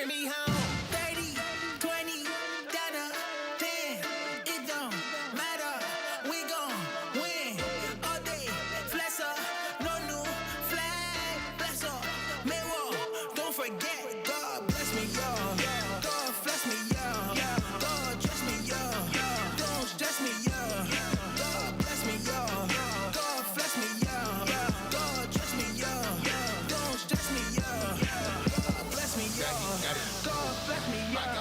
bring me home. 30, 20, dollar, 10. It don't matter. We gon' win all day. Flex up, no new flag. Flex up, mirror. Don't forget, God bless me, y'all. God bless me, y'all. God dress me, y'all. Don't stress me, y'all. God bless me, y'all. God bless me, y'all. God dress me, y'all. Don't stress me, y'all. God bless me, y'all. God bless me, y'all.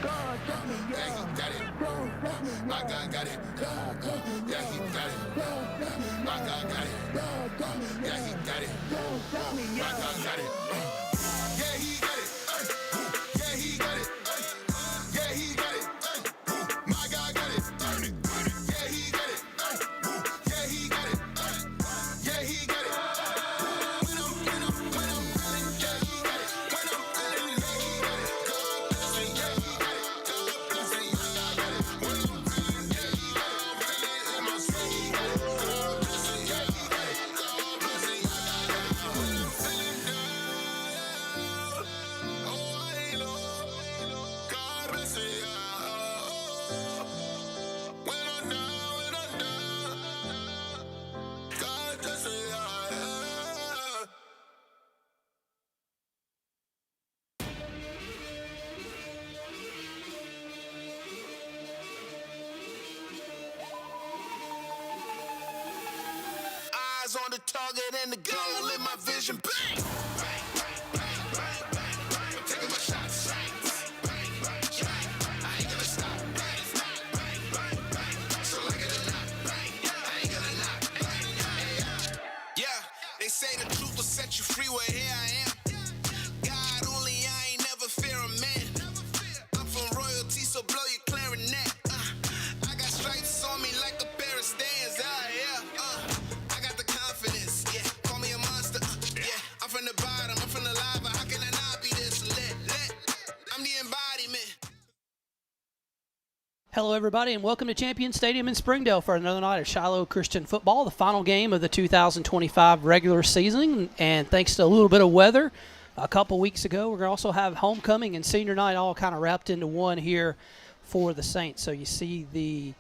God dress me, y'all. Don't stress me, y'all. My God got it. Yeah, he got it. My God got it. Yeah, he got it. My God got it. Yeah, he got it. Yeah, he got it. Yeah, he got it. My God got it. Yeah, he got it. Yeah, he got it. Yeah, he got it. When I'm feeling, yeah, he got it. When I'm feeling, yeah, he got it. God bless me, yeah, he got it. God bless me, my God got it. When I'm feeling, yeah, he got it. Feeling in my soul, he got it. God bless me, yeah, he got it. God bless me, my God got it. When I'm feeling down, oh, I know. God bless me, yeah. When I'm down, God bless me, yeah. Eyes on the target and the goal in my vision. Bang! Bang, bang, bang, bang, bang, bang. I'm taking my shots. Bang, bang, bang, bang, bang. I ain't gonna stop. Bang, bang, bang, bang, bang. So like it or not. Bang, I ain't gonna knock. Bang, yeah, they say the truth will set you free. Well, here I am. God only, I ain't never fear a man. I'm from royalty, so blow your clarinet. I got stripes on me like a pair of stands. I got the confidence, yeah. Call me a monster, yeah. I'm from the bottom, I'm from the lava. How can I not be this lit? I'm the embodiment. Hello, everybody, and welcome to Champion Stadium in Springdale for another night of Shiloh Christian football, the final game of the 2025 regular season. And thanks to a little bit of weather a couple weeks ago, we're going to also have homecoming and senior night all kind of wrapped into one here for the Saints. So you see the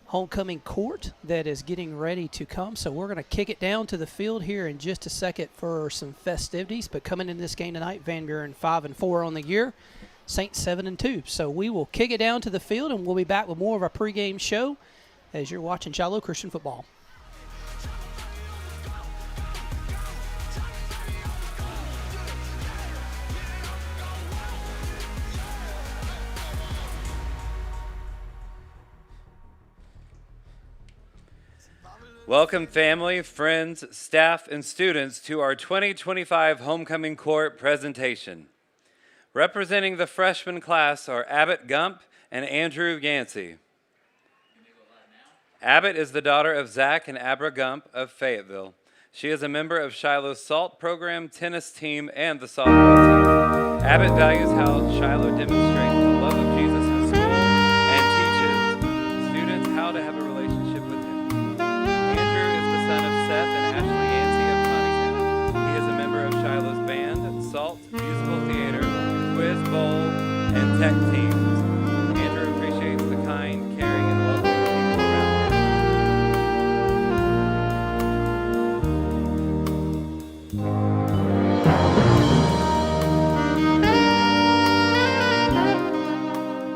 homecoming court that is getting ready to come. So we're going to kick it down to the field here in just a second for some festivities. But coming in this game tonight, Van Buren 5-4 on the year, Saints 7-2. So we will kick it down to the field, and we'll be back with more of our pregame show as you're watching Shiloh Christian football. Welcome, family, friends, staff, and students to our 2025 Homecoming Court presentation. Representing the freshman class are Abbott Gump and Andrew Yancey. Abbott is the daughter of Zach and Abra Gump of Fayetteville. She is a member of Shiloh's SALT program, tennis team, and the softball team. Abbott values how Shiloh demonstrates the love of Jesus in school and teaches students how to have a relationship with him. Andrew is the son of Seth and Ashley Yancey of Conningstown. He is a member of Shiloh's band, SALT, musical theater, quiz, bowl, and tech teams. Andrew appreciates the kind, caring, and welcoming people around him.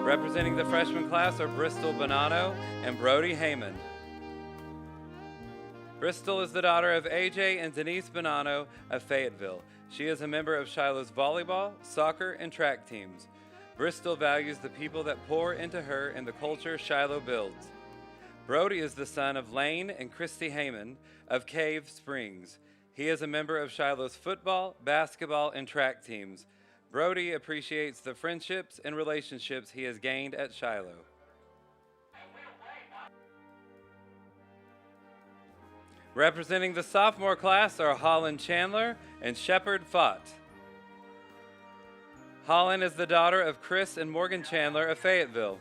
Representing the freshman class are Bristol Bonanno and Brody Heyman. Bristol is the daughter of AJ and Denise Bonanno of Fayetteville. She is a member of Shiloh's volleyball, soccer, and track teams. Bristol values the people that pour into her and the culture Shiloh builds. Brody is the son of Lane and Christy Heyman of Cave Springs. He is a member of Shiloh's football, basketball, and track teams. Brody appreciates the friendships and relationships he has gained at Shiloh. Representing the sophomore class are Holland Chandler and Shepard Fott. Holland is the daughter of Chris and Morgan Chandler of Fayetteville.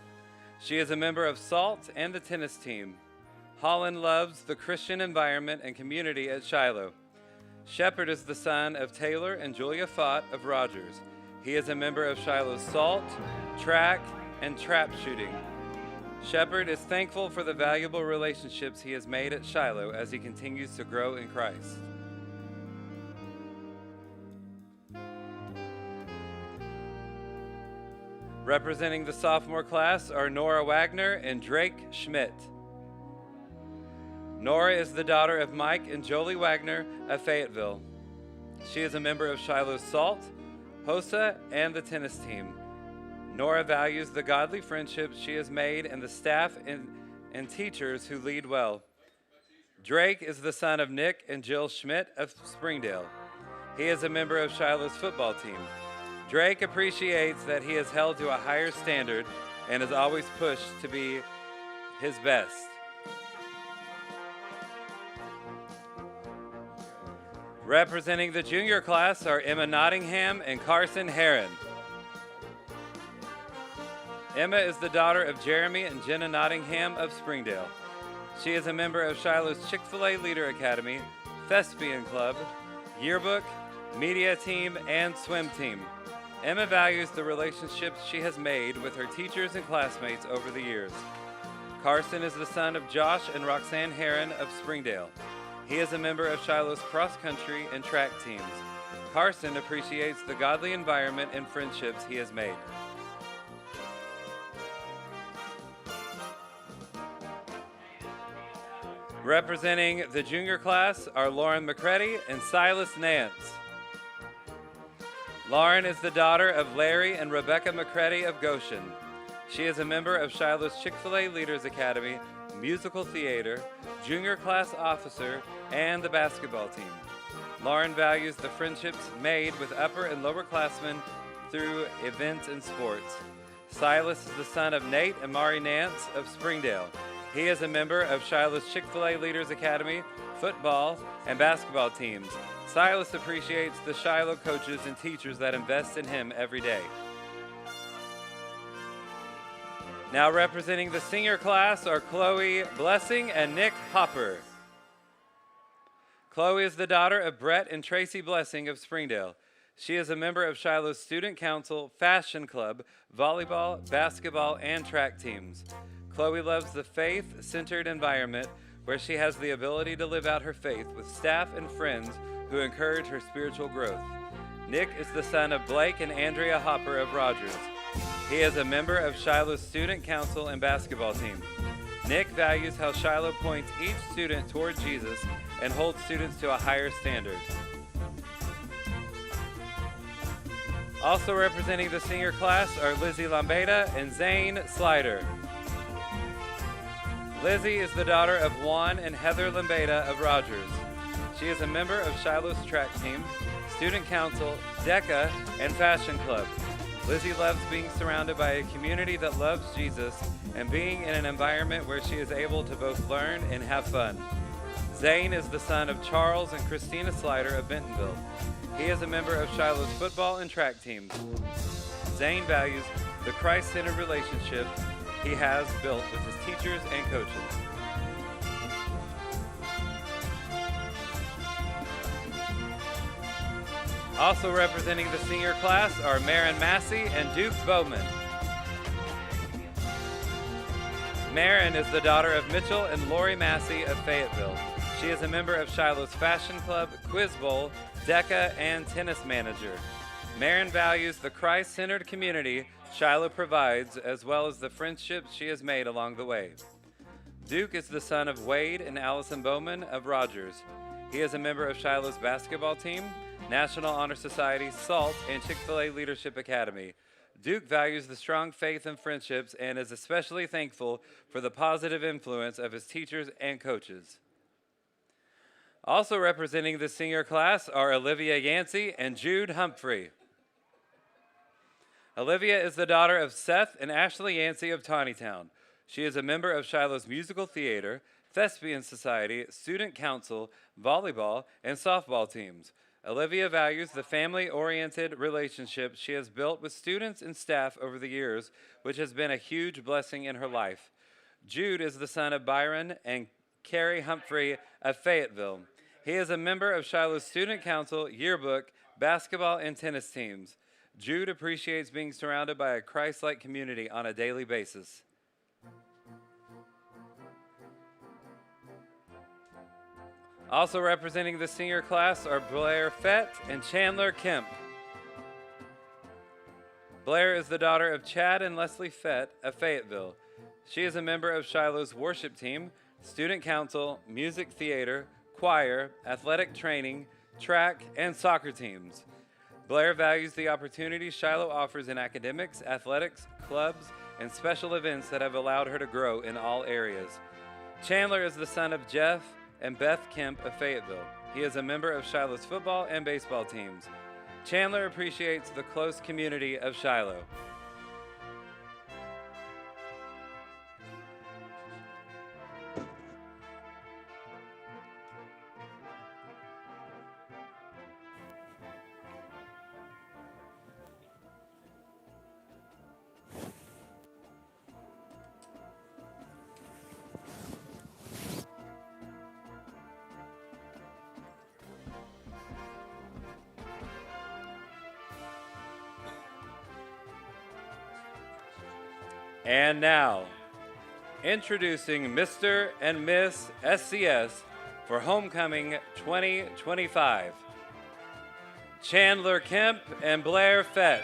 She is a member of SALT and the tennis team. Holland loves the Christian environment and community at Shiloh. Shepard is the son of Taylor and Julia Fott of Rogers. He is a member of Shiloh's Salt, Track, and Trap Shooting. Shepard is thankful for the valuable relationships he has made at Shiloh as he continues to grow in Christ. Representing the sophomore class are Nora Wagner and Drake Schmidt. Nora is the daughter of Mike and Jolie Wagner of Fayetteville. She is a member of Shiloh's Salt, HOSA, and the tennis team. Nora values the godly friendships she has made and the staff and teachers who lead well. Drake is the son of Nick and Jill Schmidt of Springdale. He is a member of Shiloh's football team. Drake appreciates that he is held to a higher standard and is always pushed to be his best. Representing the junior class are Emma Nottingham and Carson Herron. Emma is the daughter of Jeremy and Jenna Nottingham of Springdale. She is a member of Shiloh's Chick-fil-A Leader Academy, Thespian Club, Yearbook, Media Team, and Swim Team. Emma values the relationships she has made with her teachers and classmates over the years. Carson is the son of Josh and Roxanne Herron of Springdale. He is a member of Shiloh's cross-country and track teams. Carson appreciates the godly environment and friendships he has made. Representing the junior class are Lauren McCready and Silas Nance. Lauren is the daughter of Larry and Rebecca McCready of Goshen. She is a member of Shiloh's Chick-fil-A Leaders Academy, musical theater, junior class officer, and the basketball team. Lauren values the friendships made with upper and lower classmen through events and sports. Silas is the son of Nate and Mari Nance of Springdale. He is a member of Shiloh's Chick-fil-A Leaders Academy, football, and basketball teams. Silas appreciates the Shiloh coaches and teachers that invest in him every day. Now representing the senior class are Chloe Blessing and Nick Hopper. Chloe is the daughter of Brett and Tracy Blessing of Springdale. She is a member of Shiloh's Student Council, Fashion Club, volleyball, basketball, and track teams. Chloe loves the faith-centered environment where she has the ability to live out her faith with staff and friends who encourage her spiritual growth. Nick is the son of Blake and Andrea Hopper of Rogers. He is a member of Shiloh's Student Council and basketball team. Nick values how Shiloh points each student toward Jesus and holds students to a higher standard. Also representing the senior class are Lizzie Lambeda and Zane Slider. Lizzie is the daughter of Juan and Heather Lambeda of Rogers. She is a member of Shiloh's track team, Student Council, DECA, and Fashion Club. Lizzie loves being surrounded by a community that loves Jesus and being in an environment where she is able to both learn and have fun. Zane is the son of Charles and Christina Slider of Bentonville. He is a member of Shiloh's football and track teams. Zane values the Christ-centered relationship he has built with his teachers and coaches. Also representing the senior class are Marin Massey and Duke Bowman. Marin is the daughter of Mitchell and Lori Massey of Fayetteville. She is a member of Shiloh's Fashion Club, Quiz Bowl, DECA, and tennis manager. Marin values the Christ-centered community Shiloh provides, as well as the friendships she has made along the way. Duke is the son of Wade and Allison Bowman of Rogers. He is a member of Shiloh's basketball team, National Honor Society, SALT, and Chick-fil-A Leadership Academy. Duke values the strong faith and friendships and is especially thankful for the positive influence of his teachers and coaches. Also representing the senior class are Olivia Yancey and Jude Humphrey. Olivia is the daughter of Seth and Ashley Yancey of Tawnytown. She is a member of Shiloh's Musical Theater, Thespian Society, Student Council, volleyball, and softball teams. Olivia values the family-oriented relationships she has built with students and staff over the years, which has been a huge blessing in her life. Jude is the son of Byron and Carrie Humphrey of Fayetteville. He is a member of Shiloh's Student Council, Yearbook, basketball, and tennis teams. Jude appreciates being surrounded by a Christ-like community on a daily basis. Also representing the senior class are Blair Fett and Chandler Kemp. Blair is the daughter of Chad and Leslie Fett of Fayetteville. She is a member of Shiloh's worship team, student council, music theater, choir, athletic training, track, and soccer teams. Blair values the opportunities Shiloh offers in academics, athletics, clubs, and special events that have allowed her to grow in all areas. Chandler is the son of Jeff and Beth Kemp of Fayetteville. He is a member of Shiloh's football and baseball teams. Chandler appreciates the close community of Shiloh. And now, introducing Mr. and Miss SCS for Homecoming 2025, Chandler Kemp and Blair Fett.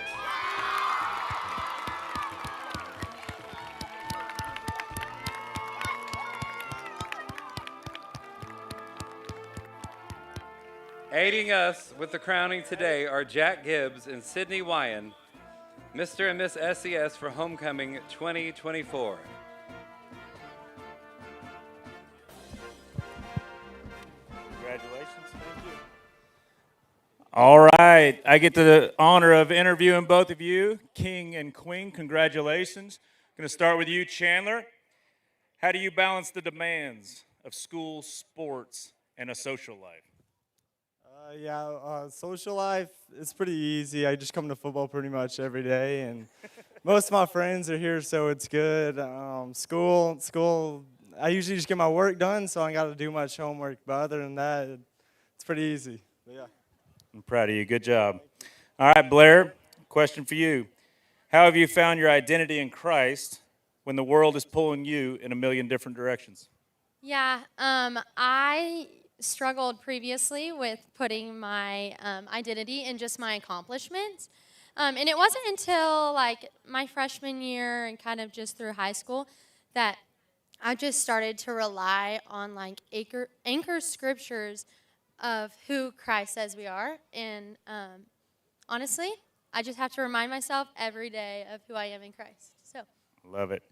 Aiding us with the crowning today are Jack Gibbs and Sydney Wyan, Mr. and Miss SES for Homecoming 2024. Congratulations. Thank you. All right. I get the honor of interviewing both of you, King and Queen. Congratulations. I'm going to start with you, Chandler. How do you balance the demands of school, sports, and a social life? Social life is pretty easy. I just come to football pretty much every day, and most of my friends are here, so it's good. School, I usually just get my work done, so I ain't got to do much homework. But other than that, it's pretty easy. But yeah. I'm proud of you. Good job. All right, Blair, question for you. How have you found your identity in Christ when the world is pulling you in a million different directions? Yeah, I struggled previously with putting my identity in just my accomplishments. And it wasn't until like my freshman year and kind of just through high school that I just started to rely on like anchor scriptures of who Christ says we are. And honestly, I just have to remind myself every day of who I am in Christ. So love it.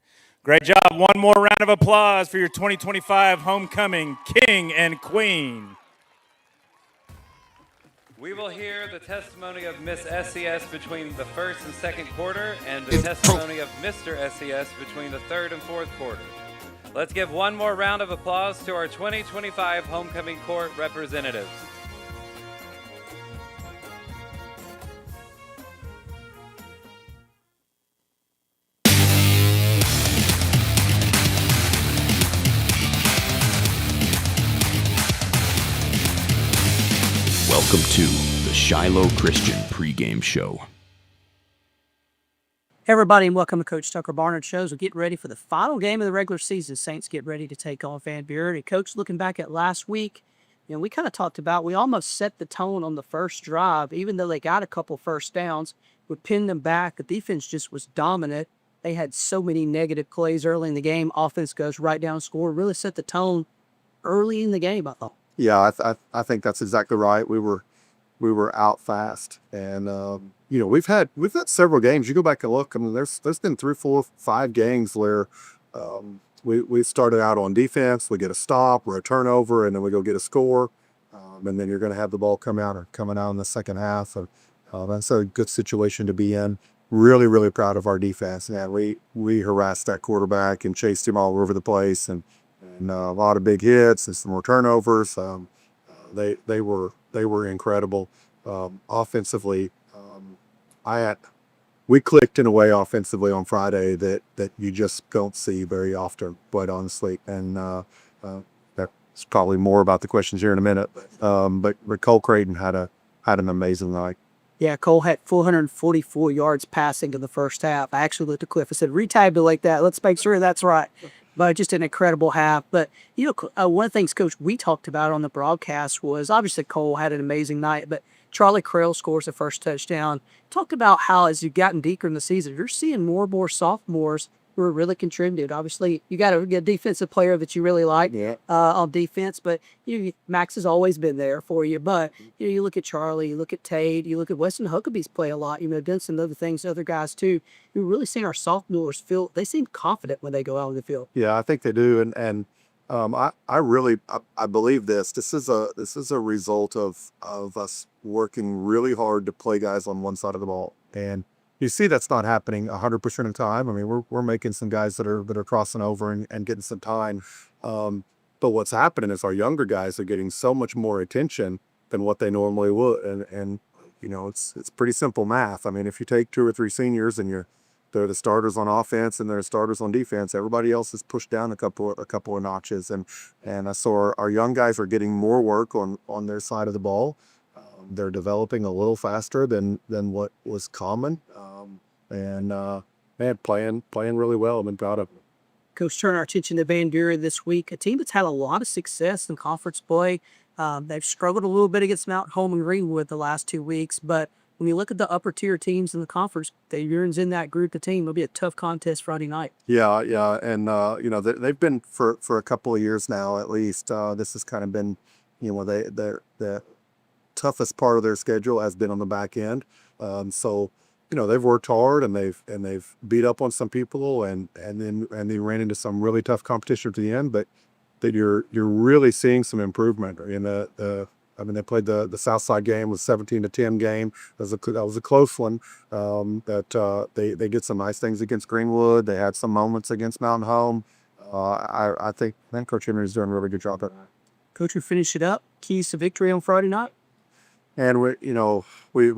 Great job. One more round of applause for your 2025 Homecoming King and Queen. We will hear the testimony of Miss SES between the first and second quarter and the testimony of Mr. SES between the third and fourth quarter. Let's give one more round of applause to our 2025 Homecoming Court representatives. Welcome to the Shiloh Christian Pregame Show. Hey everybody, and welcome to Coach Tucker Barnard Shows. We're getting ready for the final game of the regular season. Saints get ready to take on Van Buren. And Coach, looking back at last week, we kind of talked about, we almost set the tone on the first drive. Even though they got a couple first downs, we pinned them back. The defense just was dominant. They had so many negative plays early in the game. Offense goes right down, score, really set the tone early in the game, I thought. Yeah, I think that's exactly right. We were out fast, and we've had several games. You go back and look. I mean, there's been 3, 4, 5 games where we started out on defense, we get a stop or a turnover, and then we go get a score, and then you're going to have the ball coming out in the second half. And that's a good situation to be in. Really, really proud of our defense. Man, we harassed that quarterback and chased him all over the place, and a lot of big hits and some more turnovers. They were incredible. Offensively, we clicked in a way offensively on Friday that you just don't see very often, quite honestly. And that's probably more about the questions here in a minute. But Cole Creighton had an amazing night. Yeah, Cole had 444 yards passing in the first half. I actually looked at Cliff. I said, retabulate that. Let's make sure that's right. But just an incredible half. But, one of the things, Coach, we talked about on the broadcast was obviously Cole had an amazing night, but Charlie Krell scores the first touchdown. Talked about how as you've gotten deeper in the season, you're seeing more and more sophomores who are really contributed. Obviously, you got to get a defensive player that you really like on defense, but Max has always been there for you. But you look at Charlie, you look at Tate, you look at Weston Huckabee's play a lot. Done some other things to other guys too. You're really seeing our sophomores they seem confident when they go out on the field. Yeah, I think they do, and I believe this. This is a result of us working really hard to play guys on one side of the ball, and you see that's not happening 100% of the time. I mean, we're making some guys that are crossing over and getting some time, but what's happening is our younger guys are getting so much more attention than what they normally would, and it's pretty simple math. I mean, if you take 2 or 3 seniors and they're the starters on offense and they're starters on defense, everybody else is pushed down a couple of notches, and I saw our young guys are getting more work on their side of the ball. They're developing a little faster than what was common, man, playing really well. I've been proud of them. Coach, turn our attention to Van Buren this week, a team that's had a lot of success in conference play. They've struggled a little bit against Mount Home and Greenwood the last 2 weeks, but when you look at the upper tier teams in the conference, Van Buren's in that group of team. It'll be a tough contest Friday night. Yeah, and they've been for a couple of years now at least. This has kind of been, the toughest part of their schedule has been on the back end. So they've worked hard and they've beat up on some people and they ran into some really tough competition at the end. But that you're really seeing some improvement in they played the Southside game, was 17-10 game. That was a close one. They did some nice things against Greenwood. They had some moments against Mountain Home. I think Coach Henry's doing a really good job at that. Coach, we finish it up. Keys to victory on Friday night. And we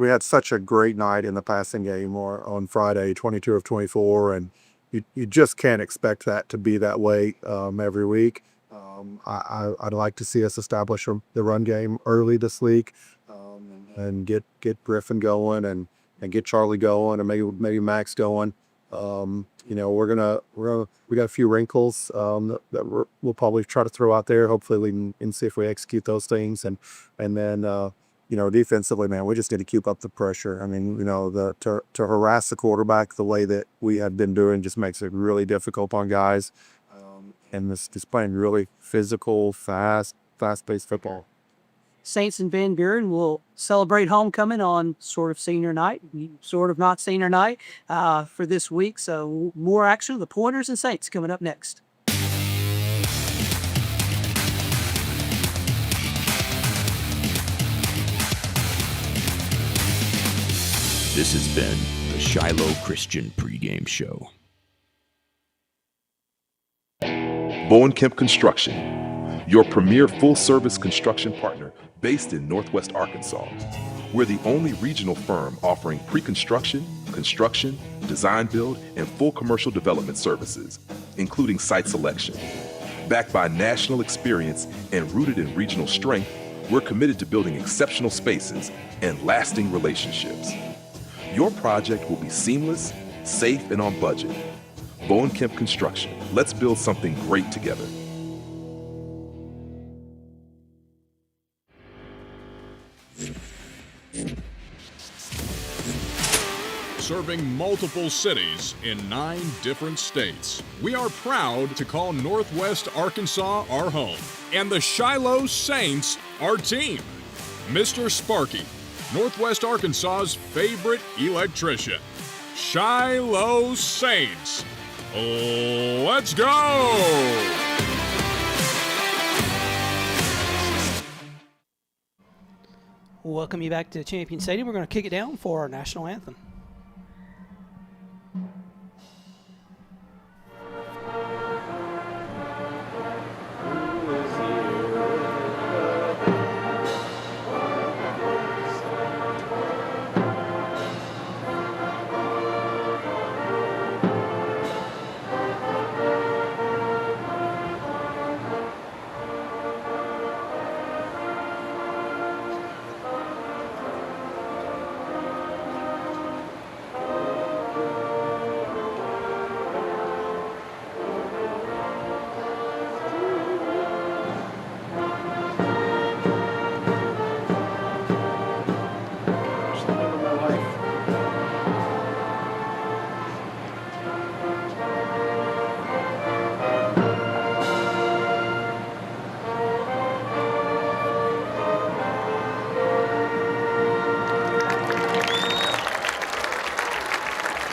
had such a great night in the passing game on Friday, 22 of 24, and you just can't expect that to be that way every week. I'd like to see us establish the run game early this week, and get Griffin going and get Charlie going and maybe Max going. We got a few wrinkles that we'll probably try to throw out there. Hopefully we can see if we execute those things, and then defensively, man, we just need to keep up the pressure. I mean, to harass the quarterback the way that we had been doing just makes it really difficult on guys. And this just playing really physical, fast-paced football. Saints and Van Buren will celebrate homecoming on sort of senior night, sort of not senior night for this week. So more action, the Pointers and Saints coming up next. This has been the Shiloh Christian Pregame Show. Bowen Kemp Construction, your premier full-service construction partner based in Northwest Arkansas. We're the only regional firm offering pre-construction, construction, design build, and full commercial development services, including site selection. Backed by national experience and rooted in regional strength, we're committed to building exceptional spaces and lasting relationships. Your project will be seamless, safe, and on budget. Bowen Kemp Construction. Let's build something great together. Serving multiple cities in 9 different states. We are proud to call Northwest Arkansas our home and the Shiloh Saints our team. Mr. Sparky, Northwest Arkansas's favorite electrician. Shiloh Saints. Let's go! Welcome you back to Champion Stadium. We're going to kick it down for our national anthem.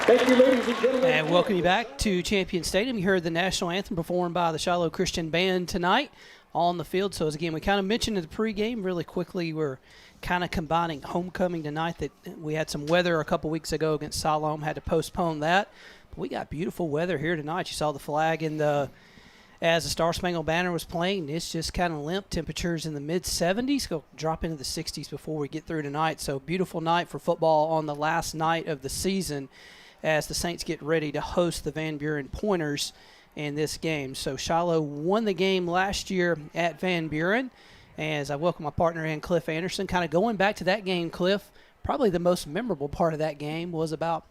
And welcome you back to Champion Stadium. You heard the national anthem performed by the Shiloh Christian Band tonight on the field. So, as again, we kind of mentioned in the pregame really quickly, we're kind of combining homecoming tonight. That we had some weather a couple weeks ago against Siloam, had to postpone that. But we got beautiful weather here tonight. You saw the flag as the Star Spangled Banner was playing. It's just kind of limp. Temperatures in the mid-70s. Go drop into the 60s before we get through tonight. So, beautiful night for football on the last night of the season as the Saints get ready to host the Van Buren Pointers in this game. So Shiloh won the game last year at Van Buren. As I welcome my partner in, Cliff Anderson. Kind of going back to that game, Cliff, probably the most memorable part of that game was about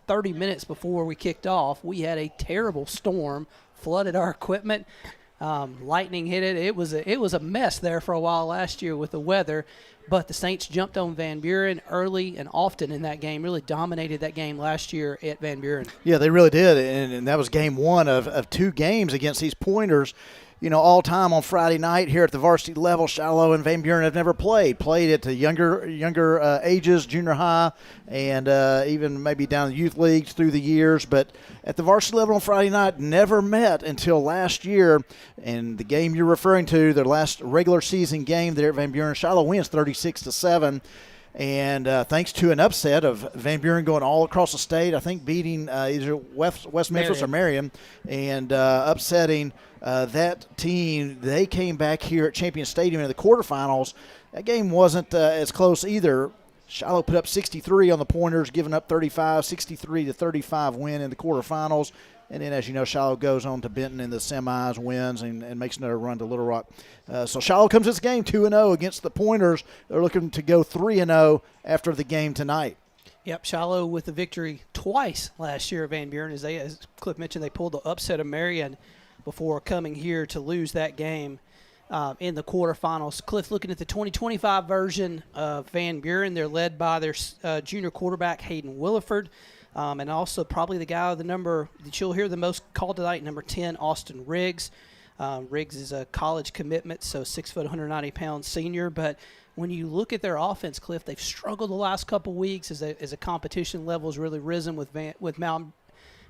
30 minutes before we kicked off. We had a terrible storm, flooded our equipment. Lightning hit it. It was a mess there for a while last year with the weather. But the Saints jumped on Van Buren early and often in that game, really dominated that game last year at Van Buren. Yeah, they really did, and that was game one of two games against these Pointers. You know, all time on Friday night here at the varsity level, Shiloh and Van Buren have never played at the younger ages, junior high, and even maybe down in the youth leagues through the years. But at the varsity level on Friday night, never met until last year. And the game you're referring to, their last regular season game there at Van Buren, Shiloh wins 36-7. And thanks to an upset of Van Buren going all across the state, I think beating either West Memphis or Marion, and upsetting that team. They came back here at Champion Stadium in the quarterfinals. That game wasn't as close either. Shiloh put up 63 on the Pointers, giving up 35, 63-35 win in the quarterfinals. And then, as you know, Shiloh goes on to Benton in the semis, wins, and makes another run to Little Rock. So Shiloh comes to this game 2-0 against the Pointers. They're looking to go 3-0 after the game tonight. Yep, Shiloh with the victory twice last year at Van Buren. As Cliff mentioned, they pulled the upset of Marion before coming here to lose that game in the quarterfinals. Cliff, looking at the 2025 version of Van Buren, they're led by their junior quarterback, Hayden Williford. And also probably the guy with the number that you'll hear the most called tonight, number 10, Austin Riggs. Riggs is a college commitment, so 6 foot, 190 pound senior. But when you look at their offense, Cliff, they've struggled the last couple weeks as a competition level has really risen with Mountain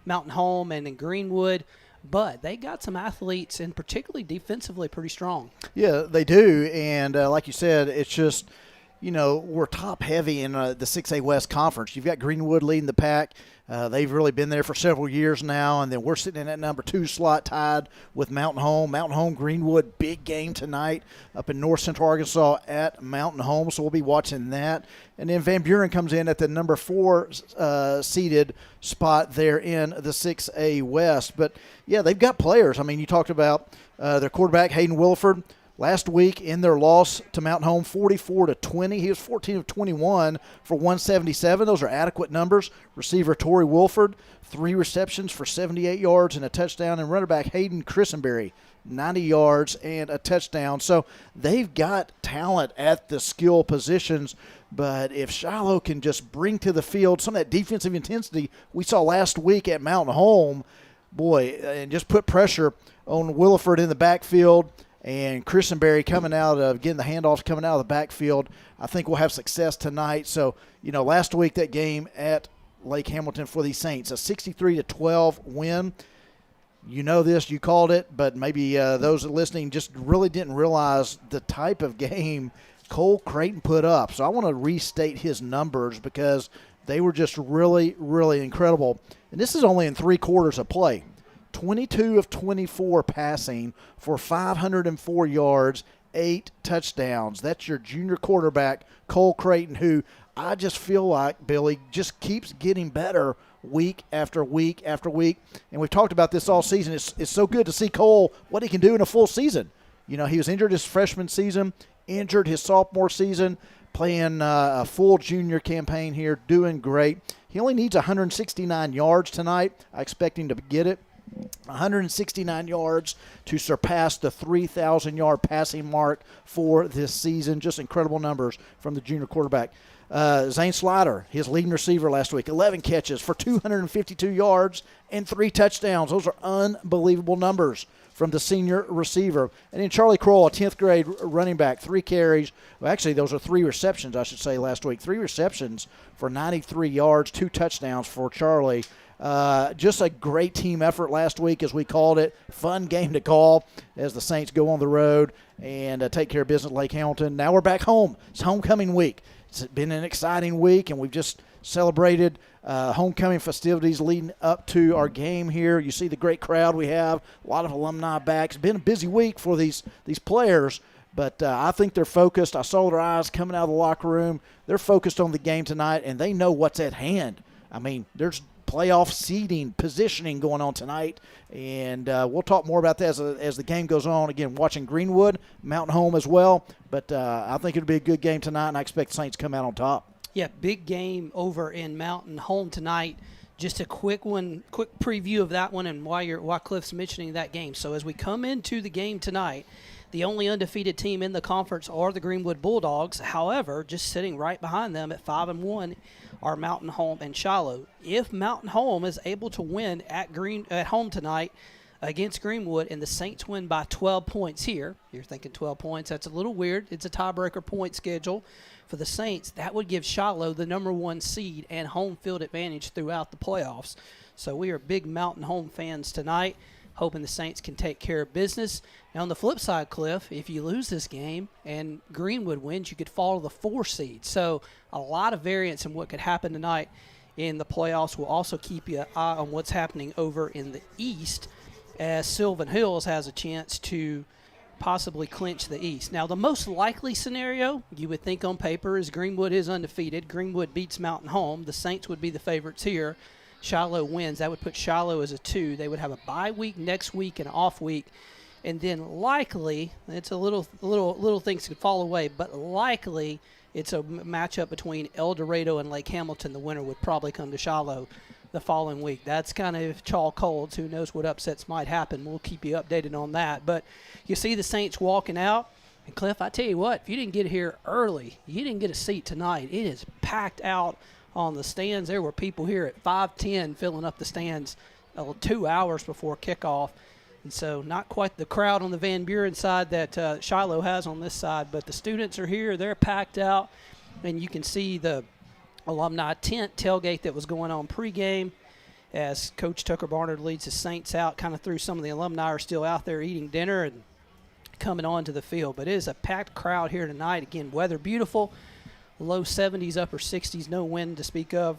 Home and in Greenwood. But they got some athletes, and particularly defensively, pretty strong. Yeah, they do. And like you said, it's just – you know, we're top heavy in the 6A West Conference. You've got Greenwood leading the pack. They've really been there for several years now, and then we're sitting in that number 2 slot tied with Mountain Home. Mountain Home, Greenwood, big game tonight up in North Central Arkansas at Mountain Home, so we'll be watching that. And then Van Buren comes in at the number 4 seeded spot there in the 6A West. But, yeah, they've got players. I mean, you talked about their quarterback, Hayden Williford. Last week in their loss to Mountain Home, 44-20. He was 14 of 21 for 177. Those are adequate numbers. Receiver Torrey Wolford, 3 receptions for 78 yards and a touchdown. And running back Hayden Christenberry, 90 yards and a touchdown. So they've got talent at the skill positions. But if Shiloh can just bring to the field some of that defensive intensity we saw last week at Mountain Home, boy, and just put pressure on Williford in the backfield, and Christenberry getting the handoffs coming out of the backfield, I think we'll have success tonight. So, you know, last week that game at Lake Hamilton for the Saints, a 63-12 win. You know this, you called it, but maybe those listening just really didn't realize the type of game Cole Creighton put up. So I want to restate his numbers because they were just really, really incredible. And this is only in 3 quarters of play. 22 of 24 passing for 504 yards, 8 touchdowns. That's your junior quarterback, Cole Creighton, who I just feel like, Billy, just keeps getting better week after week after week. And we've talked about this all season. It's so good to see Cole, what he can do in a full season. You know, he was injured his freshman season, injured his sophomore season, playing a full junior campaign here, doing great. He only needs 169 yards tonight. I expect him to get it. 169 yards to surpass the 3,000-yard passing mark for this season. Just incredible numbers from the junior quarterback. Zane Slider, his leading receiver last week, 11 catches for 252 yards and 3 touchdowns. Those are unbelievable numbers from the senior receiver. And then Charlie Kroll, a 10th grade running back, 3 carries. Well, actually, those are 3 receptions, I should say, last week. 3 receptions for 93 yards, 2 touchdowns for Charlie. Just a great team effort last week, as we called it. Fun game to call as the Saints go on the road and take care of business at Lake Hamilton. Now we're back home. It's homecoming week. It's been an exciting week, and we've just celebrated homecoming festivities leading up to our game here. You see the great crowd we have, a lot of alumni back. It's been a busy week for these players, but I think they're focused. I saw their eyes coming out of the locker room. They're focused on the game tonight, and they know what's at hand. I mean, there's playoff seeding, positioning going on tonight, and we'll talk more about that as the game goes on. Again, watching Greenwood, Mountain Home as well, but I think it'll be a good game tonight, and I expect the Saints to come out on top. Yeah, big game over in Mountain Home tonight. Just a quick preview of that one and why Cliff's mentioning that game. So as we come into the game tonight, the only undefeated team in the conference are the Greenwood Bulldogs. However, just sitting right behind them at 5-1 are Mountain Home and Shiloh. If Mountain Home is able to win at home tonight against Greenwood and the Saints win by 12 points here, you're thinking 12 points, that's a little weird. It's a tiebreaker point schedule for the Saints. That would give Shiloh the number 1 seed and home field advantage throughout the playoffs. So we are big Mountain Home fans tonight, hoping the Saints can take care of business. Now on the flip side, Cliff, if you lose this game and Greenwood wins, you could fall to the 4 seed. So a lot of variance in what could happen tonight in the playoffs. We'll also keep you an eye on what's happening over in the East, as Sylvan Hills has a chance to possibly clinch the East. Now, the most likely scenario, you would think on paper, is Greenwood is undefeated. Greenwood beats Mountain Home. The Saints would be the favorites here. Shiloh wins. That would put Shiloh as a 2. They would have a bye week next week and an off week. And then likely, it's a little things could fall away, but likely it's a matchup between El Dorado and Lake Hamilton. The winner would probably come to Shiloh the following week. That's kind of chalk holds. Who knows what upsets might happen. We'll keep you updated on that. But you see the Saints walking out. And, Cliff, I tell you what, if you didn't get here early, you didn't get a seat tonight. It is packed out on the stands. There were people here at 5:10 filling up the stands 2 hours before kickoff. And so not quite the crowd on the Van Buren side that Shiloh has on this side, but the students are here. They're packed out, and you can see the alumni tent tailgate that was going on pregame as Coach Tucker Barnard leads the Saints out, kind of through some of the alumni are still out there eating dinner and coming onto the field. But it is a packed crowd here tonight. Again, weather beautiful, low 70s, upper 60s, no wind to speak of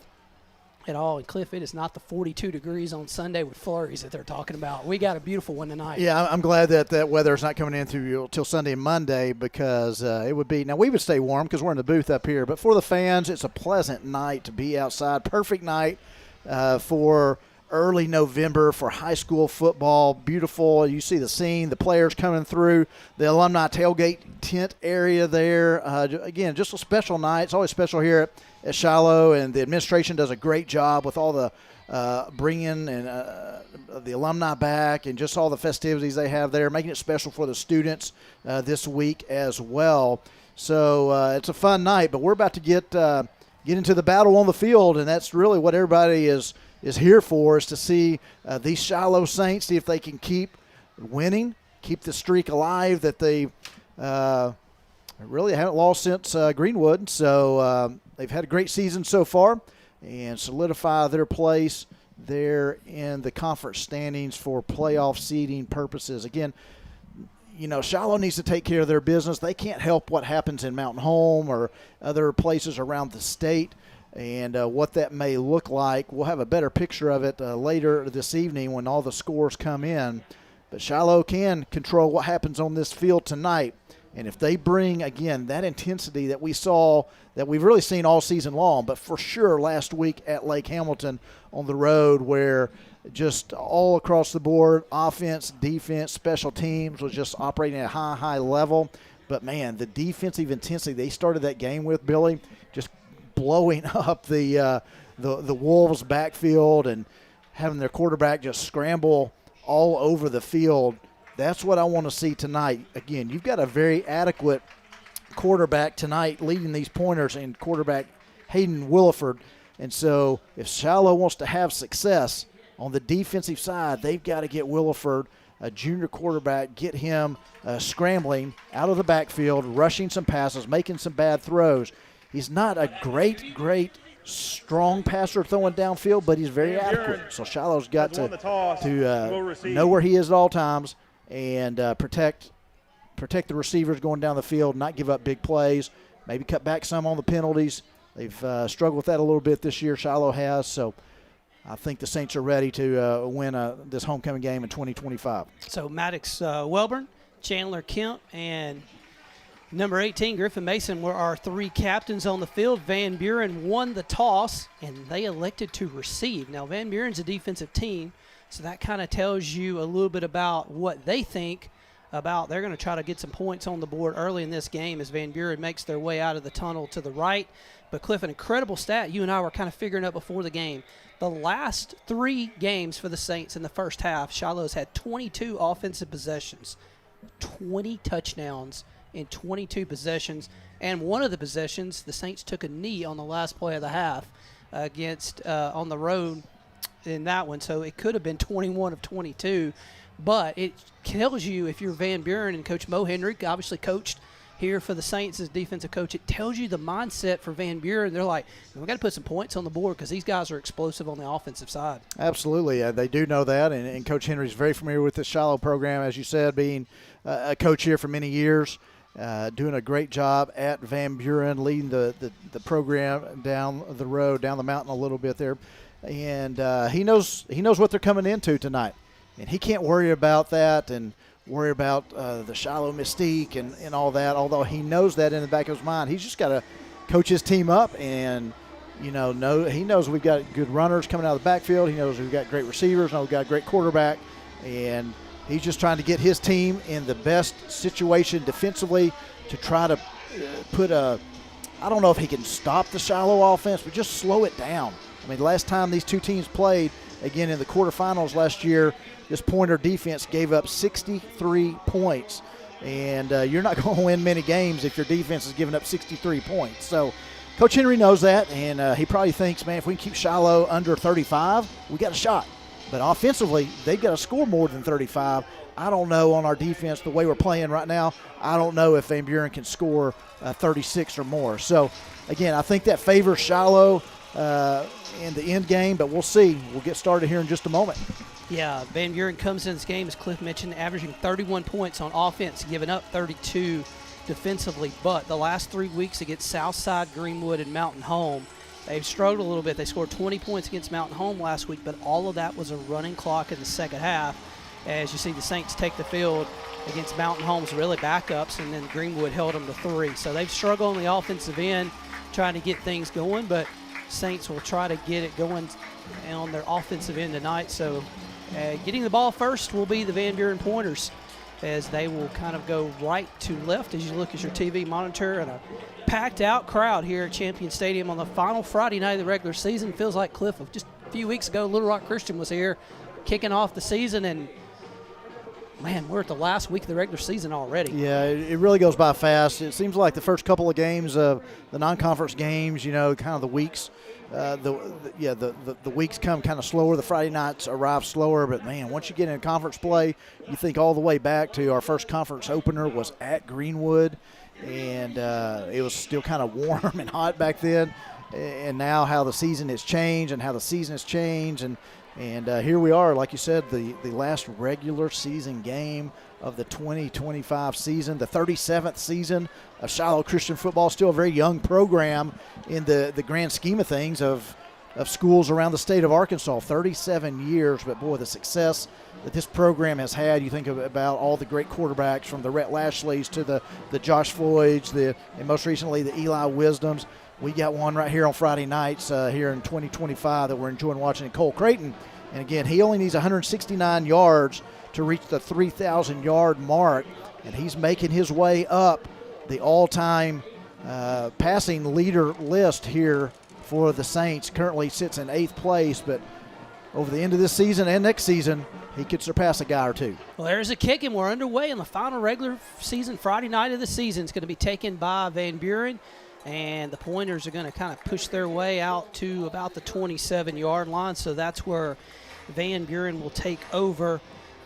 at all. And Cliff, it is not the 42 degrees on Sunday with flurries that they're talking about. We got a beautiful one tonight. Yeah, I'm glad that weather is not coming in through till Sunday and Monday, because it would be – now, we would stay warm because we're in the booth up here. But for the fans, it's a pleasant night to be outside. Perfect night for early November for high school football. Beautiful. You see the scene, the players coming through, the alumni tailgate tent area there. Again, just a special night. It's always special here at Shiloh, and the administration does a great job with all the bringing and the alumni back and just all the festivities they have there, making it special for the students this week as well. So it's a fun night, but we're about to get into the battle on the field, and that's really what everybody is here for, is to see these Shiloh Saints, see if they can keep winning, keep the streak alive that they really haven't lost since Greenwood. So they've had a great season so far and solidify their place there in the conference standings for playoff seeding purposes. Again, you know, Shiloh needs to take care of their business. They can't help what happens in Mountain Home or other places around the state and what that may look like. We'll have a better picture of it later this evening when all the scores come in. But Shiloh can control what happens on this field tonight. And if they bring, again, that intensity that we saw, that we've really seen all season long, but for sure last week at Lake Hamilton on the road, where just all across the board, offense, defense, special teams was just operating at a high level. But, man, the defensive intensity they started that game with, Billy, just blowing up the Wolves' backfield and having their quarterback just scramble all over the field. That's what I want to see tonight. Again, you've got a very adequate quarterback tonight leading these pointers, and quarterback Hayden Williford. And so if Shiloh wants to have success on the defensive side, they've got to get Williford, a junior quarterback, get him scrambling out of the backfield, rushing some passes, making some bad throws. He's not a great strong passer throwing downfield, but he's very adequate. So Shiloh's got to know where he is at all times and protect the receivers going down the field, not give up big plays, maybe cut back some on the penalties. They've struggled with that a little bit this year, Shiloh has. So I think the Saints are ready to win this homecoming game in 2025. So Maddox Welburn, Chandler Kemp, and number 18, Griffin Mason, were our three captains on the field. Van Buren won the toss, and they elected to receive. Now, Van Buren's a defensive team, so that kind of tells you a little bit about what they think about. They're going to try to get some points on the board early in this game as Van Buren makes their way out of the tunnel to the right. But, Cliff, an incredible stat you and I were kind of figuring out before the game. The last 3 games for the Saints in the first half, Shiloh's had 22 offensive possessions, 20 touchdowns in 22 possessions. And one of the possessions, the Saints took a knee on the last play of the half against on the road in that one. So it could have been 21 of 22. But it tells you, if you're Van Buren and Coach Mo Hendrick, obviously coached here for the Saints as defensive coach, it tells you the mindset for Van Buren. They're like, we've got to put some points on the board because these guys are explosive on the offensive side. Absolutely. They do know that, and Coach Henry's very familiar with the Shiloh program, as you said, being a coach here for many years, doing a great job at Van Buren, leading the program down the road, down the mountain a little bit there. And he knows what they're coming into tonight. And he can't worry about that and worry about the Shiloh mystique and all that, although he knows that in the back of his mind. He's just got to coach his team up and, he knows we've got good runners coming out of the backfield. He knows we've got great receivers and we've got a great quarterback. And he's just trying to get his team in the best situation defensively to try to put I don't know if he can stop the Shiloh offense, but just slow it down. I mean, the last time these two teams played, again, in the quarterfinals last year, this Pointer defense gave up 63 points. And you're not going to win many games if your defense is giving up 63 points. So Coach Henry knows that, and he probably thinks, man, if we can keep Shiloh under 35, we got a shot. But offensively, they've got to score more than 35. I don't know on our defense, the way we're playing right now, I don't know if Van Buren can score 36 or more. So, again, I think that favors Shiloh in the end game, but we'll see. We'll get started here in just a moment. Yeah, Van Buren comes in this game, as Cliff mentioned, averaging 31 points on offense, giving up 32 defensively. But the last 3 weeks against Southside, Greenwood, and Mountain Home, they've struggled a little bit. They scored 20 points against Mountain Home last week, but all of that was a running clock in the second half. As you see the Saints take the field against Mountain Home's really backups, and then Greenwood held them to 3. So they've struggled on the offensive end trying to get things going, but Saints will try to get it going on their offensive end tonight. So getting the ball first will be the Van Buren Pointers, as they will kind of go right to left as you look at your TV monitor. And a packed out crowd here at Champion Stadium on the final Friday night of the regular season. Feels like, Cliff, of just a few weeks ago, Little Rock Christian was here kicking off the season, and man, we're at the last week of the regular season already. Yeah, it really goes by fast. It seems like the first couple of games of the non-conference games, kind of the weeks, the weeks come kind of slower. The Friday nights arrive slower, but man, once you get into conference play, you think all the way back to our first conference opener was at Greenwood, and it was still kind of warm and hot back then. And now how the season has changed and how the season has changed, and here we are, like you said, the last regular season game of the 2025 season, the 37th season of Shiloh Christian football. Still a very young program in the grand scheme of things of schools around the state of Arkansas. 37 years, but boy, the success that this program has had. You think about all the great quarterbacks, from the Rhett Lashleys to the Josh Floyds, and most recently the Eli Wisdoms. We got one right here on Friday nights here in 2025 that we're enjoying watching, Cole Creighton. And again, he only needs 169 yards to reach the 3,000-yard mark, and he's making his way up the all-time passing leader list here for the Saints. Currently sits in 8th place, but over the end of this season and next season, he could surpass a guy or two. Well, there's a kick, and we're underway, and the final regular season Friday night of the season is going to be taken by Van Buren. and the Pointers are going to kind of push their way out to about the 27-yard line. So that's where Van Buren will take over.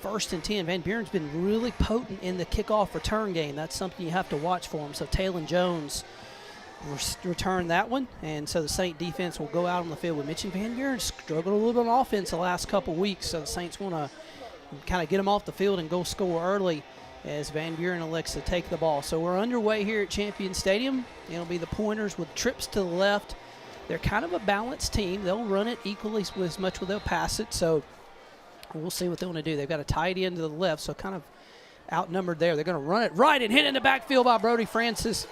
1st and 10. Van Buren's been really potent in the kickoff return game. That's something you have to watch for him. So Talon Jones will return that one, and so the Saint defense will go out on the field. We mentioned Van Buren struggled a little bit on offense the last couple weeks, so the Saints want to kind of get them off the field and go score early as Van Buren elects to take the ball. So we're underway here at Champion Stadium. It'll be the Pointers with trips to the left. They're kind of a balanced team. They'll run it equally as much as they'll pass it, so we'll see what they want to do. They've got a tight end to the left, so kind of outnumbered there. They're going to run it right and hit in the backfield by Brody Francis,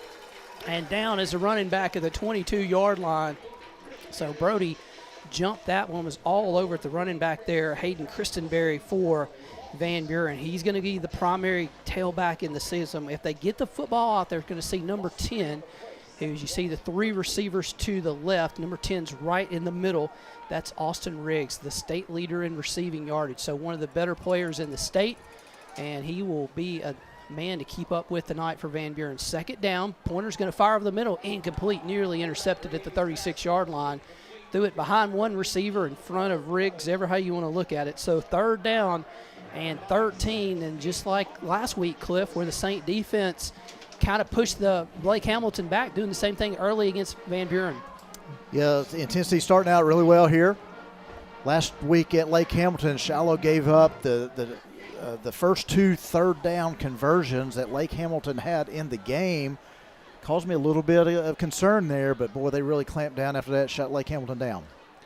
and down is the running back at the 22-yard line. So Brody jumped that one, was all over at the running back there, Hayden Christenberry for Van Buren. He's going to be the primary tailback in the system. If they get the football out there, they're going to see number 10, who's you see the 3 receivers to the left. Number 10's right in the middle. That's Austin Riggs, the state leader in receiving yardage. So one of the better players in the state, and he will be a man to keep up with tonight for Van Buren. 2nd down. Pointer's going to fire over the middle. Incomplete, nearly intercepted at the 36-yard line. Threw it behind one receiver in front of Riggs, ever how you want to look at it. So 3rd down and 13, and just like last week, Cliff, where the Saint defense kind of pushed the Blake Hamilton back, doing the same thing early against Van Buren. Yeah, the intensity starting out really well here. Last week at Lake Hamilton, Shiloh gave up the first 2 3rd down conversions that Lake Hamilton had in the game. Caused me a little bit of concern there, but boy, they really clamped down after that, shut Lake Hamilton down.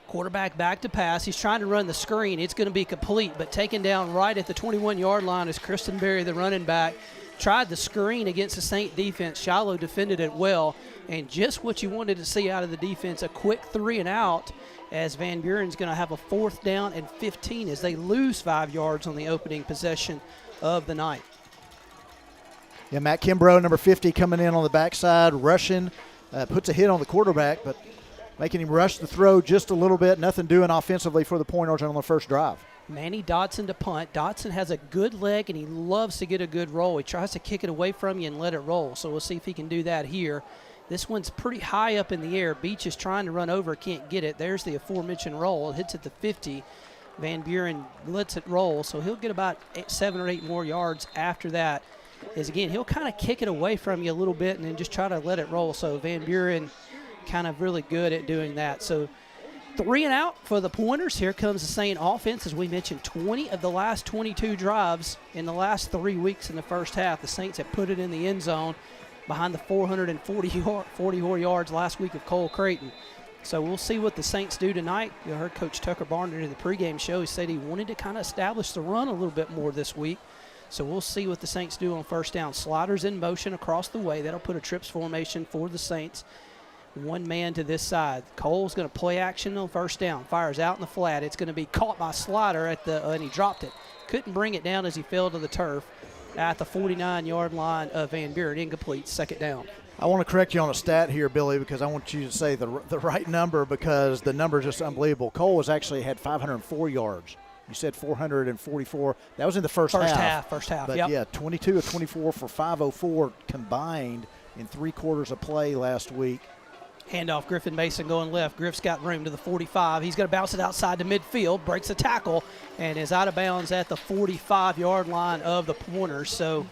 Quarterback back to pass. He's trying to run the screen. It's going to be complete, but taken down right at the 21-yard line is Christenberry, the running back. Tried the screen against the Saint defense. Shiloh defended it well, and just what you wanted to see out of the defense, a quick 3 and out, as Van Buren's going to have a 4th down and 15 as they lose 5 yards on the opening possession of the night. Yeah, Matt Kimbrough, number 50, coming in on the backside, rushing, puts a hit on the quarterback, but making him rush the throw just a little bit. Nothing doing offensively for the Pointers on the first drive. Manny Dotson to punt. Dotson has a good leg, and he loves to get a good roll. He tries to kick it away from you and let it roll, so we'll see if he can do that here. This one's pretty high up in the air. Beach is trying to run over, can't get it. There's the aforementioned roll. It hits at the 50. Van Buren lets it roll, so he'll get about 7 or 8 more yards after that. Again, he'll kind of kick it away from you a little bit and then just try to let it roll. So Van Buren kind of really good at doing that. So 3 and out for the Pointers. Here comes the Saint offense. As we mentioned, 20 of the last 22 drives in the last 3 weeks in the first half. The Saints have put it in the end zone behind the 440 yards last week of Cole Creighton. So we'll see what the Saints do tonight. You heard Coach Tucker Barnard in the pregame show. He said he wanted to kind of establish the run a little bit more this week. So we'll see what the Saints do on first down. Sliders in motion across the way. That'll put a trips formation for the Saints. 1 man to this side. Cole's going to play action on first down. Fires out in the flat. It's going to be caught by Slider at the and he dropped it. Couldn't bring it down as he fell to the turf at the 49-yard line of Van Buren. Incomplete, 2nd down. I want to correct you on a stat here, Billy, because I want you to say the right number because the number is just unbelievable. Cole has actually had 504 yards. You said 444. That was in the first half. First half, But, yep. yeah, 22 of 24 for 504 combined in 3 quarters of play last week. Handoff, Griffin Mason going left. Griff's got room to the 45. He's going to bounce it outside to midfield, breaks a tackle, and is out of bounds at the 45-yard line of the Pointers. So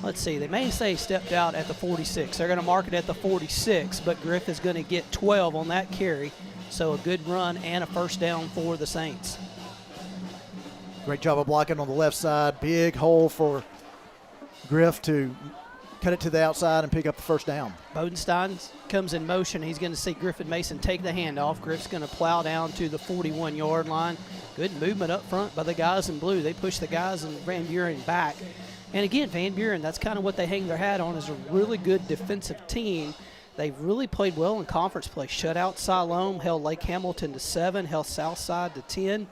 let's see. They may say stepped out at the 46. They're going to mark it at the 46, but Griff is going to get 12 on that carry. So a good run and a first down for the Saints. Great job of blocking on the left side. Big hole for Griff to cut it to the outside and pick up the first down. Bodenstein comes in motion. He's going to see Griffin Mason take the handoff. Griff's going to plow down to the 41-yard line. Good movement up front by the guys in blue. They push the guys in Van Buren back. And again, Van Buren, that's kind of what they hang their hat on, is a really good defensive team. They've really played well in conference play. Shut out Siloam, held Lake Hamilton to 7, held Southside to 10.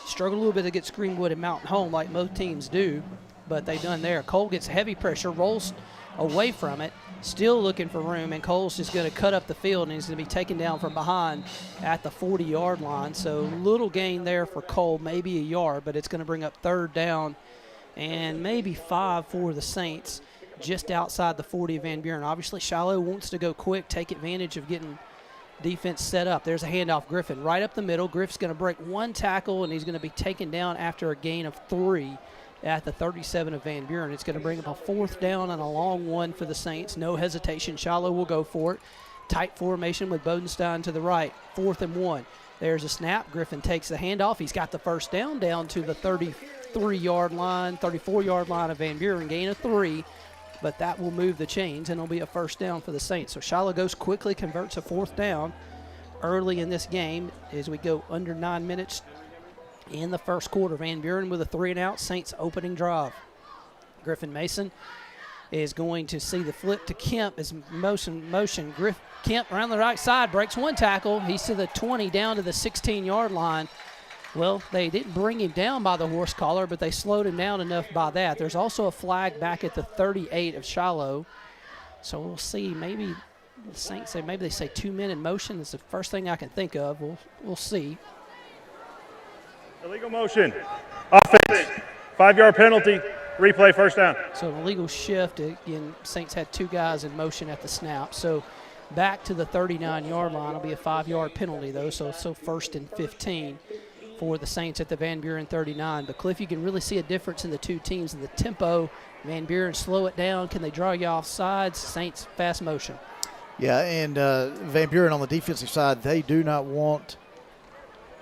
Struggled a little bit against Greenwood and Mountain Home like most teams do, but they've done there. Cole gets heavy pressure, rolls away from it, still looking for room, and Cole's just going to cut up the field, and he's going to be taken down from behind at the 40-yard line. So little gain there for Cole, maybe a yard, but it's going to bring up 3rd down and maybe 5 for the Saints. just outside the 40 of Van Buren. Obviously, Shiloh wants to go quick, take advantage of getting defense set up. There's a handoff. Griffin right up the middle. Griff's going to break one tackle, and he's going to be taken down after a gain of 3 at the 37 of Van Buren. It's going to bring up a 4th down and a long one for the Saints. No hesitation. Shiloh will go for it. Tight formation with Bodenstein to the right. 4th and 1. There's a snap. Griffin takes the handoff. He's got the first down to the 34-yard line of Van Buren. Gain of 3. But that will move the chains, and it'll be a first down for the Saints. So Shiloh goes quickly, converts a 4th down early in this game as we go under 9 minutes in the first quarter. Van Buren with a 3-and-out. Saints opening drive. Griffin Mason is going to see the flip to Kemp as motion. Kemp around the right side breaks one tackle. He's to the 20 down to the 16-yard line. Well, they didn't bring him down by the horse collar, but they slowed him down enough by that. There's also a flag back at the 38 of Shiloh. So we'll see. Maybe the Saints say, maybe they say 2 men in motion. It's the first thing I can think of. We'll see. Illegal motion. Offense. 5-yard penalty. Replay, first down. So an illegal shift. Again, Saints had 2 guys in motion at the snap. So back to the 39-yard line. It'll be a 5-yard penalty, though. So 1st and 15. For the Saints at the Van Buren 39. But, Cliff, you can really see a difference in the two teams in the tempo. Van Buren slow it down. Can they draw you off sides? Saints fast motion. Yeah, and Van Buren on the defensive side, they do not want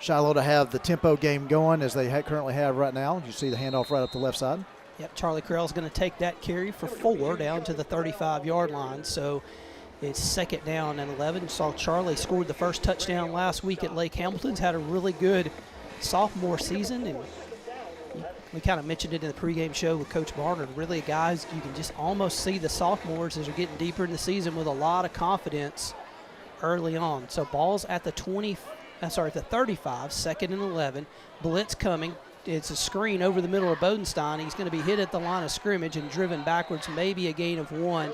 Shiloh to have the tempo game going as they currently have right now. You see the handoff right up the left side. Yep, Charlie Carell's going to take that carry for 4 down to the 35-yard line. So it's 2nd down and 11. Saw Charlie scored the first touchdown last week at Lake Hamilton's. Had a really good sophomore season, and we kind of mentioned it in the pregame show with Coach Barnard. Really, guys, you can just almost see the sophomores as they're getting deeper in the season with a lot of confidence early on. So ball's at the 35, 2nd and 11. Blitz coming. It's a screen over the middle of Bodenstein. He's going to be hit at the line of scrimmage and driven backwards, maybe a gain of 1.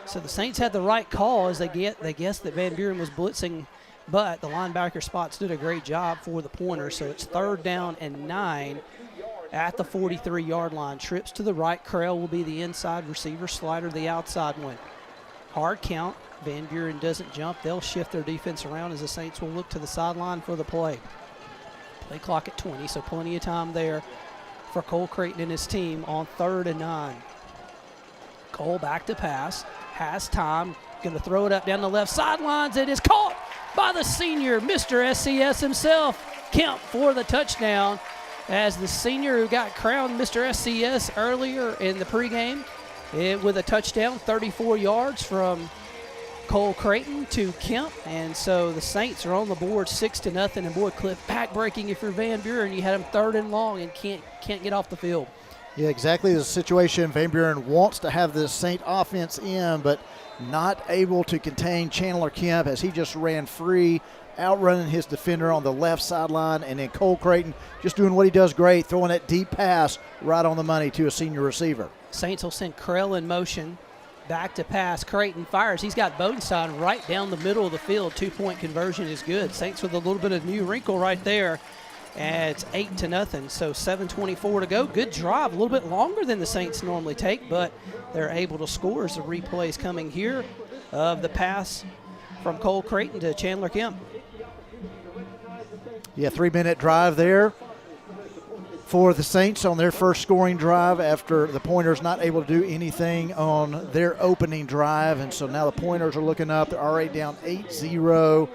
So the Saints had the right call as they guessed that Van Buren was blitzing, but the linebacker spots did a great job for the pointer. So it's 3rd down and 9 at the 43-yard line. Trips to the right. Carell will be the inside receiver. Slider the outside one. Hard count. Van Buren doesn't jump. They'll shift their defense around as the Saints will look to the sideline for the play. Play clock at 20, so plenty of time there for Cole Creighton and his team on 3rd and 9. Cole back to pass. Has time. Going to throw it up down the left sidelines. It is caught by the senior, Mr. SCS himself, Kemp, for the touchdown. As the senior who got crowned Mr. SCS earlier in the pregame, with a touchdown, 34 yards from Cole Creighton to Kemp. And so the Saints are on the board 6-0. And boy, Cliff, back-breaking if you're Van Buren. You had him 3rd and long and can't get off the field. Yeah, exactly the situation. Van Buren wants to have the Saint offense in, but not able to contain Chandler Kemp as he just ran free, outrunning his defender on the left sideline. And then Cole Creighton just doing what he does great, throwing that deep pass right on the money to a senior receiver. Saints will send Carell in motion. Back to pass. Creighton fires. He's got Bodenstein right down the middle of the field. 2-point conversion is good. Saints with a little bit of new wrinkle right there. And it's 8-0, so 7:24 to go. Good drive, a little bit longer than the Saints normally take, but they're able to score as the replay is coming here of the pass from Cole Creighton to Chandler Kemp. Yeah, 3-minute drive there for the Saints on their first scoring drive after the Pointers not able to do anything on their opening drive. And so now the Pointers are looking up. They're already down 8-0.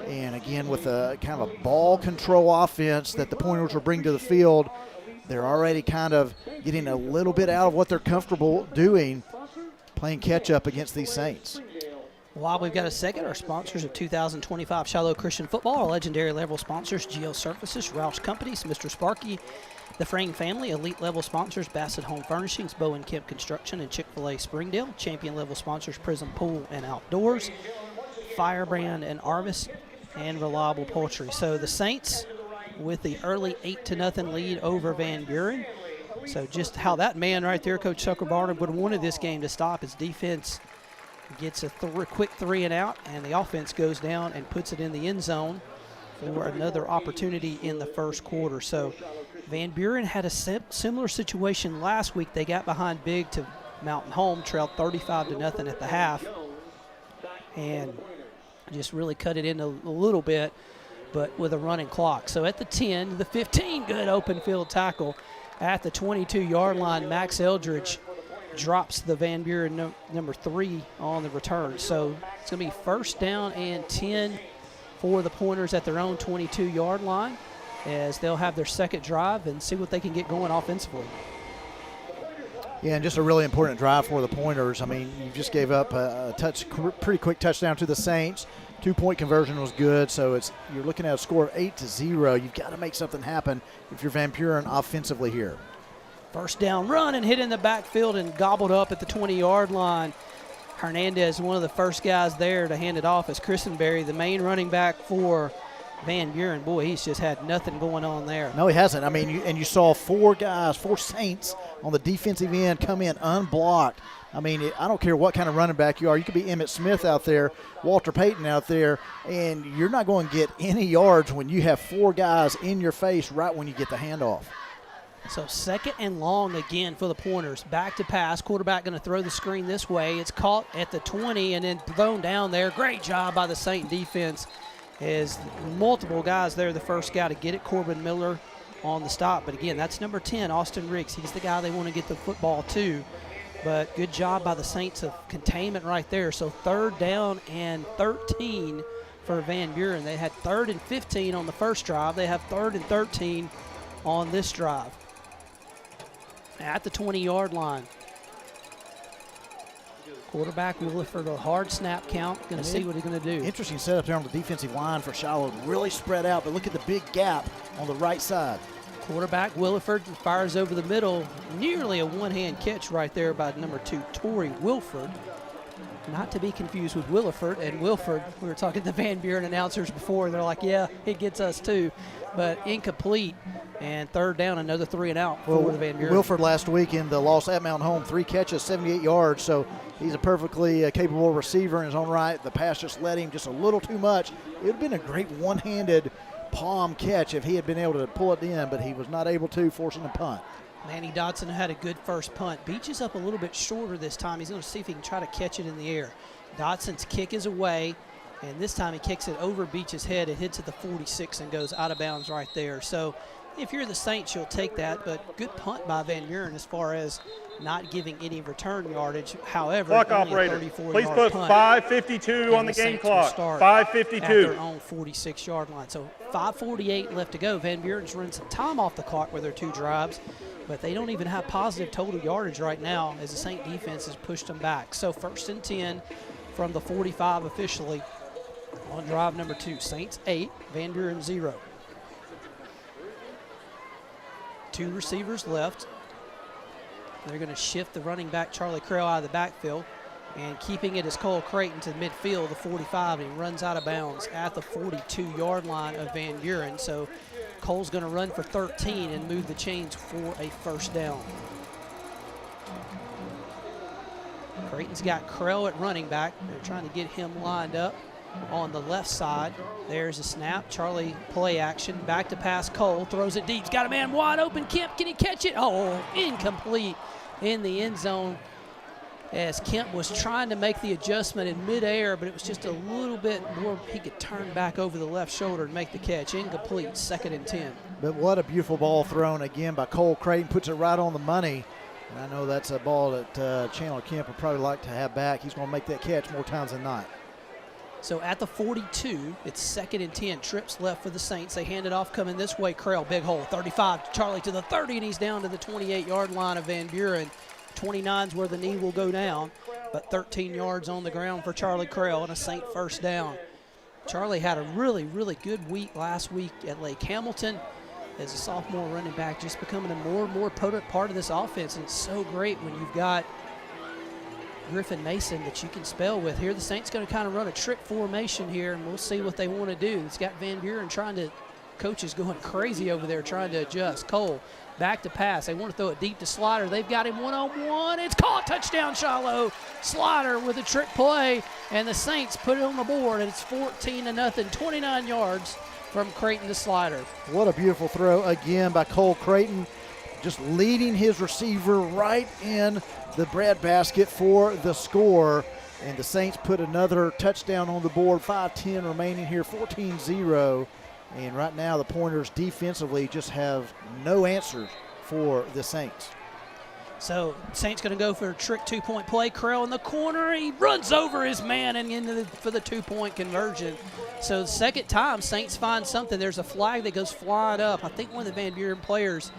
And again, with a kind of a ball control offense that the Pointers will bring to the field, they're already kind of getting a little bit out of what they're comfortable doing, playing catch-up against these Saints. While we've got a second, our sponsors of 2025 Shiloh Christian Football, our legendary level sponsors, GL Surfaces, Roush Companies, Mr. Sparky, the Frame family, elite level sponsors, Bassett Home Furnishings, Bowen Kemp Construction, and Chick-fil-A Springdale, champion level sponsors, Prism Pool and Outdoors, Firebrand and Arvis, and Reliable Poultry. So the Saints with the early 8-0 lead over Van Buren. So just how that man right there, Coach Tucker Barnard, would have wanted this game to stop. His defense gets a quick 3-and-out, and the offense goes down and puts it in the end zone for another opportunity in the first quarter. So Van Buren had a similar situation last week. They got behind big to Mountain Home trailed 35-0 at the half, and just really cut it in a little bit, but with a running clock. So at the 10, the 15, good open field tackle. At the 22-yard line, Max Eldridge drops the Van Buren number 3 on the return. So it's going to be 1st down and 10 for the Pointers at their own 22-yard line, as they'll have their second drive and see what they can get going offensively. Yeah, and just a really important drive for the Pointers. I mean, you just gave up a pretty quick touchdown to the Saints. 2-point conversion was good, so you're looking at a score of 8-0. You've got to make something happen if you're Van Buren offensively here. 1st down run and hit in the backfield and gobbled up at the 20-yard line. Hernandez, one of the first guys there to hand it off, as Christenberry, the main running back for Van Buren. Boy, he's just had nothing going on there. No, he hasn't. I mean, you saw 4 Saints on the defensive end come in unblocked. I mean, I don't care what kind of running back you are. You could be Emmitt Smith out there, Walter Payton out there, and you're not going to get any yards when you have 4 guys in your face right when you get the handoff. So 2nd and long again for the Pointers. Back to pass. Quarterback going to throw the screen this way. It's caught at the 20 and then thrown down there. Great job by the Saint defense. As multiple guys there, the first guy to get it, Corbin Miller on the stop. But again, that's number 10, Austin Riggs. He's the guy they want to get the football to. But good job by the Saints of containment right there. So 3rd down and 13 for Van Buren. They had 3rd and 15 on the first drive. They have 3rd and 13 on this drive. At the 20-yard line. Quarterback Williford, a hard snap count. Going to see what he's going to do. Interesting setup there on the defensive line for Shiloh. Really spread out, but look at the big gap on the right side. Quarterback Williford fires over the middle. Nearly a one-hand catch right there by number 2, Torrey Wilford. Not to be confused with Williford and Wilford. We were talking to the Van Buren announcers before. They're like, yeah, it gets us too. But incomplete. And 3rd down, another 3 and out for the Van Buren. Wilford last week in the loss at Mountain Home, 3 catches, 78 yards. So he's a perfectly capable receiver in his own right. The pass just led him just a little too much. It would have been a great one-handed palm catch if he had been able to pull it in, but he was not able to, forcing a punt. Manny Dotson had a good first punt. Beach is up a little bit shorter this time. He's going to see if he can try to catch it in the air. Dotson's kick is away, and this time he kicks it over Beach's head. It hits at the 46 and goes out of bounds right there. So if you're the Saints, you'll take that, but good punt by Van Buren as far as not giving any return yardage. However, clock operator, please put 5:52 on the game clock. 5:52 at their own 46-yard line. So 5:48 left to go. Van Buren's run some time off the clock with their 2 drives, but they don't even have positive total yardage right now as the Saint defense has pushed them back. So 1st and 10 from the 45 officially on drive number 2. Saints 8, Van Buren 0. 2 receivers left. They're going to shift the running back, Charlie Creel, out of the backfield. And keeping it is Cole Creighton to midfield, the 45, and he runs out of bounds at the 42-yard line of Van Buren. So Cole's going to run for 13 and move the chains for a 1st down. Creighton's got Creel at running back. They're trying to get him lined up on the left side. There's a snap. Charlie play action. Back to pass. Cole throws it deep. He's got a man wide open. Kemp, can he catch it? Oh, incomplete in the end zone, as Kemp was trying to make the adjustment in midair, but it was just a little bit more. He could turn back over the left shoulder and make the catch. Incomplete, 2nd and 10. But what a beautiful ball thrown again by Cole Creighton. Puts it right on the money. And I know that's a ball that Chandler Kemp would probably like to have back. He's going to make that catch more times than not. So at the 42, it's 2nd and 10. Trips left for the Saints. They hand it off coming this way. Creel, big hole. 35, Charlie to the 30, and he's down to the 28-yard line of Van Buren. 29's where the knee will go down, but 13 yards on the ground for Charlie Creel and a Saint 1st down. Charlie had a really, really good week last week at Lake Hamilton as a sophomore running back, just becoming a more and more potent part of this offense. And it's so great when you've got Griffin Mason that you can spell with. Here the Saints going to kind of run a trick formation here, and we'll see what they want to do. It's got Van Buren coaches going crazy over there trying to adjust. Cole back to pass. They want to throw it deep to Slider. They've got him one-on-one. It's caught. Touchdown, Shiloh. Slider with a trick play, and the Saints put it on the board, and it's 14-0, 29 yards from Creighton to Slider. What a beautiful throw again by Cole Creighton. just leading his receiver right in the breadbasket for the score. And the Saints put another touchdown on the board, 5:10 remaining here, 14-0. And right now the Pointers defensively just have no answers for the Saints. So Saints going to go for a trick 2-point play. Krell in the corner. He runs over his man and for the 2-point conversion. So the second time Saints find something. There's a flag that goes flying up. I think one of the Van Buren players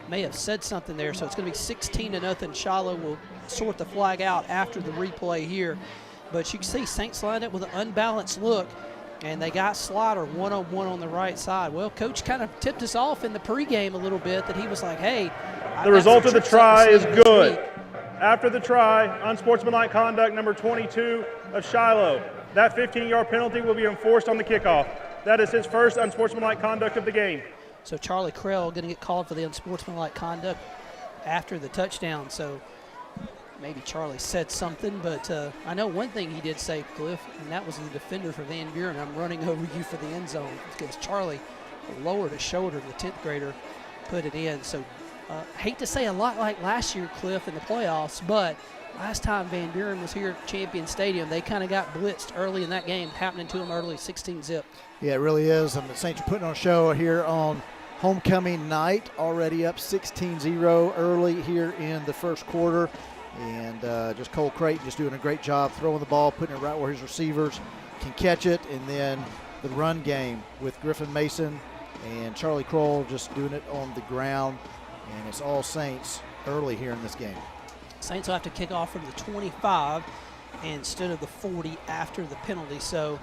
may have said something there. So it's going to be 16-0. Shiloh will sort the flag out after the replay here. But you can see Saints lined up with an unbalanced look. And they got Slaughter one-on-one on the right side. Well, Coach kind of tipped us off in the pregame a little bit that he was like, hey. The result of the try is good. After the try, unsportsmanlike conduct number 22 of Shiloh. That 15-yard penalty will be enforced on the kickoff. That is his first unsportsmanlike conduct of the game. So Charlie Krell going to get called for the unsportsmanlike conduct after the touchdown. So maybe Charlie said something, but I know one thing he did say, Cliff, and that was the defender for Van Buren. I'm running over you for the end zone because Charlie lowered his shoulder. The 10th grader put it in. So hate to say a lot like last year, Cliff, in the playoffs, but last time Van Buren was here at Champion Stadium, they kind of got blitzed early in that game, happening to them early, 16-zip. Yeah, it really is. And the Saints are putting on a show here on homecoming night, already up 16-0 early here in the first quarter. And just Cole Creighton just doing a great job throwing the ball, putting it right where his receivers can catch it. And then the run game with Griffin Mason and Charlie Kroll just doing it on the ground. And it's all Saints early here in this game. Saints will have to kick off from the 25 instead of the 40 after the penalty. So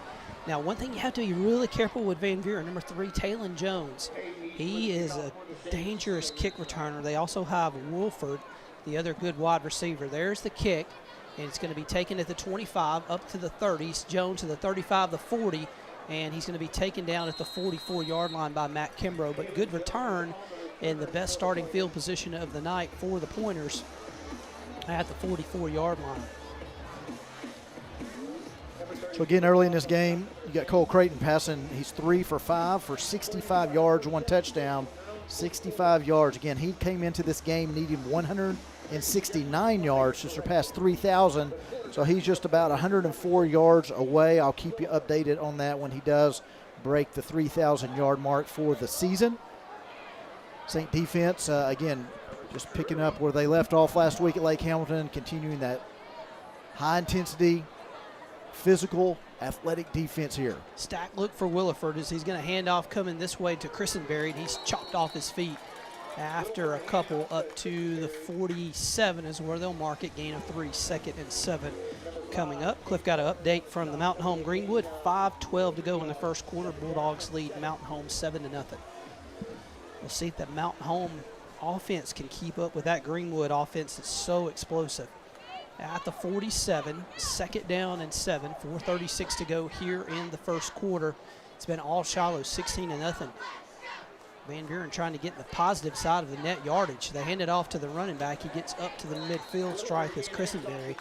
now one thing you have to be really careful with Van Buren, number 3, Talon Jones. He is a dangerous kick returner. They also have Wolford, the other good wide receiver. There's the kick, and it's going to be taken at the 25 up to the 30s. Jones to the 35, the 40, and he's going to be taken down at the 44-yard line by Matt Kimbrough. But good return in the best starting field position of the night for the Pointers at the 44-yard line. So again, early in this game, you got Cole Creighton passing. He's 3 for 5 for 65 yards, 1 touchdown, 65 yards. Again, he came into this game needing 169 yards to surpass 3,000. So he's just about 104 yards away. I'll keep you updated on that when he does break the 3,000-yard mark for the season. Saint defense, again, just picking up where they left off last week at Lake Hamilton, continuing that high-intensity, physical, athletic defense here. Stack look for Williford as he's going to hand off coming this way to Christenberry, and he's chopped off his feet after a couple up to the 47 is where they'll mark it. Gain of 3, 2nd and 7 coming up. Cliff got an update from the Mountain Home Greenwood. 5:12 to go in the first quarter. Bulldogs lead Mountain Home 7-0. We'll see if the Mountain Home offense can keep up with that Greenwood offense that's so explosive. At the 47, 2nd down and 7, 4:36 to go here in the first quarter. It's been all Shiloh, 16-0. Van Buren trying to get in the positive side of the net yardage. They hand it off to the running back. He gets up to the midfield stripe as Christenberry.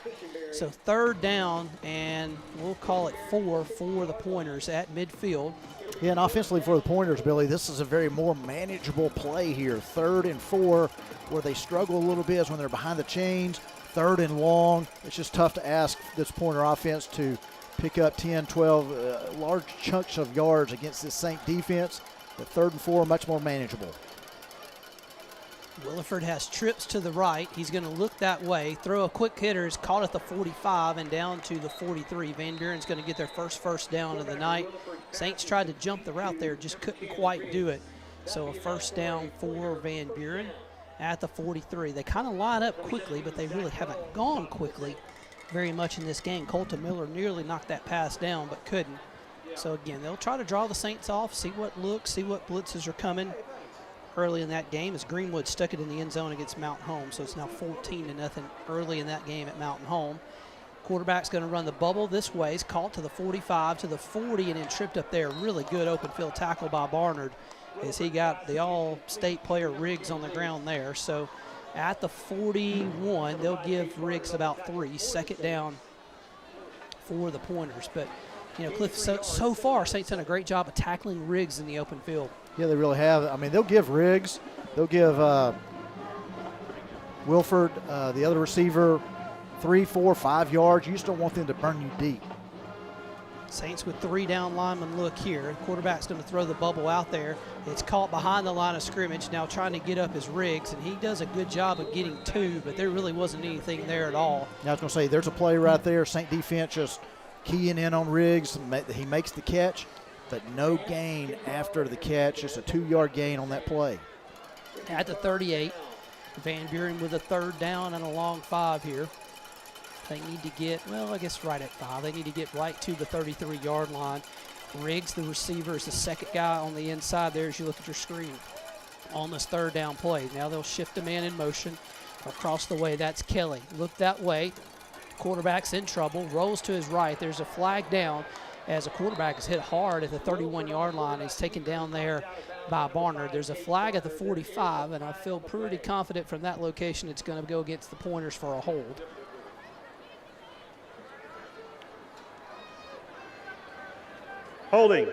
So 3rd down, and we'll call it 4 for the Pointers at midfield. Yeah, and offensively for the Pointers, Billy, this is a very more manageable play here. 3rd and 4, where they struggle a little bit is when they're behind the chains. 3rd and long. It's just tough to ask this Pointer offense to pick up 10, 12 large chunks of yards against this Saint defense. But 3rd and 4, much more manageable. Williford has trips to the right. He's going to look that way. Throw a quick hitter. Is caught at the 45 and down to the 43. Van Buren's going to get their first down of the night. Saints tried to jump the route there, just couldn't quite do it. So a 1st down for Van Buren at the 43. They kind of line up quickly, but they really haven't gone quickly very much in this game. Colton Miller nearly knocked that pass down, but couldn't. So again, they'll try to draw the Saints off, see what looks, see what blitzes are coming early in that game as Greenwood stuck it in the end zone against Mountain Home. So it's now 14-0 early in that game at Mountain Home. Quarterback's going to run the bubble this way. He's caught to the 45, to the 40, and then tripped up there. Really good open field tackle by Barnard as he got the all-state player Riggs on the ground there. So at the 41, they'll give Riggs about 3. 2nd down for the Pointers. But you know, Cliff, so far, Saints done a great job of tackling Riggs in the open field. Yeah, they really have. I mean, they'll give Riggs, they'll give Wilford, the other receiver, 3, 4, 5 yards. You just don't want them to burn you deep. Saints with 3 down linemen look here. Quarterback's going to throw the bubble out there. It's caught behind the line of scrimmage. Now trying to get up is Riggs, and he does a good job of getting 2, but there really wasn't anything there at all. Now I was going to say, there's a play right there. Saint defense just keying in on Riggs. He makes the catch, but no gain after the catch. Just a 2-yard gain on that play. At the 38, Van Buren with a 3rd down and a long 5 here. They need to get, well, I guess right at 5. They need to get right to the 33-yard line. Riggs, the receiver, is the second guy on the inside there as you look at your screen on this 3rd down play. Now they'll shift a man in motion across the way. That's Kelly. Look that way. Quarterback's in trouble. Rolls to his right. There's a flag down as a quarterback is hit hard at the 31-yard line. He's taken down there by Barnard. There's a flag at the 45, and I feel pretty confident from that location it's going to go against the Pointers for a hold. Holding,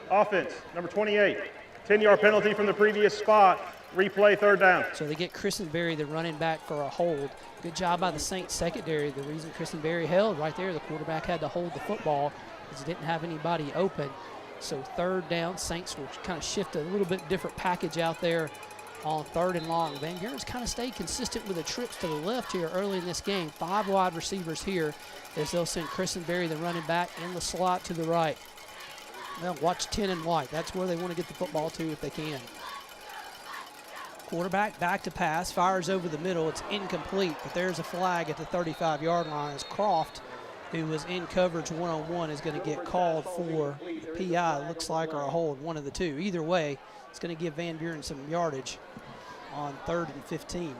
offense, number 28. 10-yard penalty from the previous spot. Replay, 3rd down. So they get Christenberry, the running back, for a hold. Good job by the Saints secondary. The reason Christenberry held right there, the quarterback had to hold the football because he didn't have anybody open. So 3rd down, Saints will kind of shift a little bit different package out there on 3rd and long. Van Buren's kind of stayed consistent with the trips to the left here early in this game. 5 wide receivers here as they'll send Christenberry, the running back, in the slot to the right. Well, watch 10 and white. That's where they want to get the football to if they can. Quarterback back to pass, fires over the middle. It's incomplete, but there's a flag at the 35-yard line as Croft, who was in coverage one-on-one, is going to get called for the PI, looks like, or a hold, one of the two. Either way, it's going to give Van Buren some yardage on 3rd and 15.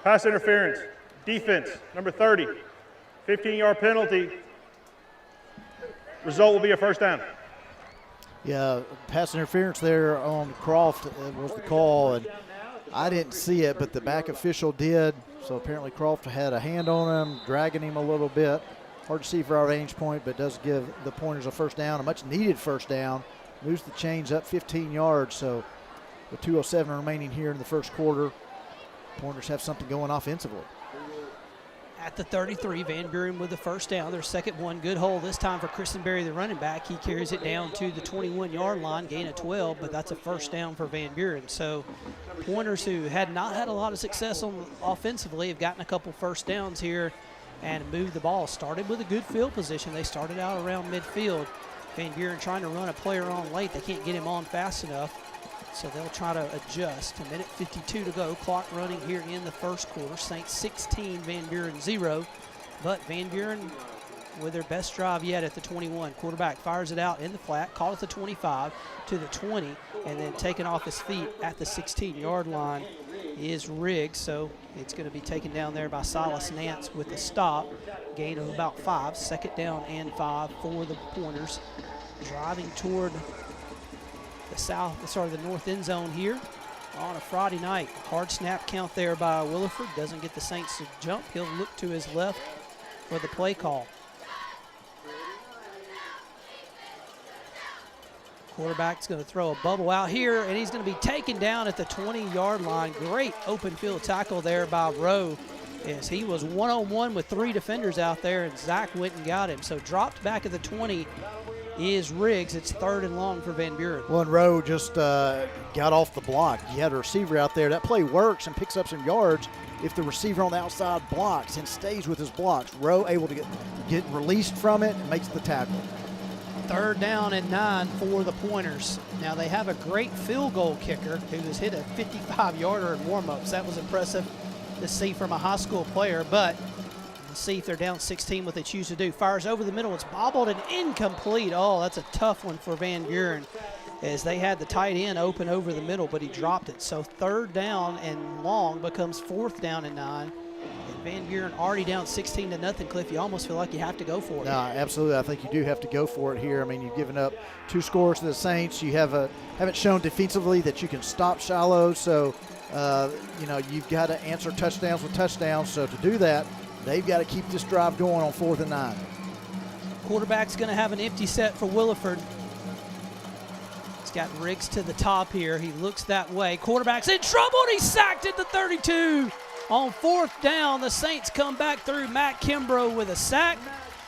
Pass interference, defense, number 30. 15-yard penalty. Result will be a 1st down. Yeah, pass interference there on Croft was the call, and I didn't see it, but the back official did. So apparently Croft had a hand on him, dragging him a little bit. Hard to see for our range point, but does give the Pointers a 1st down, a much-needed 1st down. Moves the chains up 15 yards, so with 2:07 remaining here in the 1st quarter, Pointers have something going offensively. At the 33, Van Buren with the 1st down. Their 2nd one, good hold this time for Christenberry, the running back. He carries it down to the 21-yard line, gain of 12, but that's a 1st down for Van Buren. So Pointers, who had not had a lot of success offensively, have gotten a couple 1st downs here and moved the ball. Started with a good field position. They started out around midfield. Van Buren trying to run a player on late. They can't get him on fast enough, so they'll try to adjust. 1:52 to go. Clock running here in the 1st quarter. Saints 16, Van Buren 0. But Van Buren with their best drive yet at the 21. Quarterback fires it out in the flat, caught at the 25 to the 20, and then taken off his feet at the 16-yard line is Riggs. So it's going to be taken down there by Silas Nance with a stop. Gain of about 5. 2nd down and 5 for the Pointers. Driving toward the north end zone here on a Friday night. Hard snap count there by Williford. Doesn't get the Saints to jump. He'll look to his left for the play call. Quarterback's going to throw a bubble out here, and he's going to be taken down at the 20-yard line. Great open field tackle there by Rowe, as he was one-on-one with 3 defenders out there, and Zach went and got him. So dropped back at the 20 is Riggs. It's 3rd and long for Van Buren. Well, and Rowe just got off the block. You had a receiver out there. That play works and picks up some yards if the receiver on the outside blocks and stays with his blocks. Rowe able to get released from it and makes the tackle. 3rd down and 9 for the Pointers. Now they have a great field goal kicker who has hit a 55-yarder in warm-ups. That was impressive to see from a high school player, but we'll see if they're down 16 what they choose to do. Fires over the middle. It's bobbled and incomplete. Oh, that's a tough one for Van Buren, as they had the tight end open over the middle, but he dropped it. So 3rd down and long becomes 4th down and 9. And Van Buren already down 16-0, Cliff. You almost feel like you have to go for it. No, absolutely. I think you do have to go for it here. I mean, you've given up 2 scores to the Saints. You haven't shown defensively that you can stop Shiloh. So, you've got to answer touchdowns with touchdowns. So to do that, they've got to keep this drive going on 4th and 9. Quarterback's going to have an empty set for Williford. He's got Riggs to the top here. He looks that way. Quarterback's in trouble, and he's sacked at the 32. On 4th down, the Saints come back through. Matt Kimbrough with a sack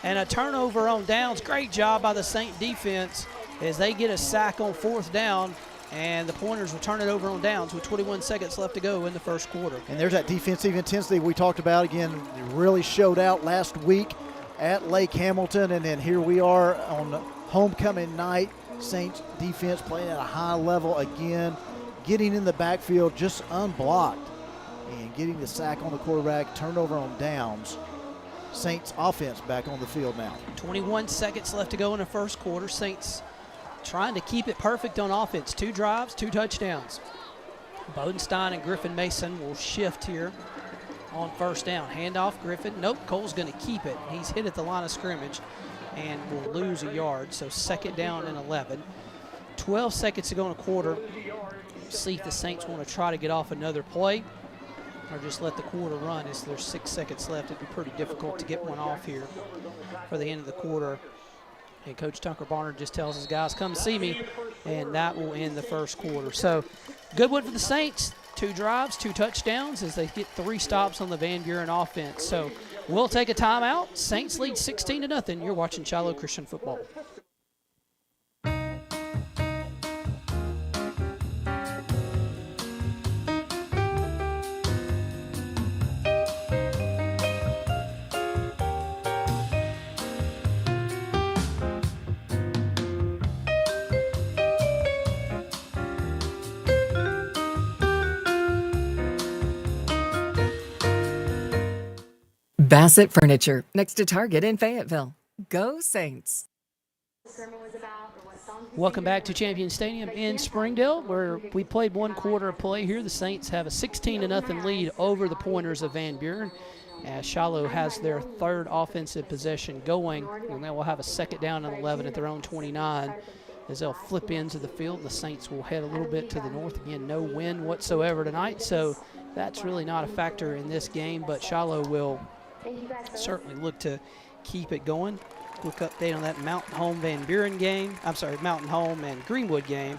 and a turnover on downs. Great job by the Saint defense as they get a sack on 4th down, and the Pointers will turn it over on downs with 21 seconds left to go in the first quarter. And there's that defensive intensity we talked about. Again, it really showed out last week at Lake Hamilton, and then here we are on homecoming night. Saints defense playing at a high level again, getting in the backfield just unblocked and getting the sack on the quarterback, turnover on downs. Saints offense back on the field now. 21 seconds left to go in the first quarter. Saints trying to keep it perfect on offense. 2 drives, 2 touchdowns. Bodenstein and Griffin Mason will shift here on 1st down. Handoff, Griffin. Nope, Cole's going to keep it. He's hit at the line of scrimmage and will lose a yard. So 2nd down and 11. 12 seconds to go in a quarter. See if the Saints want to try to get off another play or just let the quarter run as there's 6 seconds left. It'd be pretty difficult to get one off here for the end of the quarter. And Coach Tucker Barnard just tells his guys, come see me, and that will end the first quarter. So good one for the Saints. 2 drives, 2 touchdowns as they get 3 stops on the Van Buren offense. So we'll take a timeout. Saints lead 16-0. You're watching Shiloh Christian Football. Bassett Furniture, next to Target in Fayetteville. Go Saints. Welcome back to Champion Stadium in Springdale, where we played 1 quarter of play here. The Saints have a 16-0 lead over the Pointers of Van Buren, as Shiloh has their 3rd offensive possession going, and they will have a 2nd down and 11 at their own 29 as they'll flip into the field. The Saints will head a little bit to the north. Again, no wind whatsoever tonight, so that's really not a factor in this game, but Shiloh will certainly look to keep it going. Quick update on that Mountain Home Van Buren game. I'm sorry, Mountain Home and Greenwood game.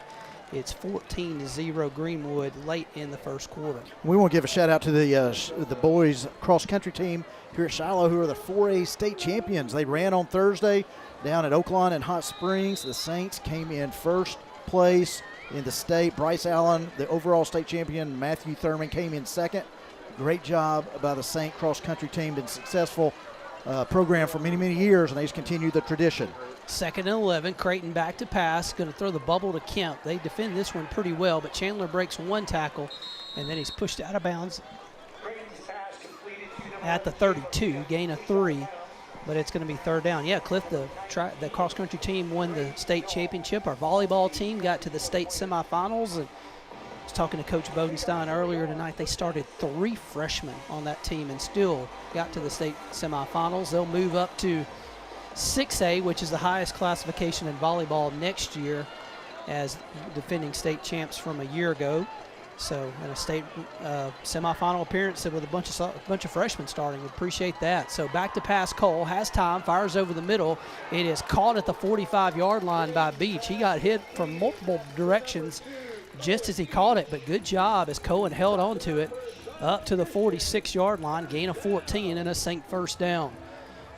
It's 14-0 Greenwood late in the first quarter. We want to give a shout out to the boys cross country team here at Shiloh, who are the 4A state champions. They ran on Thursday down at Oaklawn and Hot Springs. The Saints came in 1st place in the state. Bryce Allen, the overall state champion. Matthew Thurman came in 2nd. Great job by the Saint cross-country team. Been successful program for many, many years, and they just continue the tradition. 2nd and 11. Creighton back to pass. Going to throw the bubble to Kemp. They defend this one pretty well, but Chandler breaks 1 tackle, and then he's pushed out of bounds at the 32. Gain of 3, but it's going to be 3rd down. Yeah, Cliff, the cross-country team won the state championship. Our volleyball team got to the state semifinals, and I was talking to Coach Bodenstein earlier tonight. They started 3 freshmen on that team and still got to the state semifinals. They'll move up to 6A, which is the highest classification in volleyball next year, as defending state champs from a year ago. So, in a state semifinal appearance with a bunch of freshmen starting. We appreciate that. So, back to pass. Cole has time, fires over the middle. It is caught at the 45-yard line by Beach. He got hit from multiple directions just as he caught it, but good job as Cohen held on to it up to the 46-yard line. Gain of 14 and a Saint 1st down.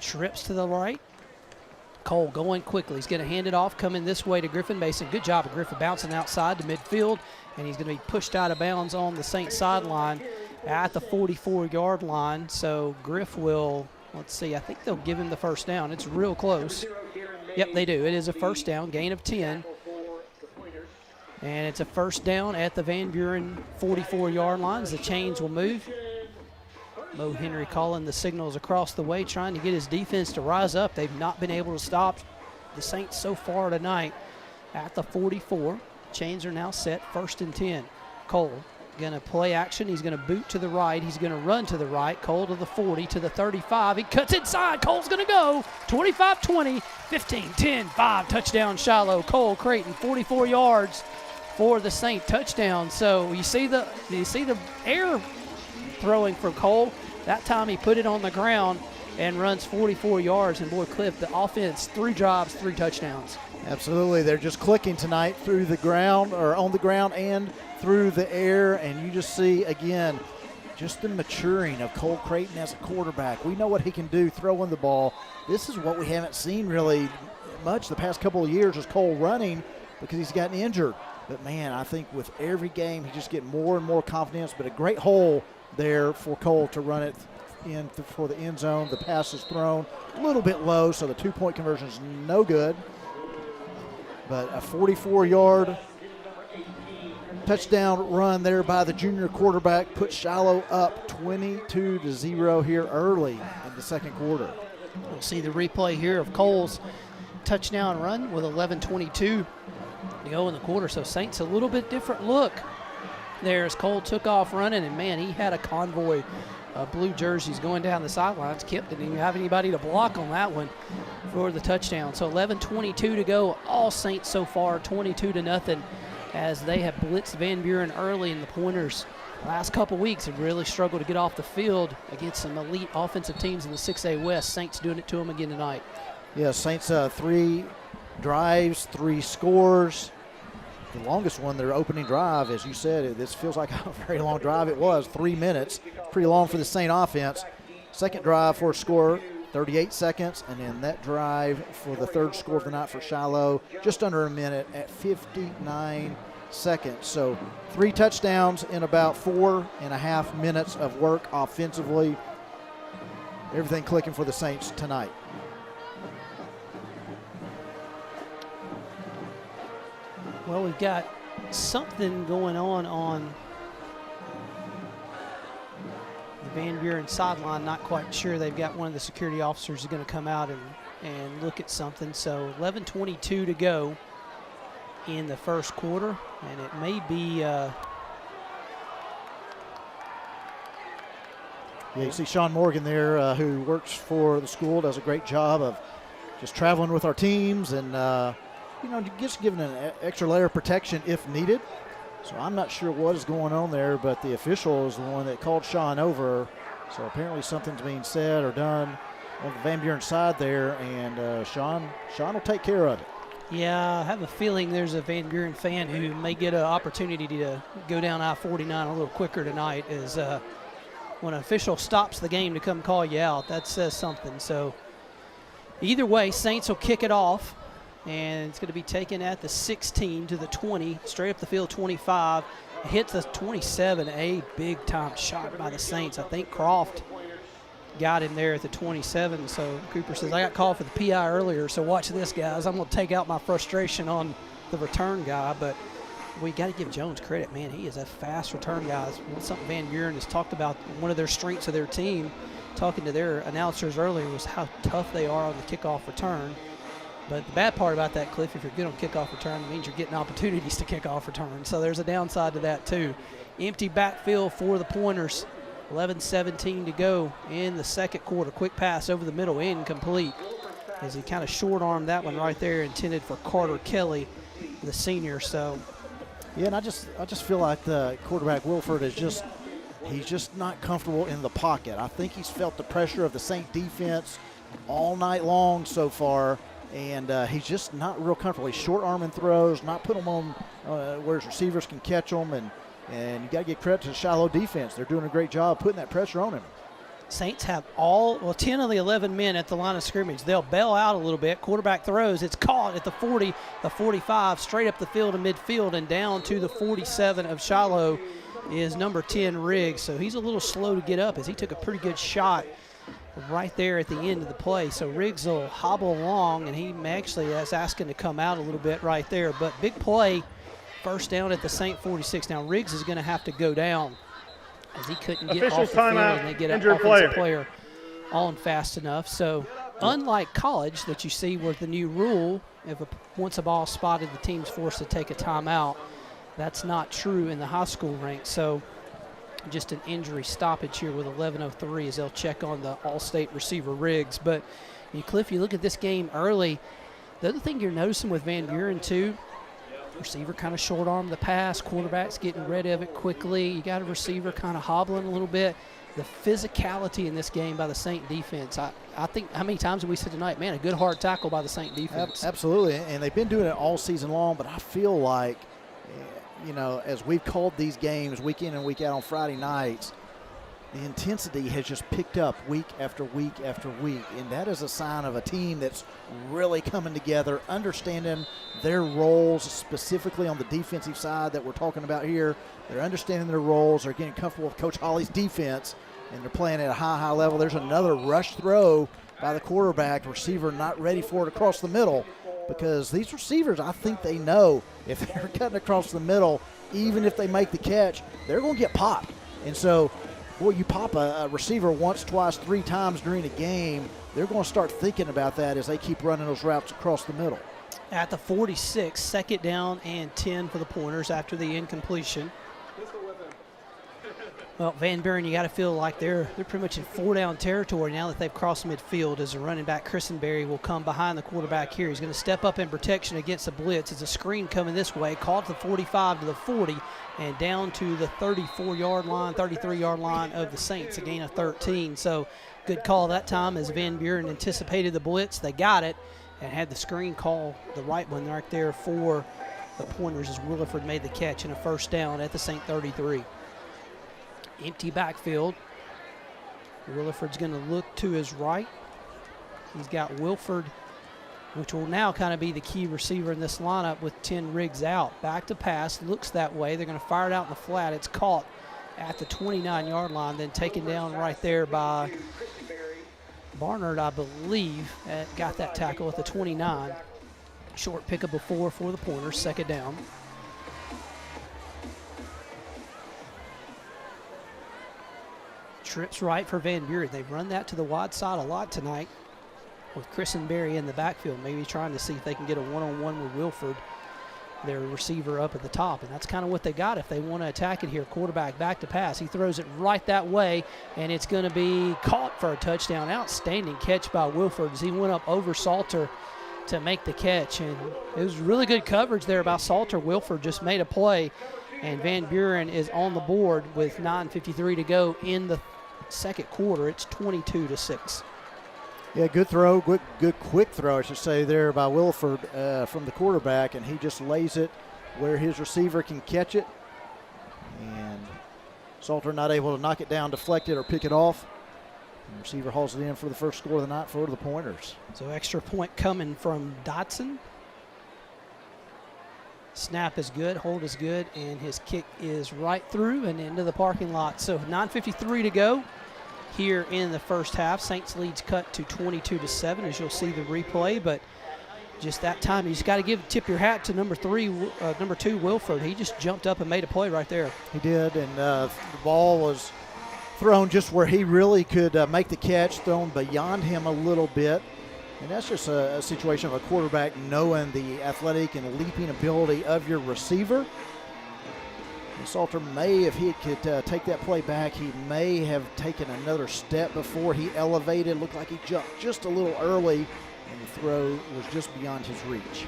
Trips to the right. Cole going quickly. He's going to hand it off, coming this way to Griffin Mason. Good job of Griffin bouncing outside to midfield, and he's going to be pushed out of bounds on the Saint sideline at the 44-yard line. So Griff will, let's see, I think they'll give him the 1st down. It's real close. Yep, they do. It is a 1st down, gain of 10. And it's a 1st down at the Van Buren 44-yard line. The chains will move. Mo Henry calling the signals across the way, trying to get his defense to rise up. They've not been able to stop the Saints so far tonight at the 44. Chains are now set, 1st and 10. Cole going to play action. He's going to boot to the right. He's going to run to the right. Cole to the 40, to the 35. He cuts inside. Cole's going to go 25-20, 15-10, 5. Touchdown Shiloh. Cole Creighton, 44 yards for the Saint touchdown. So you see the air throwing for Cole. That time he put it on the ground and runs 44 yards. And boy, Cliff, the offense, 3 drives, 3 touchdowns. Absolutely. They're just clicking tonight through the ground, or on the ground and through the air, and you just see, again, just the maturing of Cole Creighton as a quarterback. We know what he can do throwing the ball. This is what we haven't seen really much the past couple of years, is Cole running, because he's gotten injured. But, man, I think with every game he's just getting more and more confidence. But a great hole there for Cole to run it in for the end zone. The pass is thrown a little bit low, so the two-point conversion is no good. But a 44-yard touchdown run there by the junior quarterback puts Shiloh up 22-0 here early in the second quarter. We'll see the replay here of Cole's touchdown run with 11:22 to go in the quarter. So Saints a little bit different look there as Cole took off running, and man, he had a convoy of blue jerseys going down the sidelines. Kip didn't even have anybody to block on that one for the touchdown. So 11:22 to go. All Saints so far 22-0 as they have blitzed Van Buren early, in the Pointers last couple weeks have really struggled to get off the field against some elite offensive teams in the 6A West. Saints doing it to them again tonight. Yeah, Saints 3 drives, 3 scores. The longest one, their opening drive, as you said, this feels like a very long drive. It was 3 minutes, pretty long for the Saint offense. Second drive for a score, 38 seconds, and then that drive for the third score of the night for Shiloh, just under a minute at 59 seconds. So 3 touchdowns in about 4.5 minutes of work offensively. Everything clicking for the Saints tonight. Well, we've got something going on the Van Buren sideline. Not quite sure. They've got one of the security officers is going to come out and look at something. So 11:22 to go in the first quarter, and it may be yeah, you see Sean Morgan there, who works for the school, does a great job of just traveling with our teams and just giving an extra layer of protection if needed. So I'm not sure what is going on there, but the official is the one that called Sean over. So apparently something's being said or done on the Van Buren side there, and Sean will take care of it. Yeah, I have a feeling there's a Van Buren fan who may get an opportunity to go down I-49 a little quicker tonight, as when an official stops the game to come call you out, that says something. So either way, Saints will kick it off, and it's going to be taken at the 16 to the 20, straight up the field, 25. It hits the 27, a big-time shot by the Saints. I think Croft got him there at the 27. So Cooper says, I got called for the PI earlier, so watch this, guys. I'm going to take out my frustration on the return guy, but we got to give Jones credit, man. He is a fast return guy. It's something Van Buren has talked about. One of their strengths of their team, talking to their announcers earlier, was how tough they are on the kickoff return. But the bad part about that, Cliff, if you're good on kickoff return, it means you're getting opportunities to kick off return. So there's a downside to that too. Empty backfield for the Pointers. 11:17 to go in the second quarter. Quick pass over the middle, incomplete, as he kind of short-armed that one right there, intended for Carter Kelly, the senior. So, yeah, and I just feel like the quarterback Wilford is he's just not comfortable in the pocket. I think he's felt the pressure of the Saint defense all night long so far, and he's just not real comfortable. He's short-arming throws, not putting them on where his receivers can catch them, and you got to give credit to the Shiloh defense. They're doing a great job putting that pressure on him. Saints have 10 of the 11 men at the line of scrimmage. They'll bail out a little bit. Quarterback throws. It's caught at the 40, the 45, straight up the field to midfield and down to the 47 of Shiloh is number 10, Riggs. So he's a little slow to get up, as he took a pretty good shot right there at the end of the play. So Riggs will hobble along, and he actually is asking to come out a little bit right there. But big play, first down at the Saint 46. Now Riggs is going to have to go down, as he couldn't get off the field, and they get an offensive player on fast enough. So unlike college that you see with the new rule, if once a ball spotted, the team's forced to take a timeout, that's not true in the high school ranks. So just an injury stoppage here with 11:03 as they'll check on the all-state receiver Riggs. But Cliff, you look at this game early, the other thing you're noticing with Van Buren too, receiver kind of short arm the pass, quarterback's getting rid of it quickly. You got a receiver kind of hobbling a little bit. the physicality in this game by the Saint defense. I think how many times have we said tonight, man, a good hard tackle by the Saint defense. Absolutely, and they've been doing it all season long, but I feel like, you know, as we've called these games week in and week out on Friday nights, the intensity has just picked up week after week after week, and that is a sign of a team that's really coming together, understanding their roles, specifically on the defensive side that we're talking about here. They're understanding their roles. They're getting comfortable with Coach Holly's defense, and they're playing at a high level. There's another rush throw by the quarterback, receiver not ready for it across the middle, because these receivers, I think they know if they're cutting across the middle, even if they make the catch, they're going to get popped. And so, boy, you pop a receiver once, twice, 3 times during a game, they're going to start thinking about that as they keep running those routes across the middle. At the 46, second down and 10 for the Pointers after the incompletion. Well, Van Buren, you got to feel like they're pretty much in 4-down territory now that they've crossed midfield, as the running back Christenberry will come behind the quarterback here. He's going to step up in protection against a blitz. It's a screen coming this way, called to the 45 to the 40, and down to the 34-yard line, 33-yard line of the Saints, a gain of 13. So good call that time as Van Buren anticipated the blitz. They got it and had the screen call, the right one right there for the Pointers, as Williford made the catch in a first down at the Saint 33. Empty backfield. Williford's going to look to his right. He's got Wilford, which will now kind of be the key receiver in this lineup with 10 Riggs out. Back to pass, looks that way. They're going to fire it out in the flat. It's caught at the 29-yard line, then taken down right there by Barnard, I believe. Got that tackle at the 29. Short pickup of 4 for the Pointers, second down. Trips right for Van Buren. They've run that to the wide side a lot tonight with Christenberry in the backfield, maybe trying to see if they can get a one-on-one with Wilford, their receiver up at the top. And that's kind of what they got if they want to attack it here. Quarterback back to pass. He throws it right that way, and it's going to be caught for a touchdown. Outstanding catch by Wilford as he went up over Salter to make the catch. And it was really good coverage there by Salter. Wilford just made a play, and Van Buren is on the board with 9:53 to go in the second quarter. It's 22-6. Yeah, good throw, good quick throw, I should say, there by Wilford from the quarterback, and he just lays it where his receiver can catch it. And Salter not able to knock it down, deflect it, or pick it off. And the receiver hauls it in for the first score of the night for the Pointers. So extra point coming from Dotson. Snap is good, hold is good, and his kick is right through and into the parking lot. So 9:53 to go here in the first half. Saints leads cut to 22-7, as you'll see the replay. But just that time, you just got to tip your hat to number 2, Wilford. He just jumped up and made a play right there. He did, and the ball was thrown just where he really could make the catch, thrown beyond him a little bit. And that's just a situation of a quarterback knowing the athletic and leaping ability of your receiver. And Salter may, if he could take that play back, he may have taken another step before he elevated. Looked like he jumped just a little early, and the throw was just beyond his reach.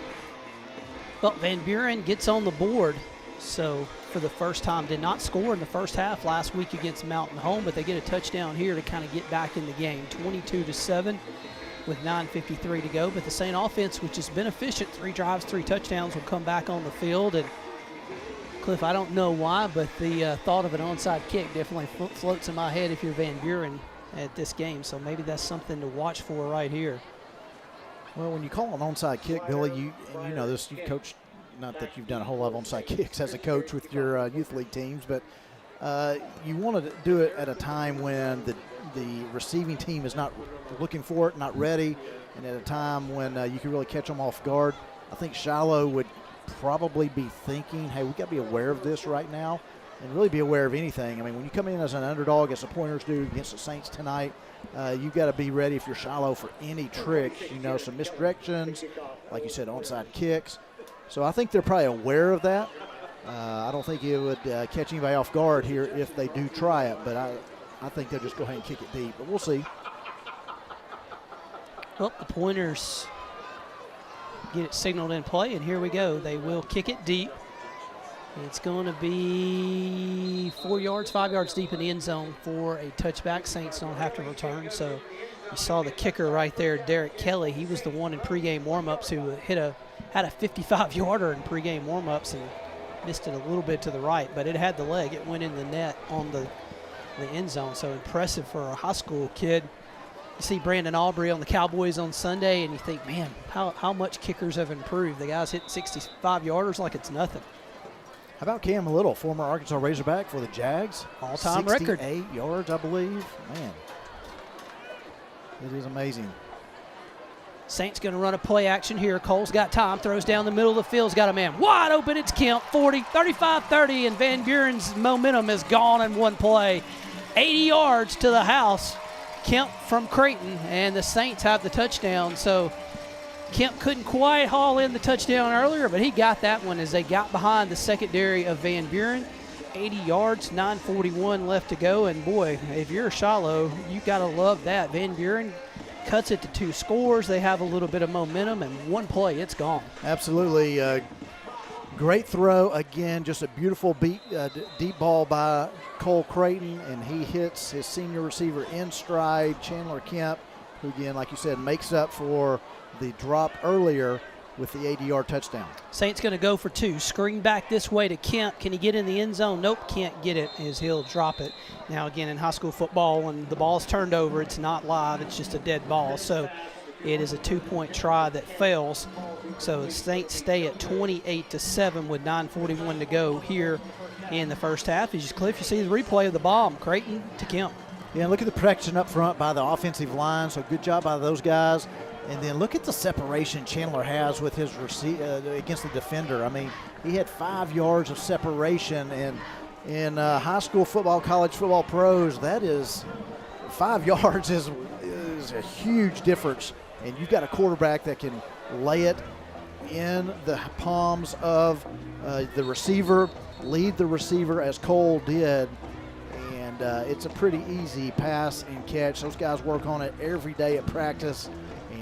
Well, Van Buren gets on the board. So for the first time, did not score in the first half last week against Mountain Home, but they get a touchdown here to kind of get back in the game. 22-7. With 9:53 to go, but the Saint offense, which has been efficient, 3 drives, 3 touchdowns, will come back on the field. And Cliff, I don't know why, but the thought of an onside kick definitely floats in my head if you're Van Buren at this game. So maybe that's something to watch for right here. Well, when you call an onside kick, Billy, you know this. You've coached, not that you've done a whole lot of onside kicks as a coach with your youth league teams, but you want to do it at a time when the receiving team is not looking for it, not ready, and at a time when you can really catch them off guard. I think Shiloh would probably be thinking, hey, we got to be aware of this right now and really be aware of anything. I mean, when you come in as an underdog, as the Pointers do against the Saints tonight, you've got to be ready if you're Shiloh for any tricks, some misdirections, like you said, onside kicks. So I think they're probably aware of that. I don't think it would catch anybody off guard here if they do try it, but I think they'll just go ahead and kick it deep, but we'll see. Well, the Pointers get it signaled in play, and here we go. They will kick it deep. It's going to be 4 yards, 5 yards deep in the end zone for a touchback. Saints don't have to return. So you saw the kicker right there, Derek Kelly. He was the one in pregame warmups who had a 55-yarder in pregame warmups and missed it a little bit to the right, but it had the leg. It went in the net on the end zone. So impressive for a high school kid. You see Brandon Aubrey on the Cowboys on Sunday, and you think, man, how much kickers have improved. The guy's hit 65-yarders like it's nothing. How about Cam Little, former Arkansas Razorback for the Jags? All-time record. 68 yards, I believe. Man, it is amazing. Saints going to run a play action here. Cole's got time, throws down the middle of the field. He's got a man wide open. It's Kemp, 40, 35-30, and Van Buren's momentum is gone in one play. 80 yards to the house. Kemp from Creighton, and the Saints have the touchdown. So Kemp couldn't quite haul in the touchdown earlier, but he got that one as they got behind the secondary of Van Buren. 80 yards, 9:41 left to go, and boy, if you're Shiloh, you got to love that. Van Buren cuts it to 2 scores. They have a little bit of momentum, and one play, it's gone. Absolutely. Great throw. Again, just a beautiful deep ball by Cole Creighton, and he hits his senior receiver in stride, Chandler Kemp, who, again, like you said, makes up for the drop earlier with the 80-yard touchdown. Saints going to go for 2. Screen back this way to Kemp. Can he get in the end zone? Nope, can't get it as he'll drop it. Now, again, in high school football, when the ball's turned over, it's not live. It's just a dead ball. So it is a 2-point try that fails. So Saints stay at 28-7 with 9:41 to go here in the first half. As Cliff, you see the replay of the bomb, Creighton to Kemp. Yeah, look at the protection up front by the offensive line. So good job by those guys. And then look at the separation Chandler has with his against the defender. I mean, he had 5 yards of separation, and in high school football, college football pros, that is 5 yards is a huge difference. And you've got a quarterback that can lay it in the palms of the receiver, lead the receiver as Cole did, and it's a pretty easy pass and catch. Those guys work on it every day at practice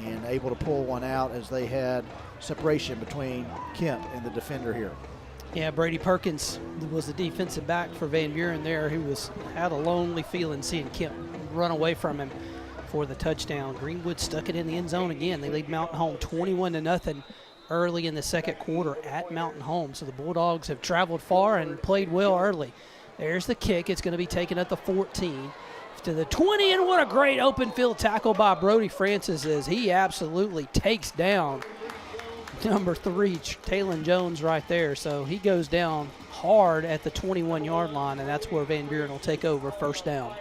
and able to pull one out as they had separation between Kemp and the defender here. Yeah, Brady Perkins was the defensive back for Van Buren there, who had a lonely feeling seeing Kemp run away from him for the touchdown. Greenwood stuck it in the end zone again. They lead Mountain Home 21-0 early in the second quarter at Mountain Home. So the Bulldogs have traveled far and played well early. There's the kick. It's going to be taken at the 14 to the 20, and what a great open field tackle by Brody Francis as he absolutely takes down number 3, Talon Jones right there. So he goes down hard at the 21-yard line, and that's where Van Buren will take over, first down.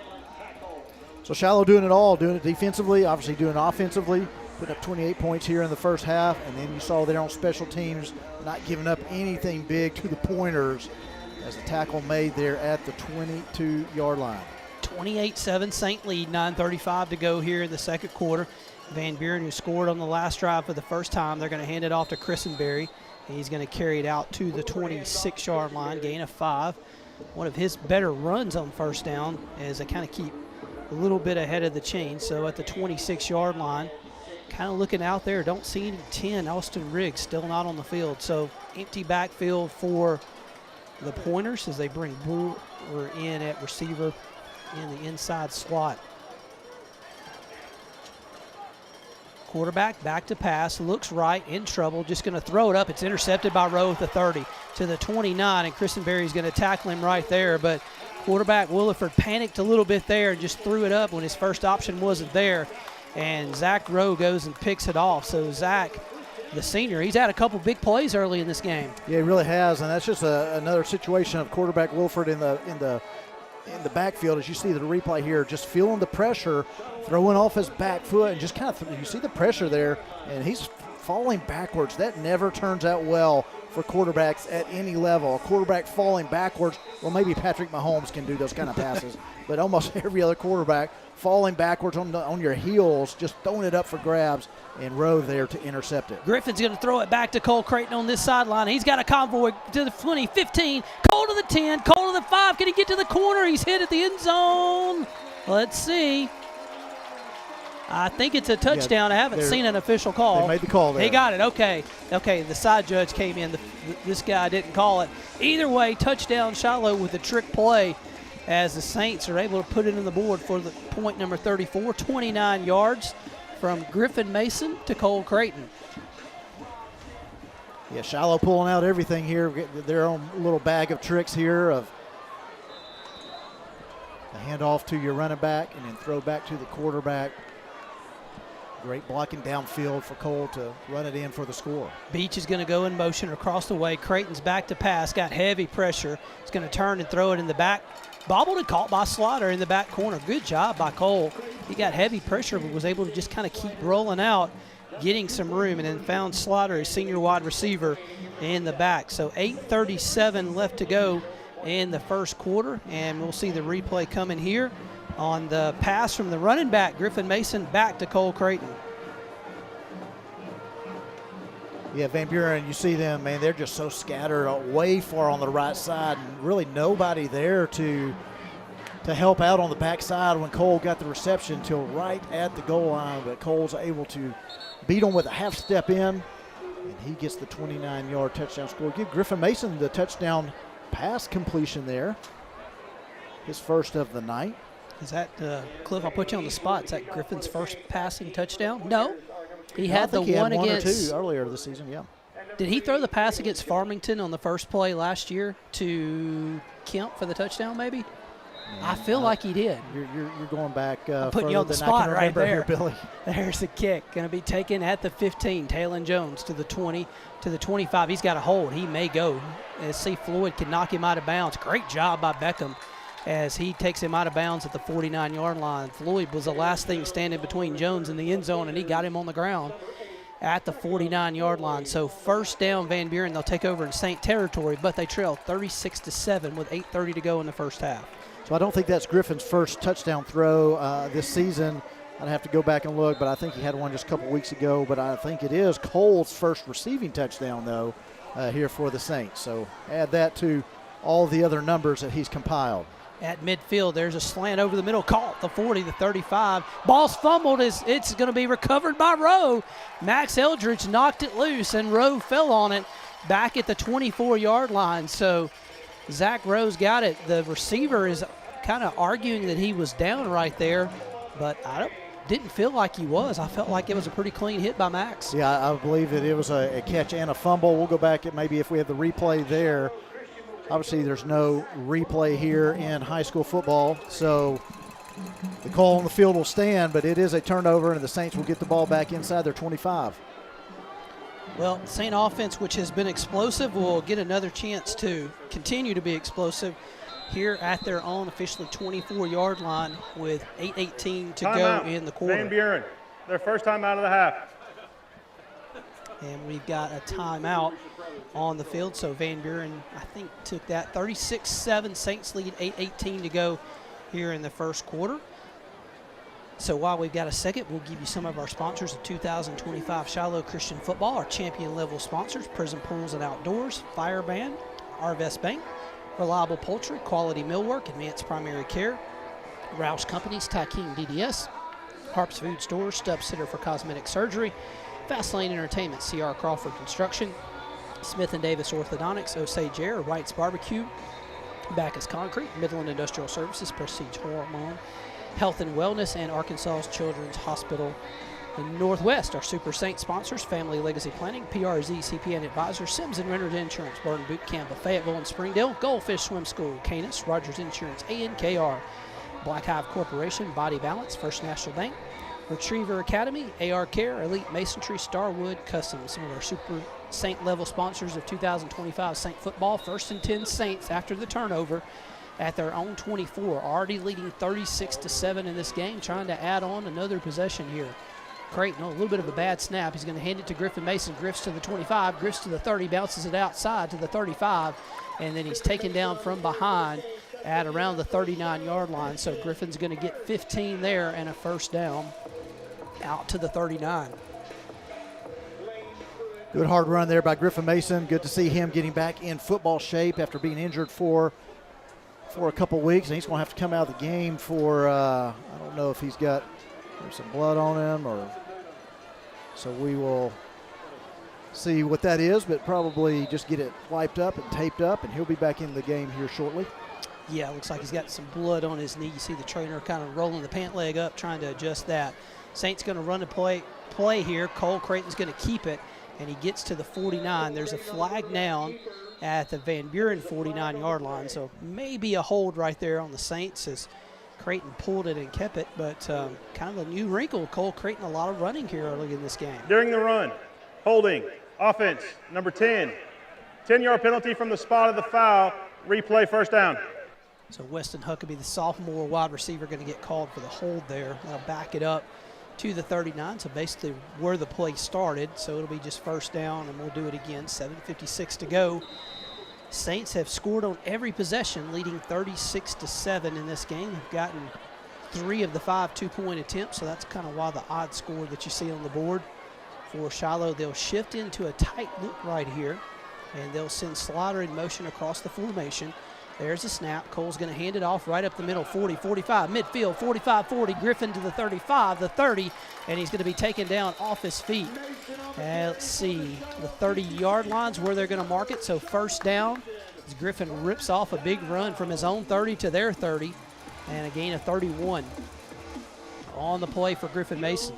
So Shiloh doing it all, doing it defensively, obviously doing it offensively, putting up 28 points here in the first half, and then you saw there on special teams not giving up anything big to the pointers as the tackle made there at the 22-yard line. 28-7, Saint lead, 9:35 to go here in the second quarter. Van Buren, who scored on the last drive for the first time, they're going to hand it off to Christenberry, and he's going to carry it out to the 26-yard line, gain of 5. One of his better runs on first down as they kind of keep a little bit ahead of the chain. So at the 26-yard line, kind of looking out there, don't see any 10. Austin Riggs still not on the field. So empty backfield for the Pointers as they bring Brewer in at receiver in the inside slot. Quarterback back to pass, looks right, in trouble, just going to throw it up. It's intercepted by Rowe at the 30 to the 29, and Christenberry's going to tackle him right there. But quarterback Williford panicked a little bit there and just threw it up when his first option wasn't there. And Zach Rowe goes and picks it off. So Zach, the senior, he's had a couple big plays early in this game. Yeah, he really has, and that's just another situation of quarterback Williford in the backfield. As you see the replay here, just feeling the pressure, throwing off his back foot, and just kind of you see the pressure there, and he's falling backwards. That never turns out well for quarterbacks at any level. A quarterback falling backwards, well, maybe Patrick Mahomes can do those kind of passes, but almost every other quarterback falling backwards on your heels, just throwing it up for grabs, and Rowe there to intercept it. Griffin's going to throw it back to Cole Creighton on this sideline. He's got a convoy to the 20, 15, Cole to the 10, Cole to the 5. Can he get to the corner? He's hit at the end zone. Let's see. I think it's a touchdown. I haven't seen an official call. They made the call there. He got it. Okay. The side judge came in. This guy didn't call it. Either way, touchdown Shiloh with a trick play as the Saints are able to put it on the board for the point number 34, 29 yards from Griffin Mason to Cole Creighton. Yeah, Shiloh pulling out everything here, their own little bag of tricks here of a handoff to your running back and then throw back to the quarterback. Great blocking downfield for Cole to run it in for the score. Beach is going to go in motion across the way. Creighton's back to pass, got heavy pressure. He's going to turn and throw it in the back. Bobbled and caught by Slaughter in the back corner. Good job by Cole. He got heavy pressure but was able to just kind of keep rolling out, getting some room, and then found Slaughter, his senior wide receiver, in the back. So 8:37 left to go in the first quarter, and we'll see the replay coming here on the pass from the running back, Griffin Mason, back to Cole Creighton. Yeah, Van Buren, you see them, man, they're just so scattered way far on the right side and really nobody there to help out on the backside when Cole got the reception until right at the goal line, but Cole's able to beat him with a half step in, and he gets the 29-yard touchdown score. Give Griffin Mason the touchdown pass completion there, his first of the night. Is that, Cliff, I'll put you on the spot. Is that Griffin's first passing touchdown? No. He had the one against. One or two earlier this season, yeah. Did he throw the pass against Farmington on the first play last year to Kemp for the touchdown, maybe? I feel like he did. You're going back putting you on the spot right there. Here, Billy. There's the kick. Going to be taken at the 15. Talon Jones to the 20, to the 25. He's got a hold. He may go. As see Floyd can knock him out of bounds. Great job by Beckham as he takes him out of bounds at the 49-yard line. Floyd was the last thing standing between Jones and the end zone, and he got him on the ground at the 49-yard line. So first down, Van Buren. They'll take over in Saint territory, but they trail 36-7 with 8:30 to go in the first half. So I don't think that's Griffin's first touchdown throw this season. I'd have to go back and look, but I think he had one just a couple weeks ago. But I think it is Cole's first receiving touchdown, though, here for the Saints. So add that to all the other numbers that he's compiled. At midfield, there's a slant over the middle, caught the 40, the 35. Ball's fumbled. It's going to be recovered by Rowe. Max Eldridge knocked it loose, and Rowe fell on it back at the 24-yard line. So Zach Rowe's got it. The receiver is kind of arguing that he was down right there, but didn't feel like he was. I felt like it was a pretty clean hit by Max. Yeah, I believe that it was a catch and a fumble. We'll go back at maybe if we have the replay there. Obviously, there's no replay here in high school football, so the call on the field will stand, but it is a turnover, and the Saints will get the ball back inside their 25. Well, Saint offense, which has been explosive, will get another chance to continue to be explosive here at their own officially 24-yard line with 8:18 to go in the quarter. Van Buren, their first time out of the half. And we've got a timeout on the field. So Van Buren, I think, took that. 36-7, Saints lead, 8:18 to go here in the first quarter. So while we've got a second, we'll give you some of our sponsors of 2025 Shiloh Christian Football, our champion-level sponsors, Prison Pools and Outdoors, Fire Band, Arvest Bank, Reliable Poultry, Quality Millwork, Advanced Primary Care, Roush Companies, Takeem DDS, Harps Food Stores, Stubbs Center for Cosmetic Surgery, Fast Lane Entertainment, C.R. Crawford Construction, Smith & Davis Orthodontics, Osage Air, Wright's Barbecue, Backus Concrete, Midland Industrial Services, Prestige Hormone, Health and Wellness, and Arkansas Children's Hospital in Northwest. Our Super Saint sponsors, Family Legacy Planning, PRZ CPN Advisors, Sims and Renters Insurance, Barton Boot Camp of Fayetteville and Springdale, Goldfish Swim School, Canis, Rogers Insurance, ANKR, Black Hive Corporation, Body Balance, First National Bank, Retriever Academy, AR Care, Elite Masonry, Starwood Customs. Some of our Super Saint level sponsors of 2025 Saint Football. 1st and 10 Saints after the turnover at their own 24, already leading 36-7 in this game, trying to add on another possession here. Creighton, a little bit of a bad snap. He's going to hand it to Griffin Mason. Griffs to the 25, Griffs to the 30, bounces it outside to the 35, and then he's taken down from behind at around the 39-yard line. So Griffin's going to get 15 there and a first down out to the 39. Good hard run there by Griffin Mason. Good to see him getting back in football shape after being injured for a couple weeks, and he's going to have to come out of the game for I don't know if he's got There's some blood on him, so we will see what that is, but probably just get it wiped up and taped up, and he'll be back in the game here shortly. Yeah, it looks like he's got some blood on his knee. You see the trainer kind of rolling the pant leg up, trying to adjust that. Saints going to run the play here. Cole Creighton's going to keep it, and he gets to the 49. There's a flag down at the Van Buren 49-yard line, so maybe a hold right there on the Saints as Creighton pulled it and kept it, but kind of a new wrinkle. Cole Creighton a lot of running here early in this game. During the run, holding, offense, number 10. 10-yard penalty from the spot of the foul. Replay, first down. So Weston Huckabee, the sophomore wide receiver, going to get called for the hold there. That'll back it up to the 39, so basically where the play started. So it'll be just first down, and we'll do it again. 7:56 to go. Saints have scored on every possession, leading 36-7 in this game. Have gotten 3 of the 5 two-point attempts, so that's kind of why the odd score that you see on the board. For Shiloh, they'll shift into a tight loop right here, and they'll send Slaughter in motion across the formation. There's a snap. Cole's going to hand it off right up the middle, 40, 45, midfield, 45-40. Griffin to the 35, the 30, and he's going to be taken down off his feet. And let's see, the 30-yard line's where they're going to mark it. So first down as Griffin rips off a big run from his own 30 to their 30, and a gain of 31 on the play for Griffin Mason.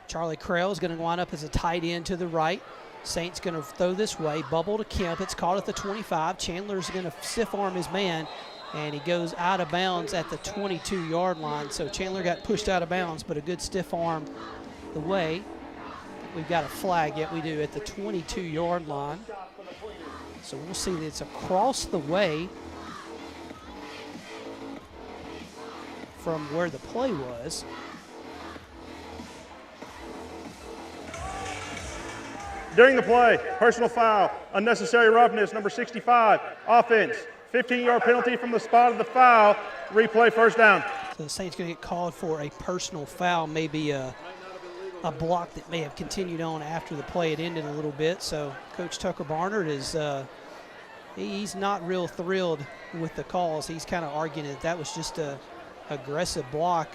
Charlie Krell is going to line up as a tight end to the right. Saints going to throw this way. Bubble to Kemp. It's caught at the 25. Chandler's going to stiff arm his man, and he goes out of bounds at the 22-yard line. So Chandler got pushed out of bounds, but a good stiff arm the way. We've got a flag, yet we do, at the 22-yard line. So we'll see that it's across the way from where the play was. During the play, personal foul, unnecessary roughness, number 65, offense, 15-yard penalty from the spot of the foul, replay, first down. So the Saints going to get called for a personal foul, maybe a block that may have continued on after the play had ended a little bit. So Coach Tucker Barnard is he's not real thrilled with the calls. He's kind of arguing that was just a aggressive block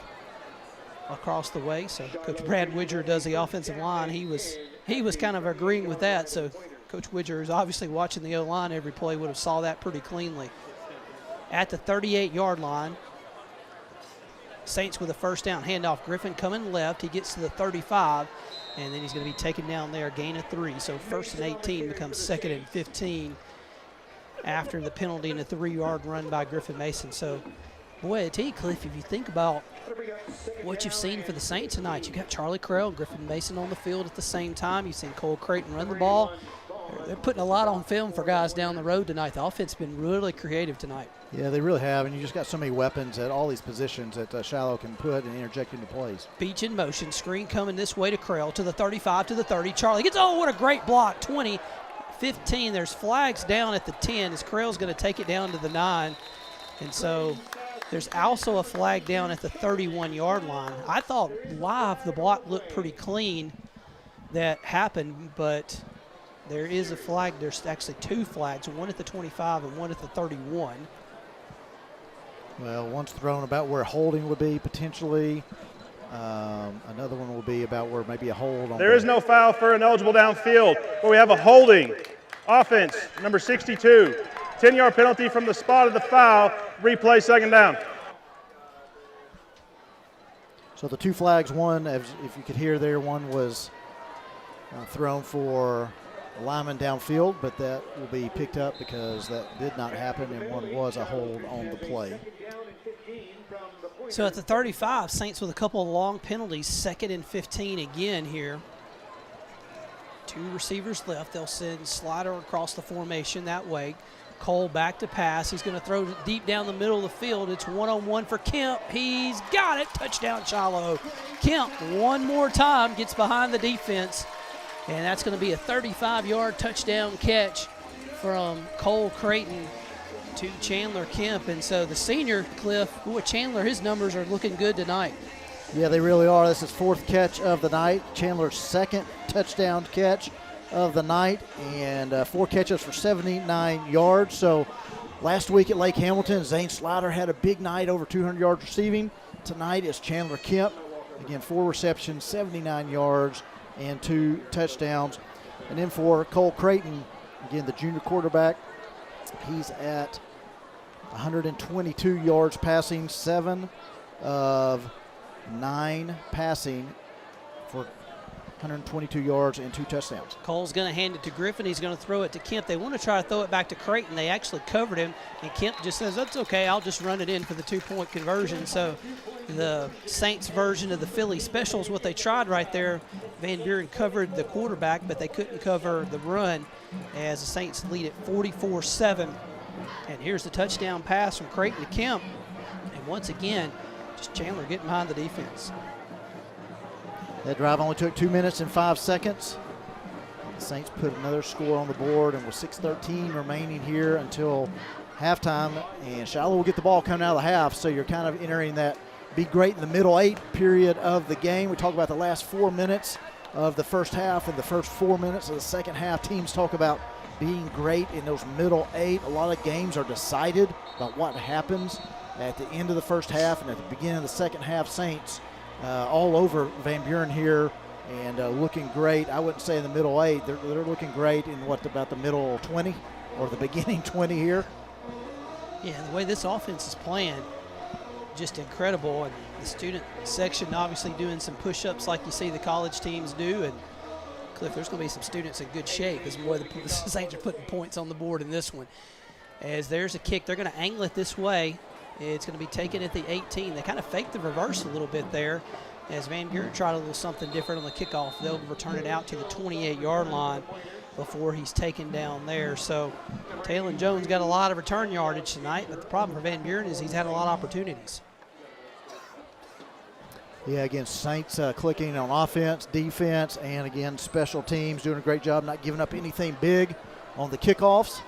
across the way. So Coach Brad Widger does the offensive line. He was kind of agreeing with that. So Coach Widger is obviously watching the O-line every play, would have saw that pretty cleanly. At the 38-yard line, Saints with a first down handoff. Griffin coming left. He gets to the 35, and then he's going to be taken down there, gain of 3. So 1st and 18 becomes 2nd and 15 after the penalty and a 3-yard run by Griffin Mason. So, boy, I tell you, Cliff, if you think about what you've seen for the Saints tonight, you got Charlie Krell and Griffin Mason on the field at the same time. You've seen Cole Creighton run the ball. They're putting a lot on film for guys down the road tonight. The offense has been really creative tonight. Yeah, they really have, and you just got so many weapons at all these positions that Shiloh can put and interject into plays. Beach in motion, screen coming this way to Krell, to the 35, to the 30. Charlie gets, oh, what a great block, 20, 15. There's flags down at the 10 as Krell's going to take it down to the 9. And so there's also a flag down at the 31-yard line. I thought live the block looked pretty clean that happened, but there is a flag. There's actually 2 flags, one at the 25 and one at the 31. Well, one's thrown about where holding would be potentially. Another one will be about where maybe a hold on. There is no foul for ineligible downfield, but we have a holding. Offense, number 62. 10-yard penalty from the spot of the foul. Replay, second down. So the 2 flags, one, if you could hear there, one was thrown for a lineman downfield, but that will be picked up because that did not happen, and one was a hold on the play. So at the 35, Saints with a couple of long penalties, 2nd and 15 again here. 2 receivers left. They'll send Slider across the formation that way. Cole back to pass. He's going to throw it deep down the middle of the field. It's one-on-one for Kemp. He's got it. Touchdown, Shiloh. Kemp one more time gets behind the defense, and that's going to be a 35-yard touchdown catch from Cole Creighton to Chandler Kemp. And so the senior, Cliff, boy, Chandler, his numbers are looking good tonight. Yeah, they really are. This is 4th catch of the night. Chandler's 2nd touchdown catch of the night, and 4 catches for 79 yards. So Last week at Lake Hamilton, Zane Slider had a big night, over 200 yards receiving. Tonight is Chandler Kemp. Again, 4 receptions, 79 yards, and 2 touchdowns. And then for Cole Creighton, again, the junior quarterback, he's at 122 yards passing, 7 of 9 passing for 122 yards and 2 touchdowns. Cole's going to hand it to Griffin. He's going to throw it to Kemp. They want to try to throw it back to Creighton. They actually covered him, and Kemp just says, that's okay, I'll just run it in for the 2-point conversion. So the Saints version of the Philly special is what they tried right there. Van Buren covered the quarterback, but they couldn't cover the run as the Saints lead it 44-7. And here's the touchdown pass from Creighton to Kemp. And once again, just Chandler getting behind the defense. That drive only took 2 minutes and 5 seconds. The Saints put another score on the board, and with 6:13 remaining here until halftime, and Shiloh will get the ball coming out of the half, so you're kind of entering that be great in the middle 8 period of the game. We talk about the last 4 minutes of the first half and the first 4 minutes of the second half. Teams talk about being great in those middle 8. A lot of games are decided by what happens at the end of the first half and at the beginning of the second half. Saints all over Van Buren here and looking great. I wouldn't say in the middle 8. They're looking great in about the middle 20 or the beginning 20 here. Yeah, the way this offense is playing, just incredible. And the student section obviously doing some push-ups like you see the college teams do. And Cliff, there's going to be some students in good shape as more the Saints are putting points on the board in this one. As there's a kick, they're going to angle it this way. It's going to be taken at the 18. They kind of faked the reverse a little bit there as Van Buren tried a little something different on the kickoff. They'll return it out to the 28-yard line before he's taken down there. So Taylon Jones got a lot of return yardage tonight, but the problem for Van Buren is he's had a lot of opportunities. Yeah, again, Saints clicking on offense, defense, and again, special teams doing a great job not giving up anything big on the kickoffs.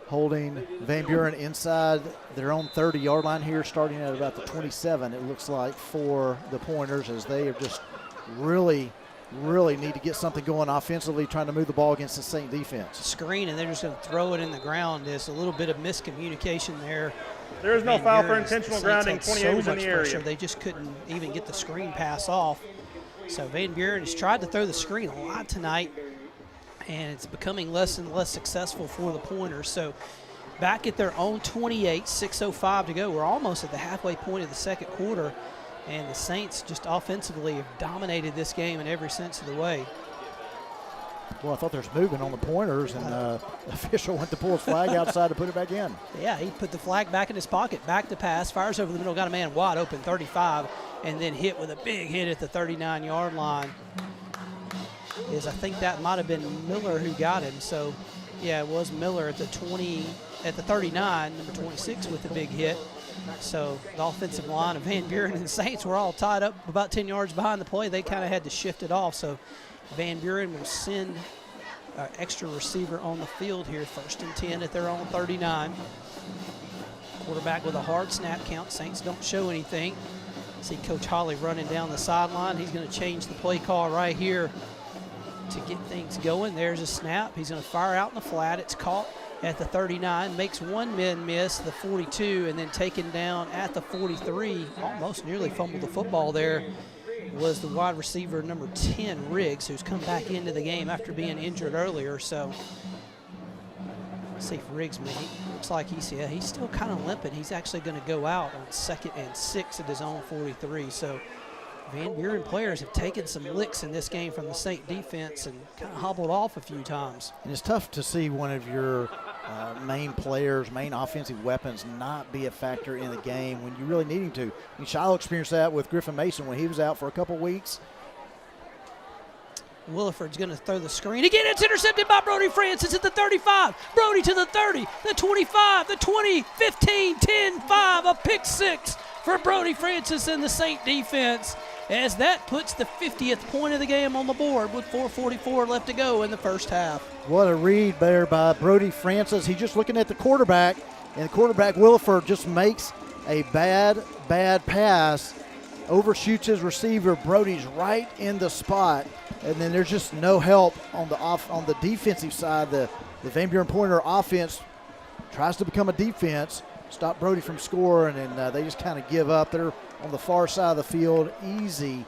Holding Van Buren inside their own 30-yard line here, starting at about the 27, it looks like, for the Pointers, as they are just really need to get something going offensively, trying to move the ball against the Saint defense. Screen, and they're just going to throw it in the ground. There's a little bit of miscommunication there. There is no foul for intentional grounding. 28 was in the area. Pressure, they just couldn't even get the screen pass off. So Van Buren has tried to throw the screen a lot tonight, and it's becoming less and less successful for the Pointers. So back at their own 28, 6:05 to go. We're almost at the halfway point of the second quarter, and the Saints just offensively have dominated this game in every sense of the way. Well, I thought there was movement on the Pointers, and the official went to pull his flag outside to put it back in. Yeah, he put the flag back in his pocket, back to pass, fires over the middle, got a man wide open, 35, and then hit with a big hit at the 39-yard line. I think that might have been Miller who got him. So, yeah, it was Miller at the 39, number 26 with the big hit. So the offensive line of Van Buren and the Saints were all tied up about 10 yards behind the play. They kind of had to shift it off. So Van Buren will send an extra receiver on the field here, 1st and 10 at their own 39. Quarterback with a hard snap count. Saints don't show anything. See Coach Holly running down the sideline. He's going to change the play call right here to get things going. There's a snap. He's going to fire out in the flat. It's caught at the 39, makes one man miss, the 42, and then taken down at the 43. Almost nearly fumbled the football there was the wide receiver number 10, Riggs, who's come back into the game after being injured earlier. So let's see if Riggs, looks like he's still kind of limping. He's actually going to go out on 2nd and 6 at his own 43. So Van Buren players have taken some licks in this game from the Saint defense and kind of hobbled off a few times. And it's tough to see one of your main players, main offensive weapons not be a factor in the game when you really need him to. I mean, Shiloh experienced that with Griffin Mason when he was out for a couple weeks. Williford's going to throw the screen. Again, it's intercepted by Brody Francis at the 35. Brody to the 30, the 25, the 20, 15, 10, 5, a pick 6 for Brody Francis and the Saint defense, as that puts the 50th point of the game on the board with 4:44 left to go in the first half. What a read there by Brody Francis. He's just looking at the quarterback, and the quarterback, Williford, just makes a bad pass, overshoots his receiver. Brody's right in the spot, and then there's just no help on the defensive side. The Van Buren Pointer offense tries to become a defense, stop Brody from scoring, and they just kind of give up. They're on the far side of the field. Easy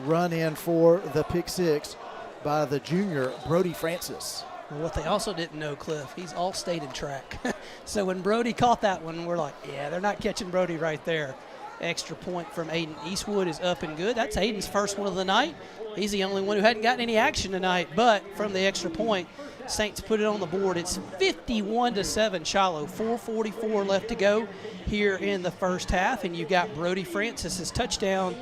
run in for the pick six by the junior, Brody Francis. Well, what they also didn't know, Cliff, he's all state in track. So when Brody caught that one, we're like, yeah, they're not catching Brody right there. Extra point from Aiden Eastwood is up and good. That's Aiden's first one of the night. He's the only one who hadn't gotten any action tonight, but from the extra point, Saints put it on the board. It's 51-7 Shiloh, 4:44 left to go here in the first half, and you've got Brody Francis's touchdown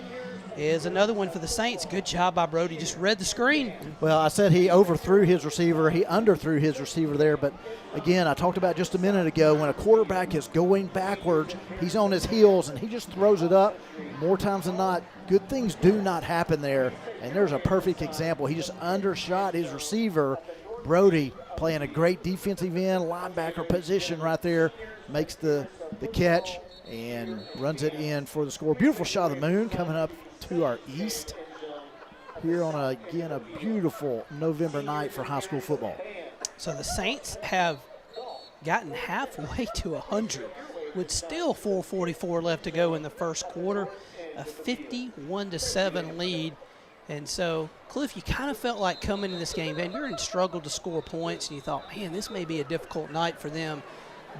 is another one for the Saints. Good job by Brody. Just read the screen. Well, I said he overthrew his receiver. He underthrew his receiver there. But, again, I talked about just a minute ago, when a quarterback is going backwards, he's on his heels, and he just throws it up. More times than not, good things do not happen there. And there's a perfect example. He just undershot his receiver. Brody playing a great defensive end, linebacker position right there, makes the catch and runs it in for the score. Beautiful shot of the moon coming up to our east here on, again, a beautiful November night for high school football. So the Saints have gotten halfway to 100 with still 4:44 left to go in the first quarter, a 51-7 lead. And so, Cliff, you kind of felt like coming in this game, Van Buren struggled to score points, and you thought, man, this may be a difficult night for them.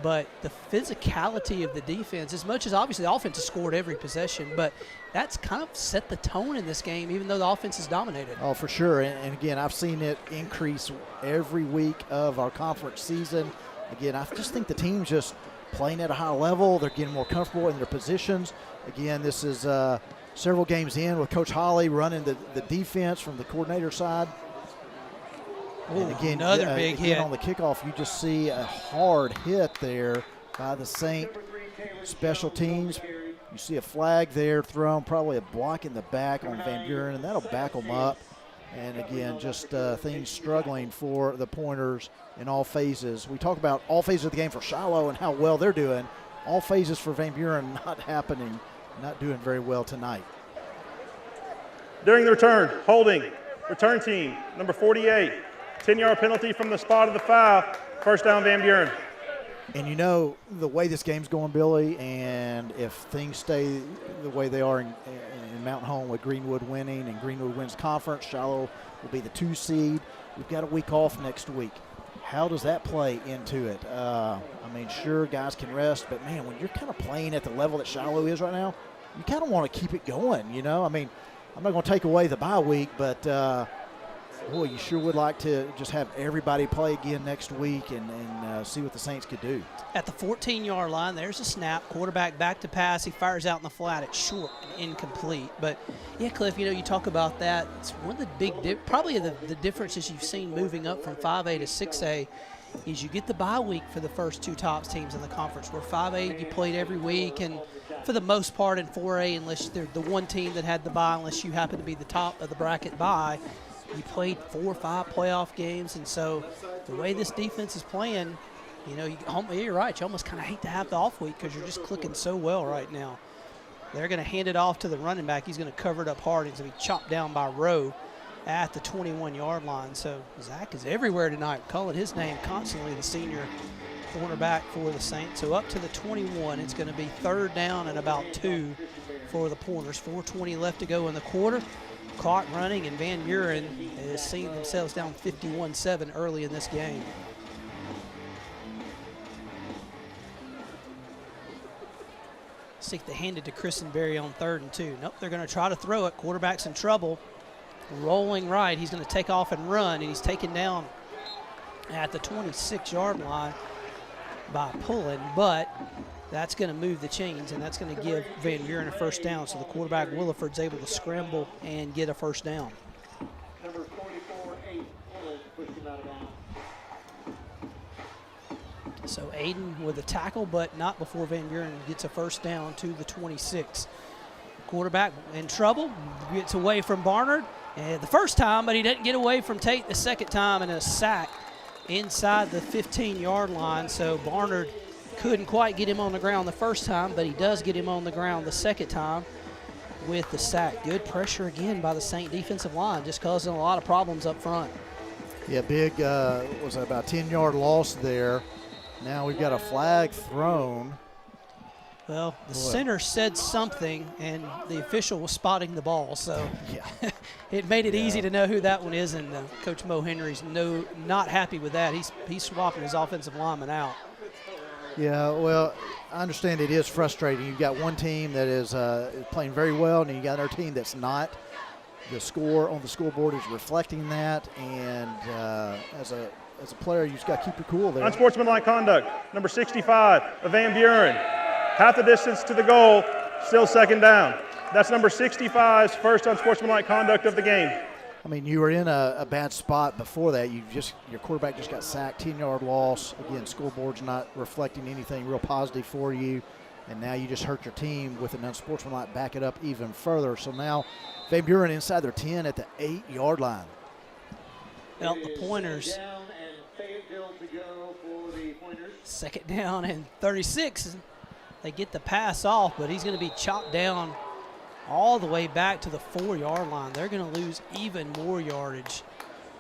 But the physicality of the defense, as much as obviously the offense has scored every possession, but that's kind of set the tone in this game, even though the offense is dominated. Oh, for sure. And again, I've seen it increase every week of our conference season. Again, I just think the team's just playing at a high level. They're getting more comfortable in their positions. Again, this is several games in with Coach Holly running the defense from the coordinator side. Ooh, and again, another big hit on the kickoff. You just see a hard hit there by the Saint special teams. You see a flag there thrown, probably a block in the back on Van Buren, and that'll back them up. And again, just things struggling for the Pointers in all phases. We talk about all phases of the game for Shiloh and how well they're doing. All phases for Van Buren not happening, not doing very well tonight. During the return, holding, return team, number 48. 10-yard penalty from the spot of the foul. First down, Van Buren. And you know the way this game's going, Billy, and if things stay the way they are in Mountain Home with Greenwood winning and Greenwood wins conference, Shiloh will be the 2 seed. We've got a week off next week. How does that play into it? I mean, sure, guys can rest, but, man, when you're kind of playing at the level that Shiloh is right now, you kind of want to keep it going, you know? I mean, I'm not going to take away the bye week, but boy, you sure would like to just have everybody play again next week and see what the Saints could do. At the 14-yard line, there's a snap. Quarterback back to pass. He fires out in the flat. It's short and incomplete. But, yeah, Cliff, you know, you talk about that. It's one of the big probably the differences you've seen moving up from 5A to 6A is you get the bye week for the first 2 tops teams in the conference, where 5A you played every week, and for the most part in 4A, unless they're the one team that had the bye, unless you happen to be the top of the bracket bye, you played 4 or 5 playoff games. And so the way this defense is playing, you know, you're right. You almost kind of hate to have the off week because you're just clicking so well right now. They're going to hand it off to the running back. He's going to cover it up hard. He's going to be chopped down by Rowe at the 21-yard line. So Zach is everywhere tonight, calling his name constantly, the senior cornerback for the Saints. So up to the 21. It's going to be 3rd down and about 2 for the Pointers. 4:20 left to go in the quarter. Clock running, and Van Buren is seeing themselves down 51-7 early in this game. See if they hand it to Kristen Berry on 3rd and 2. Nope, they're going to try to throw it. Quarterback's in trouble. Rolling right. He's going to take off and run, and he's taken down at the 26-yard line by Pullen, but that's going to move the chains, and that's going to give Van Buren a first down. So the quarterback, Williford's able to scramble and get a first down. Number 44-8, pushing out of bounds. So Aiden with a tackle, but not before Van Buren gets a first down to the 26. Quarterback in trouble, gets away from Barnard the first time, but he didn't get away from Tate the second time, and a sack inside the 15-yard line. So Barnard couldn't quite get him on the ground the first time, but he does get him on the ground the second time with the sack. Good pressure again by the Saint defensive line, just causing a lot of problems up front. Yeah, big was about a 10-yard loss there. Now we've got a flag thrown. Well, the center said something, and the official was spotting the ball, so yeah. it made it easy to know who that one is, and Coach Mo Henry's not happy with that. He's swapping his offensive lineman out. Yeah, well, I understand it is frustrating. You've got one team that is playing very well, and you got another team that's not. The score on the scoreboard is reflecting that, and as a player, you just got to keep your cool there. Unsportsmanlike conduct, number 65 of Van Buren. Half the distance to the goal, still second down. That's number 65's first unsportsmanlike conduct of the game. I mean, you were in a bad spot before that. Your quarterback just got sacked, 10-yard loss. Again, scoreboard's not reflecting anything real positive for you, and now you just hurt your team with an unsportsmanlike, back it up even further. So now Van Buren inside their 10 at the 8-yard line. Well, the Pointers. Second down and 36. They get the pass off, but he's going to be chopped down all the way back to the 4-yard line. They're going to lose even more yardage.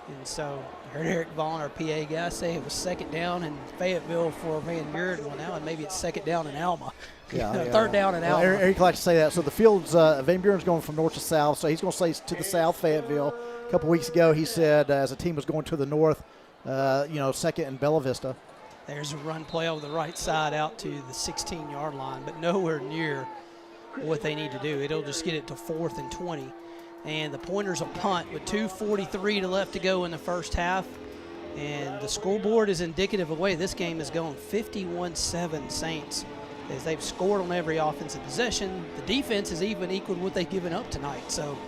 And so I heard Eric Vaughn, our PA guy, say it was second down in Fayetteville for Van Buren. Well, now maybe it's second down in Alma. Third down in Alma. Eric likes to say that. So the field's Van Buren's going from north to south, so he's going to say to the south Fayetteville. A couple weeks ago, he said as a team was going to the north, second and Bella Vista. There's a run play over the right side out to the 16-yard line, but nowhere near what they need to do. It'll just get it to 4th and 20. And the Pointers will punt with 2:43 left to go in the first half. And the scoreboard is indicative of the way this game is going. 51-7 Saints, as they've scored on every offensive possession. The defense is even equal to what they've given up tonight. So,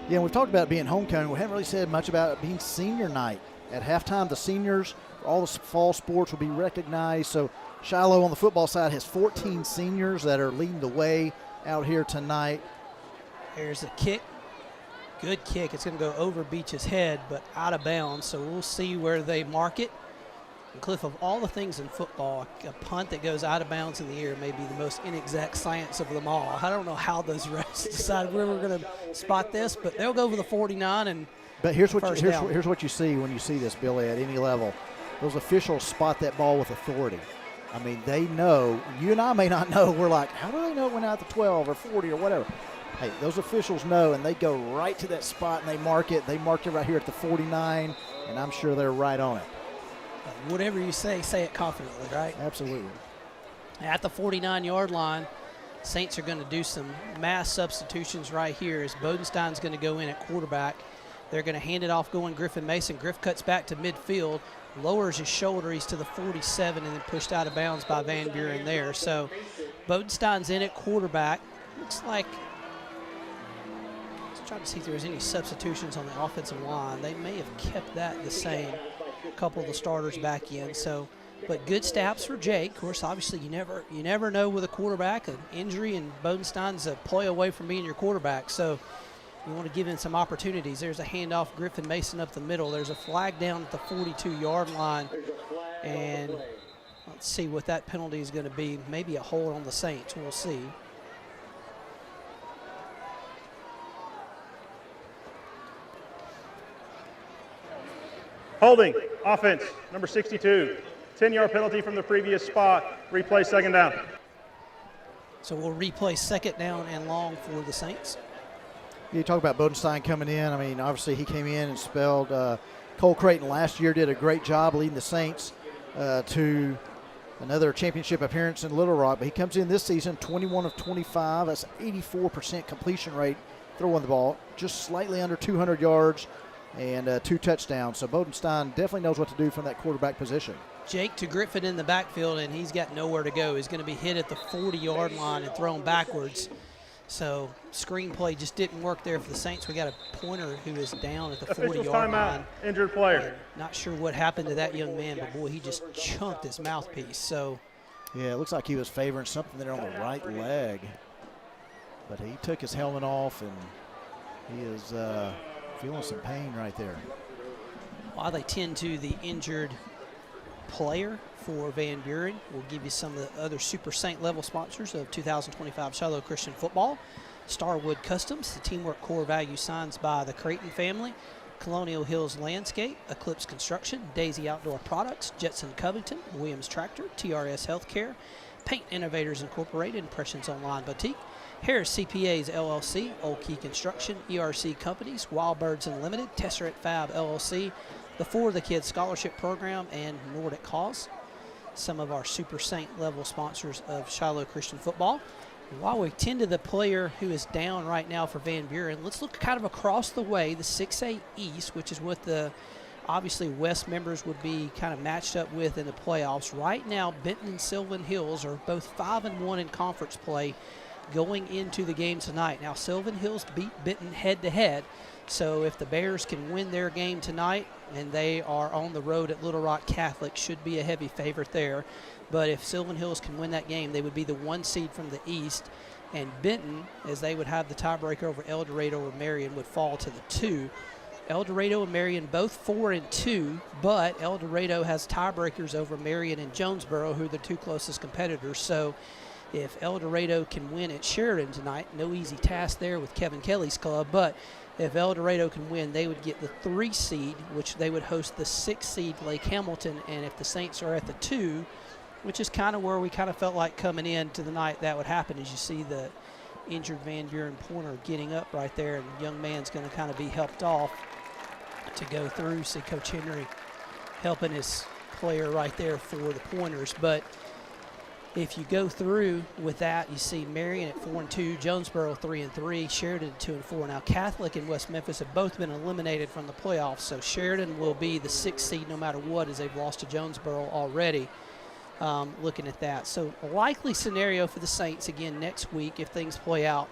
yeah, we've talked about being homecoming. We haven't really said much about it being senior night. At halftime, the seniors, all the fall sports will be recognized. So Shiloh on the football side has 14 seniors that are leading the way out here tonight. There's a kick. Good kick. It's going to go over Beach's head, but out of bounds. So we'll see where they mark it. And Cliff, of all the things in football, a punt that goes out of bounds in the air may be the most inexact science of them all. I don't know how those refs decide where we're going to spot this, but they'll go over the 49 and But here's what you see when you see this, Billy, at any level. Those officials spot that ball with authority. I mean, they know. You and I may not know. We're like, how do they know it went out to 12 or 40 or whatever? Hey, those officials know, and they go right to that spot, and they mark it. They marked it right here at the 49, and I'm sure they're right on it. Whatever you say it confidently, right? Absolutely. At the 49-yard line, Saints are going to do some mass substitutions right here as Bodenstein's going to go in at quarterback. They're going to hand it off going Griffin Mason. Griff cuts back to midfield, lowers his shoulder. He's to the 47 and then pushed out of bounds by Van Buren there. So Bodenstein's in at quarterback. Looks like, let's try to see if there was any substitutions on the offensive line. They may have kept that the same. A couple of the starters back in. So, but good stabs for Jake. Of course, obviously you never know with a quarterback, an injury, and Bodenstein's a play away from being your quarterback. So you want to give him some opportunities. There's a handoff, Griffin Mason up the middle. There's a flag down at the 42-yard line. And let's see what that penalty is going to be. Maybe a hold on the Saints. We'll see. Holding, offense, number 62. 10-yard penalty from the previous spot. Replay second down. So we'll replay second down and long for the Saints. You talk about Bodenstein coming in. I mean, obviously he came in and spelled Cole Creighton last year, did a great job leading the Saints to another championship appearance in Little Rock. But he comes in this season, 21 of 25. That's 84% completion rate throwing the ball, just slightly under 200 yards and 2 touchdowns. So Bodenstein definitely knows what to do from that quarterback position. Jake to Griffin in the backfield, and he's got nowhere to go. He's going to be hit at the 40-yard line and thrown backwards. So screenplay just didn't work there for the Saints. We got a pointer who is down at the 40-yard line. Injured player. Not sure what happened to that young man, but boy, he just chunked his mouthpiece. So yeah, it looks like he was favoring something there on the right leg. But he took his helmet off, and he is feeling some pain right there. While they tend to the injured player for Van Buren, we'll give you some of the other Super Saint level sponsors of 2025 Shiloh Christian Football. Starwood Customs, the teamwork core value signs by the Creighton family. Colonial Hills Landscape, Eclipse Construction, Daisy Outdoor Products, Jetson Covington, Williams Tractor, TRS Healthcare, Paint Innovators Incorporated, Impressions Online Boutique, Harris CPAs LLC, Old Key Construction, ERC Companies, Wild Birds Unlimited, Tesseract Fab LLC, the For the Kids Scholarship Program, and Nordic Cause. Some of our Super Saint level sponsors of Shiloh Christian Football. And while we tend to the player who is down right now for Van Buren, let's look kind of across the way, the 6A East, which is what the obviously West members would be kind of matched up with in the playoffs. Right now, Benton and Sylvan Hills are both 5-1 in conference play going into the game tonight. Now, Sylvan Hills beat Benton head-to-head, so if the Bears can win their game tonight, and they are on the road at Little Rock Catholic, should be a heavy favorite there. But if Sylvan Hills can win that game, they would be the 1 seed from the East, and Benton, as they would have the tiebreaker over El Dorado or Marion, would fall to the 2. El Dorado and Marion both 4-2, but El Dorado has tiebreakers over Marion and Jonesboro, who are the 2 closest competitors. So if El Dorado can win at Sheridan tonight, no easy task there with Kevin Kelly's club, but if El Dorado can win, they would get the 3 seed, which they would host the 6 seed Lake Hamilton, and if the Saints are at the 2, which is kind of where we kind of felt like coming into the night that would happen, as you see the injured Van Buren Pointer getting up right there, and the young man's going to kind of be helped off to go through. See Coach Henry helping his player right there for the Pointers. But if you go through with that, you see Marion at 4-2, Jonesboro 3-3, Sheridan at 2-4. Now Catholic and West Memphis have both been eliminated from the playoffs, so Sheridan will be the 6th seed no matter what, as they've lost to Jonesboro already. Looking at that, so a likely scenario for the Saints again next week, if things play out,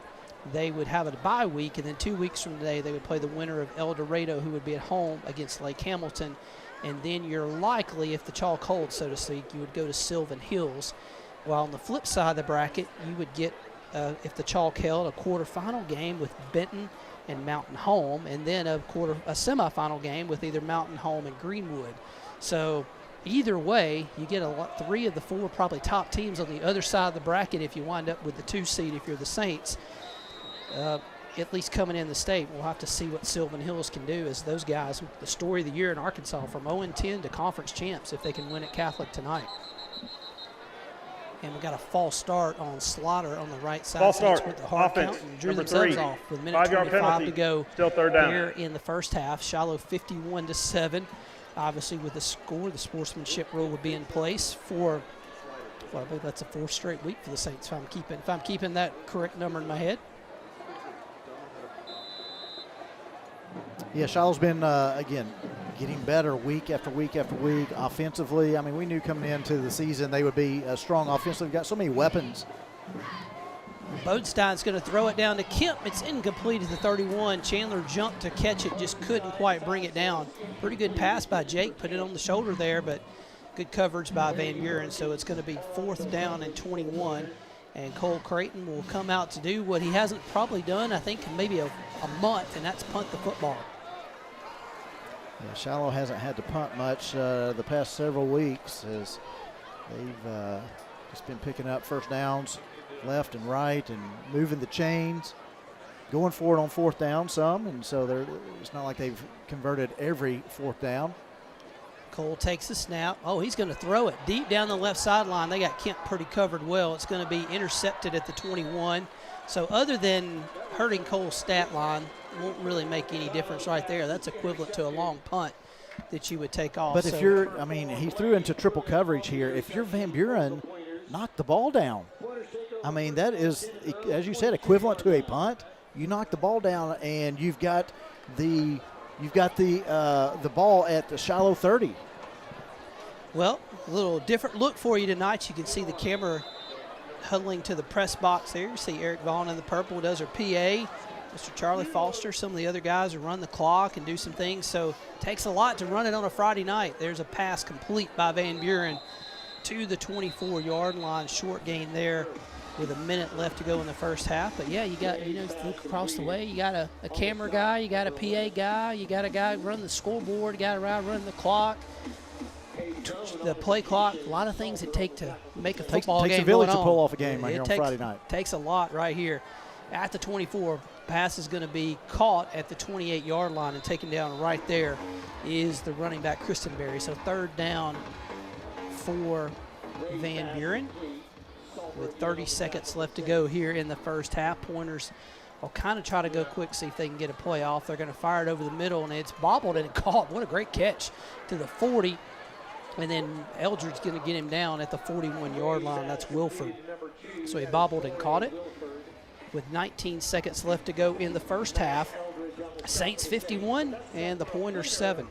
they would have a bye week, and then 2 weeks from today they would play the winner of El Dorado, who would be at home against Lake Hamilton, and then you're likely, if the chalk holds so to speak, you would go to Sylvan Hills. While on the flip side of the bracket, you would get, if the chalk held, a quarterfinal game with Benton and Mountain Home, and then a semifinal game with either Mountain Home and Greenwood. So either way, you get 3 of the 4 probably top teams on the other side of the bracket if you wind up with the 2 seed if you're the Saints, at least coming in the state. We'll have to see what Sylvan Hills can do, as those guys, the story of the year in Arkansas, from 0-10 to conference champs if they can win at Catholic tonight. And we got a false start on Slaughter on the right side. False start. With the hard Offense. count and drew Number themselves 3. off with a minute 5-yard 25 penalty. to go. Still 3rd down. Here in the first half. Shiloh 51-7. Obviously, with the score, the sportsmanship rule would be in place for, well, I believe that's a 4th straight week for the Saints. If I'm keeping that correct number in my head. Yeah, Shiloh's been, again, getting better week after week after week offensively. I mean, we knew coming into the season they would be strong offensively. Got so many weapons. Bodestein's going to throw it down to Kemp. It's incomplete at the 31. Chandler jumped to catch it, just couldn't quite bring it down. Pretty good pass by Jake, put it on the shoulder there, but good coverage by Van Buren. So it's going to be 4th down and 21. And Cole Creighton will come out to do what he hasn't probably done, I think, in maybe a month, and that's punt the football. Yeah, Shiloh hasn't had to punt much the past several weeks, as they've just been picking up first downs left and right and moving the chains, going for it on 4th down some, and so it's not like they've converted every 4th down. Cole takes the snap. Oh, he's going to throw it deep down the left sideline. They got Kemp pretty covered well. It's going to be intercepted at the 21. So other than hurting Cole's stat line, won't really make any difference right there. That's equivalent to a long punt that you would take off. But if you're, I mean, he threw into triple coverage here. If you're Van Buren, knock the ball down. I mean, that is, as you said, equivalent to a punt. You knock the ball down, and you've got the ball at the Shiloh 30. Well, a little different look for you tonight. You can see the camera huddling to the press box there. You see Eric Vaughn in the purple does her PA. Mr. Charlie Foster, some of the other guys who run the clock and do some things. So it takes a lot to run it on a Friday night. There's a pass complete by Van Buren to the 24-yard line. Short gain there with a minute left to go in the first half. But, yeah, you got, look across the way. You got a camera guy. You got a PA guy. You got a guy running the scoreboard. You got a guy running the clock. The play clock, a lot of things it take to make a football game. Takes a village to pull off a game right here on Friday night. Takes a lot right here at the 24. pass is going to be caught at the 28-yard line and taken down right there is the running back, Christenberry. So third down for Van Buren with 30 seconds left to go here in the first half. Pointers will kind of try to go quick, see if they can get a play off. They're going to fire it over the middle, and it's bobbled and caught. What a great catch to the 40. And then Eldred's going to get him down at the 41-yard line. That's Wilford. So he bobbled and caught it. With 19 seconds left to go in the first half, Saints 51 and the Pointers 7.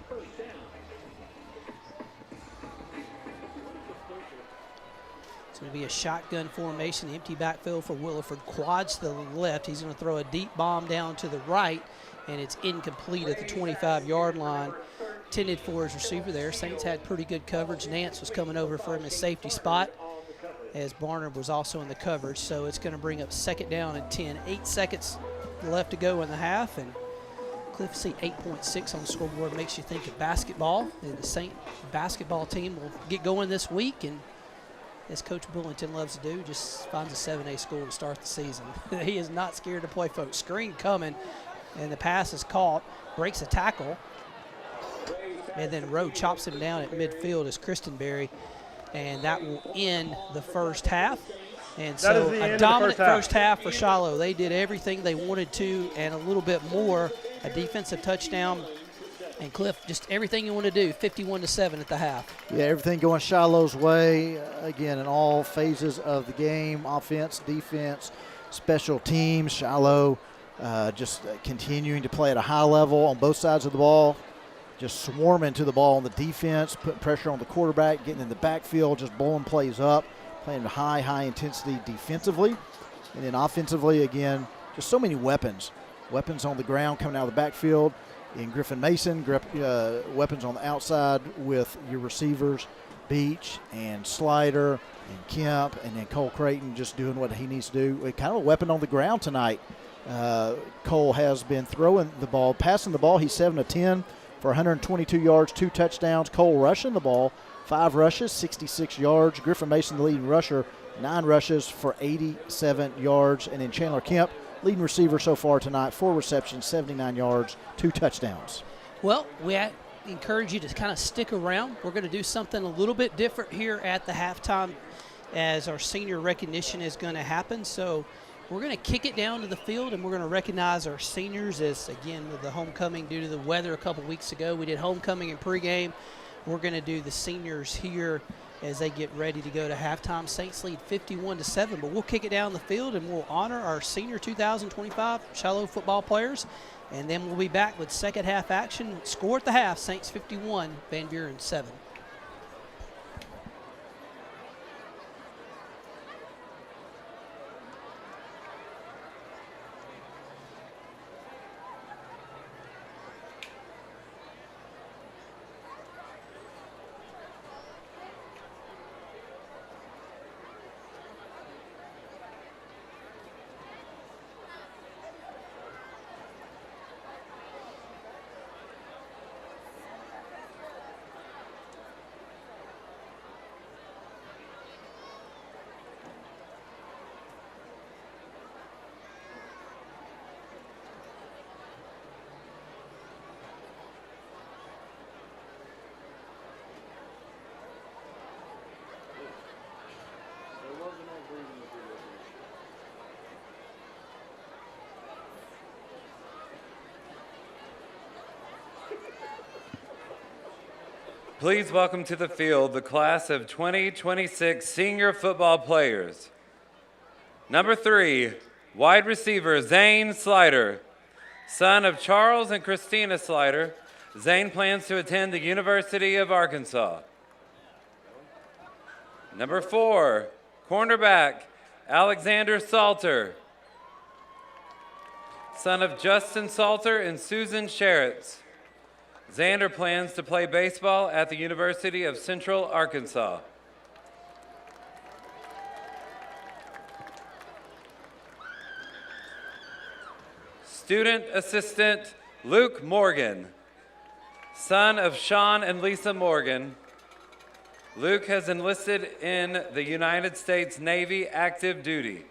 It's going to be a shotgun formation, empty backfield for Williford. Quads to the left. He's going to throw a deep bomb down to the right, and it's incomplete at the 25-yard line. Intended for his receiver there. Saints had pretty good coverage. Nance was coming over for him as safety spot, as Barnard was also in the coverage. So it's going to bring up second down and 10. 8 seconds left to go in the half, and Cliff, see 8.6 on the scoreboard makes you think of basketball, and the Saint basketball team will get going this week, and as Coach Bullington loves to do, just finds a 7A school to start the season. He is not scared to play, folks. Screen coming, and the pass is caught, breaks a tackle, and then Rowe chops him down at midfield as Christenberry, and that will end the first half. And so a dominant first half for Shiloh. They did everything they wanted to and a little bit more. A defensive touchdown, and Cliff, just everything you want to do, 51-7 at the half. Yeah, everything going Shiloh's way, again, in all phases of the game, offense, defense, special teams. Shiloh just continuing to play at a high level on both sides of the ball, just swarming to the ball on the defense, putting pressure on the quarterback, getting in the backfield, just blowing plays up, playing high intensity defensively. And then offensively, again, just so many weapons. Weapons on the ground coming out of the backfield. In Griffin Mason, weapons on the outside with your receivers, Beach and Slider and Kemp, and then Cole Creighton just doing what he needs to do. Kind of a weapon on the ground tonight. Cole has been throwing the ball, passing the ball. He's 7 of 10 for 122 yards, 2 touchdowns. Cole rushing the ball, 5 rushes, 66 yards. Griffin Mason, the leading rusher, 9 rushes for 87 yards. And then Chandler Kemp, leading receiver so far tonight, 4 receptions, 79 yards, 2 touchdowns. Well, we encourage you to kind of stick around. We're going to do something a little bit different here at the halftime as our senior recognition is going to happen. So we're going to kick it down to the field, and we're going to recognize our seniors as, again, with the homecoming due to the weather a couple weeks ago. We did homecoming and pregame. We're going to do the seniors here as they get ready to go to halftime. Saints lead 51-7, but we'll kick it down the field and we'll honor our senior 2025 Shiloh football players, and then we'll be back with second half action. Score at the half, Saints 51, Van Buren 7. Please welcome to the field the class of 2026 senior football players. Number 3, wide receiver Zane Slider. Son of Charles and Christina Slider, Zane plans to attend the University of Arkansas. Number 4, cornerback Alexander Salter. Son of Justin Salter and Susan Sherritts. Xander plans to play baseball at the University of Central Arkansas. Student assistant Luke Morgan, son of Sean and Lisa Morgan. Luke has enlisted in the United States Navy active duty.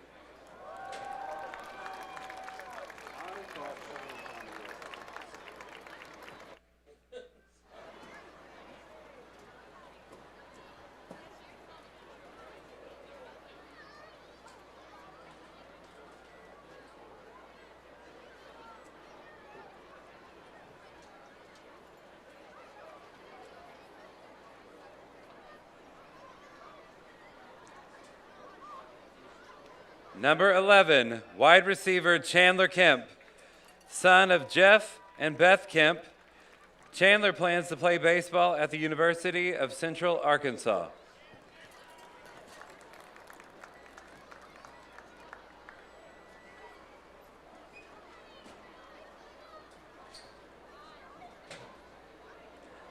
Number 11, wide receiver Chandler Kemp, son of Jeff and Beth Kemp. Chandler plans to play baseball at the University of Central Arkansas.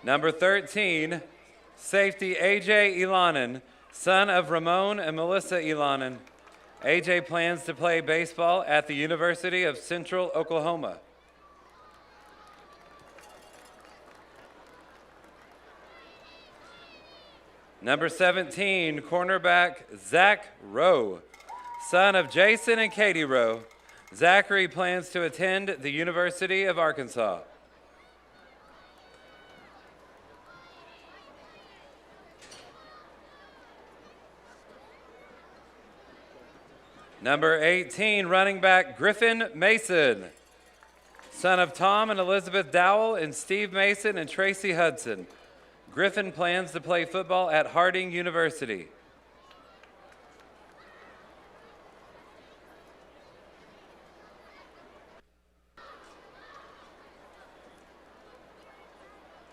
Number 13, safety AJ Elanen, son of Ramon and Melissa Elanen. AJ plans to play baseball at the University of Central Oklahoma. Number 17, cornerback Zach Rowe, son of Jason and Katie Rowe. Zachary plans to attend the University of Arkansas. Number 18, running back Griffin Mason, son of Tom and Elizabeth Dowell and Steve Mason and Tracy Hudson. Griffin plans to play football at Harding University.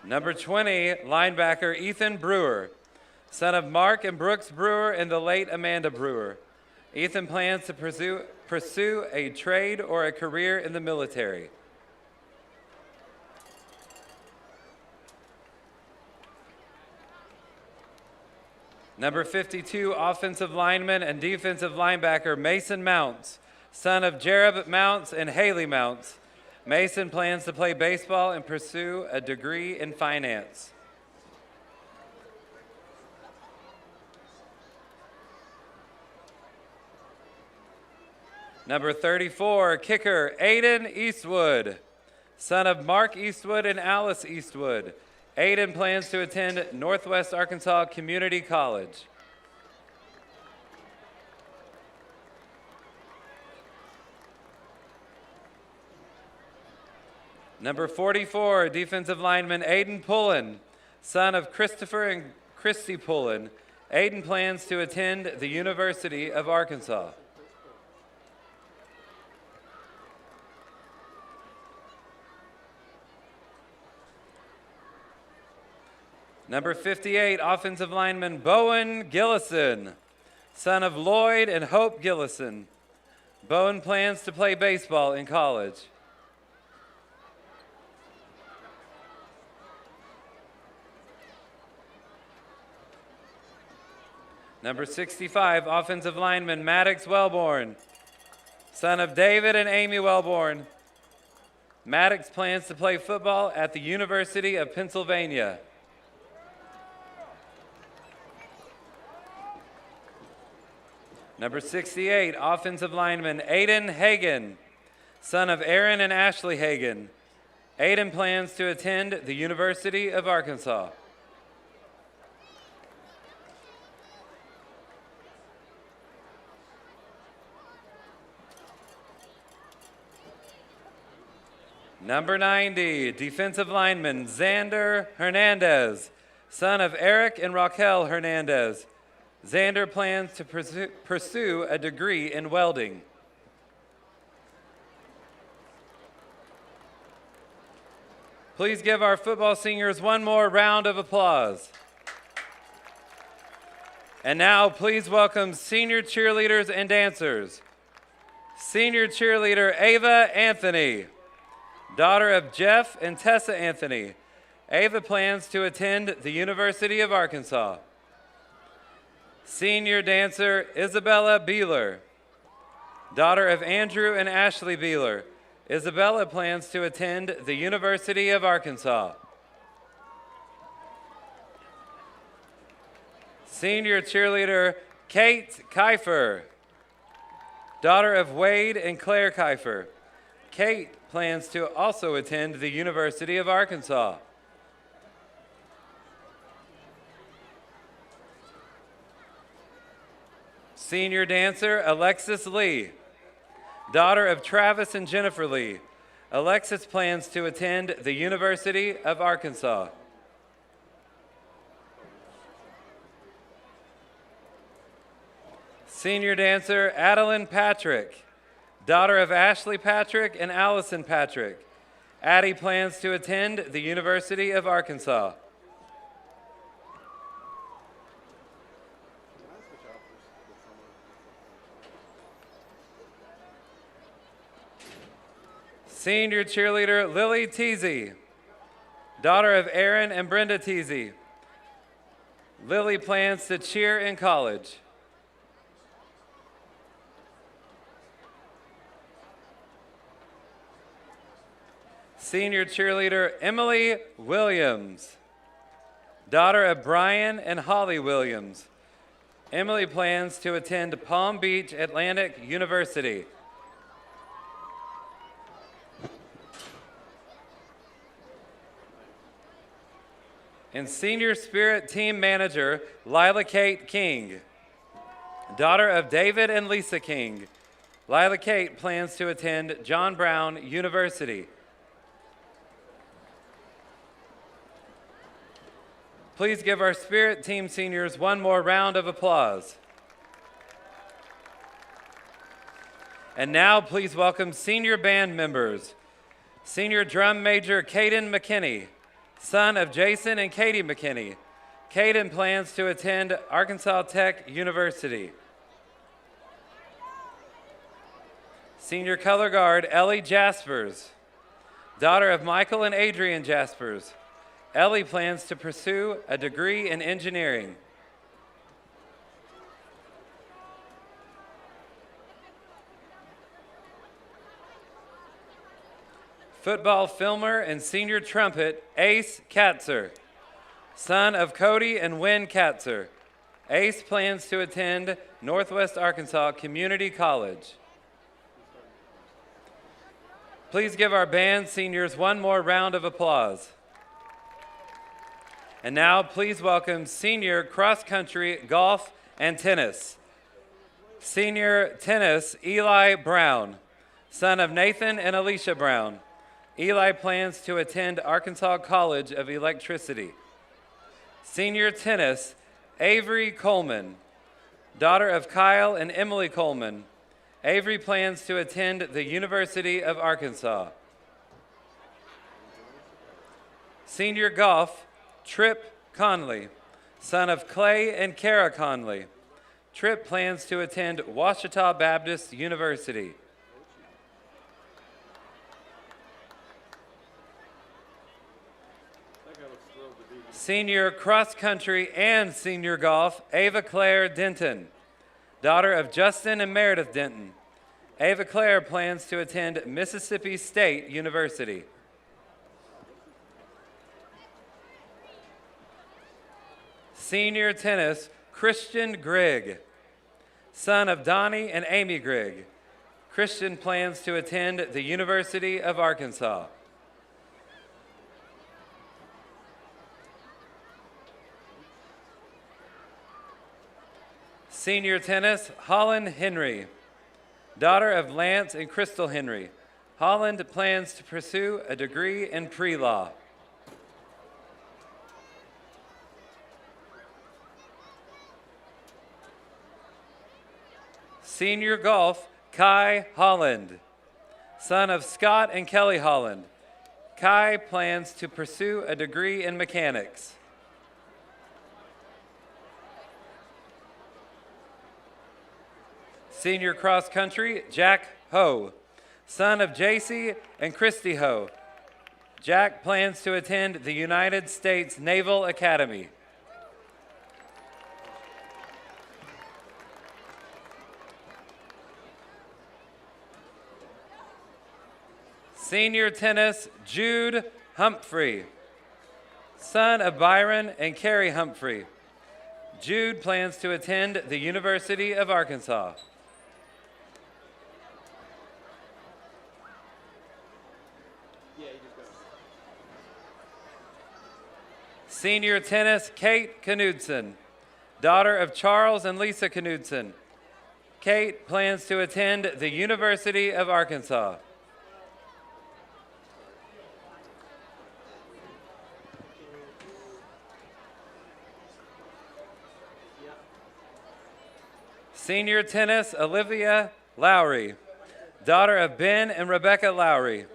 Number 20, linebacker Ethan Brewer, son of Mark and Brooks Brewer and the late Amanda Brewer. Ethan plans to pursue a trade or a career in the military. Number 52, offensive lineman and defensive linebacker Mason Mounts, son of Jereb Mounts and Haley Mounts. Mason plans to play baseball and pursue a degree in finance. Number 34, kicker Aiden Eastwood, son of Mark Eastwood and Alice Eastwood. Aiden plans to attend Northwest Arkansas Community College. Number 44, defensive lineman Aiden Pullen, son of Christopher and Christy Pullen. Aiden plans to attend the University of Arkansas. Number 58, offensive lineman Bowen Gillison, son of Lloyd and Hope Gillison. Bowen plans to play baseball in college. Number 65, offensive lineman Maddox Wellborn, son of David and Amy Wellborn. Maddox plans to play football at the University of Pennsylvania. Number 68, offensive lineman Aiden Hagan, son of Aaron and Ashley Hagan. Aiden plans to attend the University of Arkansas. Number 90, defensive lineman Xander Hernandez, son of Eric and Raquel Hernandez. Xander plans to pursue a degree in welding. Please give our football seniors one more round of applause. And now, please welcome senior cheerleaders and dancers. Senior cheerleader Ava Anthony, daughter of Jeff and Tessa Anthony. Ava plans to attend the University of Arkansas. Senior dancer Isabella Beeler, daughter of Andrew and Ashley Beeler. Isabella plans to attend the University of Arkansas. Senior cheerleader Kate Kiefer, daughter of Wade and Claire Kiefer. Kate plans to also attend the University of Arkansas. Senior dancer Alexis Lee, daughter of Travis and Jennifer Lee. Alexis plans to attend the University of Arkansas. Senior dancer Adeline Patrick, daughter of Ashley Patrick and Allison Patrick. Addie plans to attend the University of Arkansas. Senior cheerleader Lily Teasy, daughter of Aaron and Brenda Teasy. Lily plans to cheer in college. Senior cheerleader Emily Williams, daughter of Brian and Holly Williams. Emily plans to attend Palm Beach Atlantic University. And senior spirit team manager Lila Kate King, daughter of David and Lisa King. Lila Kate plans to attend John Brown University. Please give our spirit team seniors one more round of applause. And now please welcome senior band members. Senior drum major Caden McKinney, son of Jason and Katie McKinney. Caden plans to attend Arkansas Tech University. Senior color guard Ellie Jaspers, daughter of Michael and Adrian Jaspers. Ellie plans to pursue a degree in engineering. Football filmer and senior trumpet Ace Katzer, son of Cody and Wynn Katzer. Ace plans to attend Northwest Arkansas Community College. Please give our band seniors one more round of applause. And now please welcome senior cross-country, golf, and tennis. Senior tennis Eli Brown, son of Nathan and Alicia Brown. Eli plans to attend Arkansas College of Electricity. Senior tennis Avery Coleman, daughter of Kyle and Emily Coleman. Avery plans to attend the University of Arkansas. Senior golf Trip Conley, son of Clay and Kara Conley. Trip plans to attend Ouachita Baptist University. Senior cross country and senior golf, Ava Claire Denton, daughter of Justin and Meredith Denton. Ava Claire plans to attend Mississippi State University. Senior tennis, Christian Grigg, son of Donnie and Amy Grigg. Christian plans to attend the University of Arkansas. Senior tennis, Holland Henry, daughter of Lance and Crystal Henry. Holland plans to pursue a degree in pre-law. Senior golf, Kai Holland, son of Scott and Kelly Holland. Kai plans to pursue a degree in mechanics. Senior cross country, Jack Ho, son of JC and Christy Ho. Jack plans to attend the United States Naval Academy. Senior tennis, Jude Humphrey, son of Byron and Carrie Humphrey. Jude plans to attend the University of Arkansas. Senior tennis, Kate Knudsen, daughter of Charles and Lisa Knudsen. Kate plans to attend the University of Arkansas. Senior tennis, Olivia Lowry, daughter of Ben and Rebecca Lowry.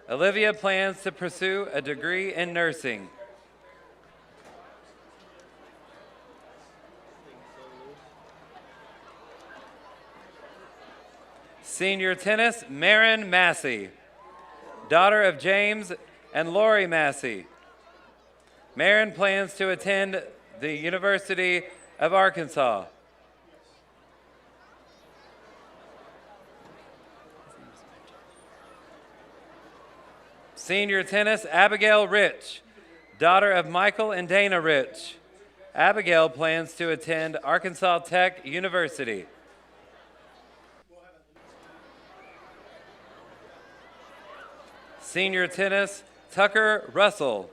Olivia plans to pursue a degree in nursing. Senior tennis, Marin Massey, daughter of James and Lori Massey. Marin plans to attend the University of Arkansas. Senior tennis, Abigail Rich, daughter of Michael and Dana Rich. Abigail plans to attend Arkansas Tech University. Senior tennis, Tucker Russell,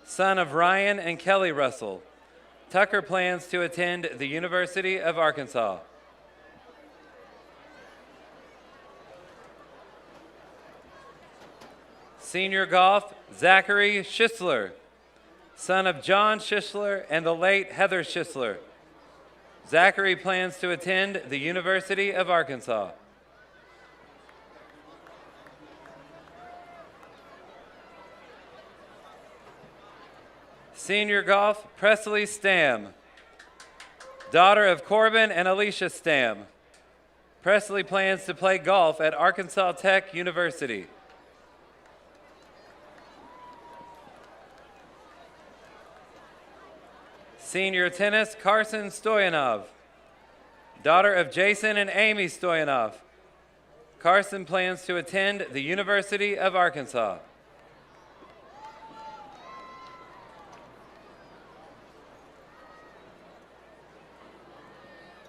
son of Ryan and Kelly Russell. Tucker plans to attend the University of Arkansas. Senior golf, Zachary Schisler, son of John Schisler and the late Heather Schisler. Zachary plans to attend the University of Arkansas. Senior golf, Presley Stam, daughter of Corbin and Alicia Stam. Presley plans to play golf at Arkansas Tech University. Senior tennis, Carson Stoyanov, daughter of Jason and Amy Stoyanov. Carson plans to attend the University of Arkansas.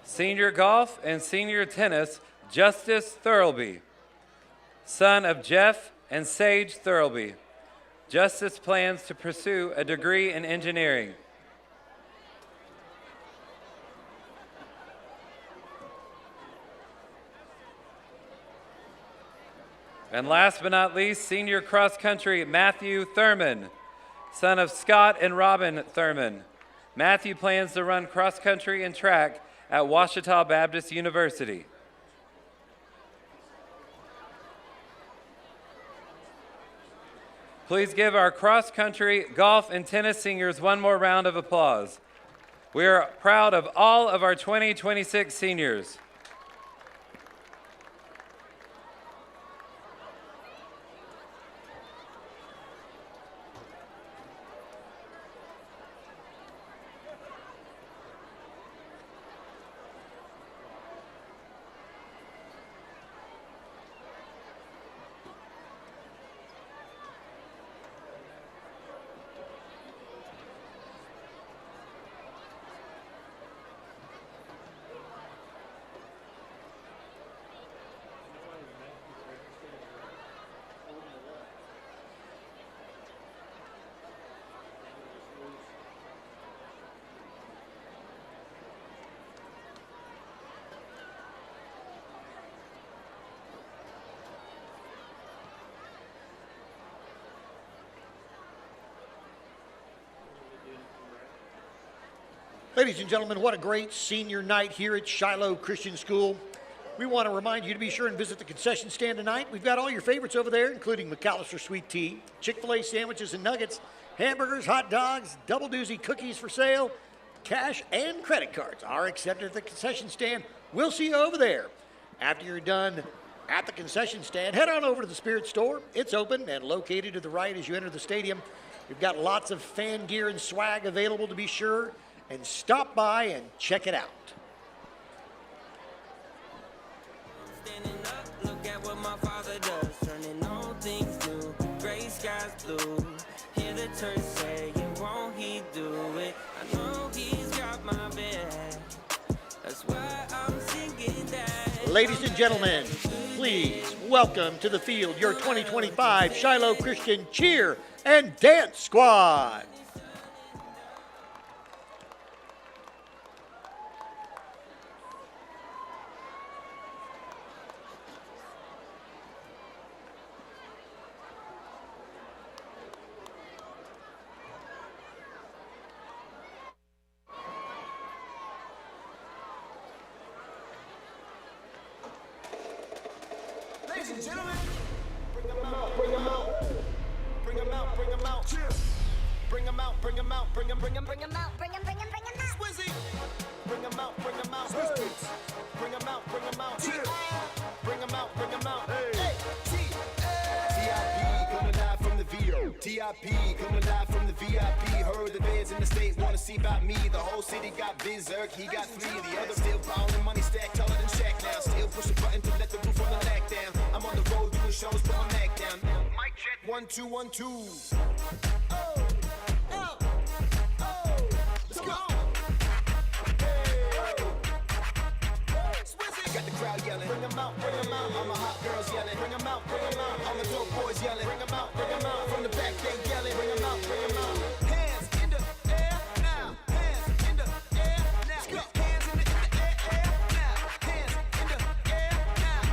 Senior golf and senior tennis, Justice Thurlby, son of Jeff and Sage Thurlby. Justice plans to pursue a degree in engineering. And last but not least, senior cross country, Matthew Thurman, son of Scott and Robin Thurman. Matthew plans to run cross country and track at Ouachita Baptist University. Please give our cross country, golf, and tennis seniors one more round of applause. We are proud of all of our 2026 seniors. Ladies and gentlemen, what a great senior night here at Shiloh Christian School. We want to remind you to be sure and visit the concession stand tonight. We've got all your favorites over there, including McAllister Sweet Tea, Chick-fil-A sandwiches and nuggets, hamburgers, hot dogs, double doozy cookies for sale. Cash and credit cards are accepted at the concession stand. We'll see you over there. After you're done at the concession stand, head on over to the Spirit Store. It's open and located to the right as you enter the stadium. We've got lots of fan gear and swag available, to be sure. And stop by and check it out. Standing up, look at what my father does, turning all things new, gray skies blue. Hear the church say, won't he do it? I know he's got my back. That's why I'm singing that. Ladies and gentlemen, please welcome to the field your 2025 Shiloh Christian Cheer and Dance Squad. and gentlemen, bring them out, bring them out. Bring them out, bring them out. Bring them out, bring them out, bring them out, bring them out. Swizzy. Bring them out, bring them out. Bring them out, bring them out. Bring them out, bring them out. Hey, T.I.P. coming live from the VO. T.I.P. coming live from the VIP. Heard the feds in the state wanna see about me. The whole city got berserk, he got 3. The other still piling money stacked taller than Shaq now. Still push a button to let the roof on the back down. I'm on the road doing shows, put my neck down. Mic check, 1 2 1 2. Let's go. Got the crowd yelling, bring them out, bring them out. All my hot girls yelling, bring them out, bring them out. All the dope boys yelling, bring them out, bring them out. From the back they yelling, bring them out, bring them out. Hands in the air now, hands in the air now. Let's go. Hands in the air now, hands in the air now.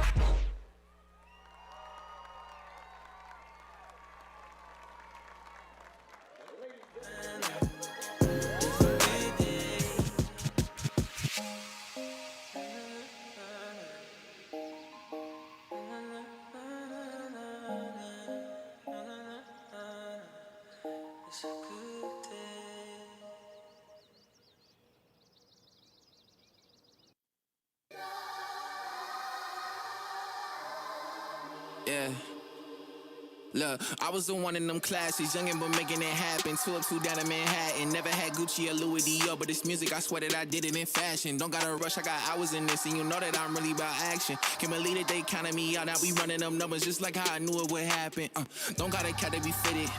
Yeah. Look, I was the one in them classes, youngin' but making it happen. 2 up, 2 down in Manhattan. Never had Gucci or Louis Dior, but this music, I swear that I did it in fashion. Don't gotta rush, I got hours in this, and you know that I'm really about action. Can't believe that they counted me out, now we running them numbers just like how I knew it would happen. Don't gotta cat to be fitted,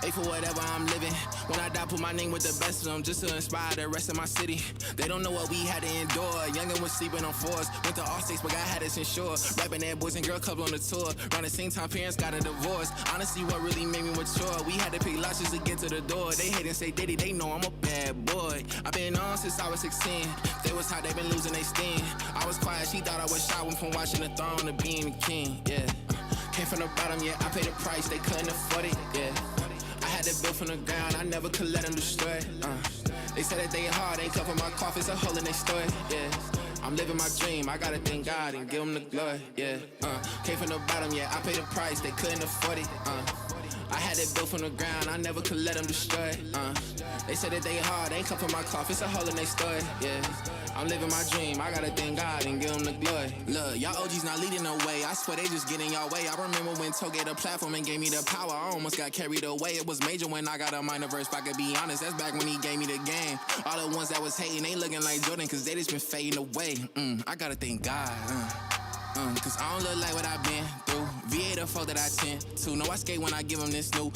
pay for whatever I'm living. When I die, put my name with the best of them, just to inspire the rest of my city. They don't know what we had to endure. Youngin' was sleeping on 4s, went to all states, but God had us insured. Rapping that Boys and Girl Club on the tour. Around the same time, parents got a divorce. Honestly, what really made me mature? We had to pick lots just to get to the door. They hate and say, Diddy, they know I'm a bad boy. I've been on since I was 16. They was hot, they been losing they steam. I was quiet, she thought I was shy. Went from watching the throne to being the king, yeah. Came from the bottom, yeah, I paid the price, they couldn't afford it, yeah. I had to build from the ground, I never could let them destroy it, They said that they hard, ain't cover my cough, it's a hole in their story, yeah. I'm living my dream, I gotta thank God and give him the glory, yeah. Came from the bottom, yeah, I paid the price, they couldn't afford it, I had it built from the ground, I never could let them destroy it, They said that they hard, ain't come from my cloth, it's a hole in their story, yeah. I'm living my dream, I gotta thank God and give him the glory. Look, y'all OGs not leading the way, I swear they just getting y'all way. I remember when Toe gave the platform and gave me the power, I almost got carried away. It was major when I got a minor verse, if I could be honest, that's back when he gave me the game. All the ones that was hating, they looking like Jordan, cause they just been fading away. I gotta thank God, cause I don't look like what I've been through. VA the fault that I tend to. No, I skate when I give them this new.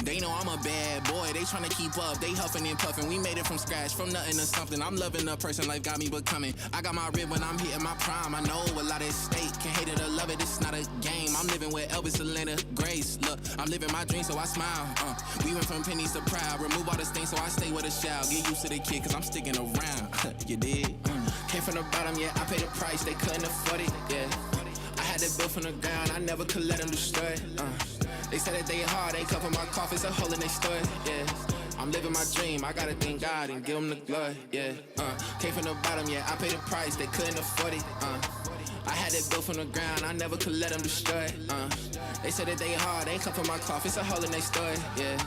They know I'm a bad boy. They tryna keep up. They huffing and puffing. We made it from scratch, from nothing to something. I'm loving the person life got me becoming. I got my rib when I'm hitting my prime. I know a lot at stake. Can't hate it or love it. It's not a game. I'm living with Elvis, Selena, Grace. Look, I'm living my dream, so I smile. We went from pennies to proud. Remove all the stains, so I stay with a shout. Get used to the kid, cause I'm sticking around. You did? Came from the bottom, yeah. I paid the price. They couldn't afford it, yeah. I had it built from the ground, I never could let them destroy it, They said that they hard, ain't cover my cough, it's a hole in their story, yeah. I'm living my dream, I gotta thank God and give him the glory, yeah. Came from the bottom, yeah, I paid the price, they couldn't afford it, I had it built from the ground, I never could let them destroy it, They said that they hard, ain't cover my cough, it's a hole in their story, yeah.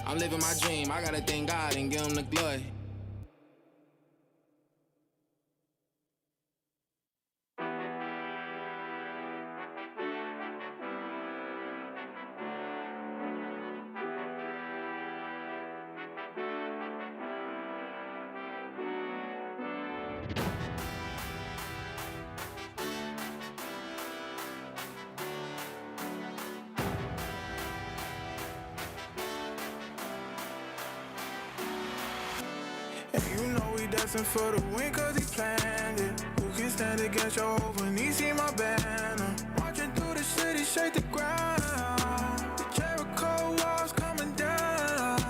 I'm living my dream, I gotta thank God and give him the glory. You know we destined for the win cause he planned it. Who can stand against your hope when he see my banner? Marching through the city, shake the ground. The Jericho walls coming down.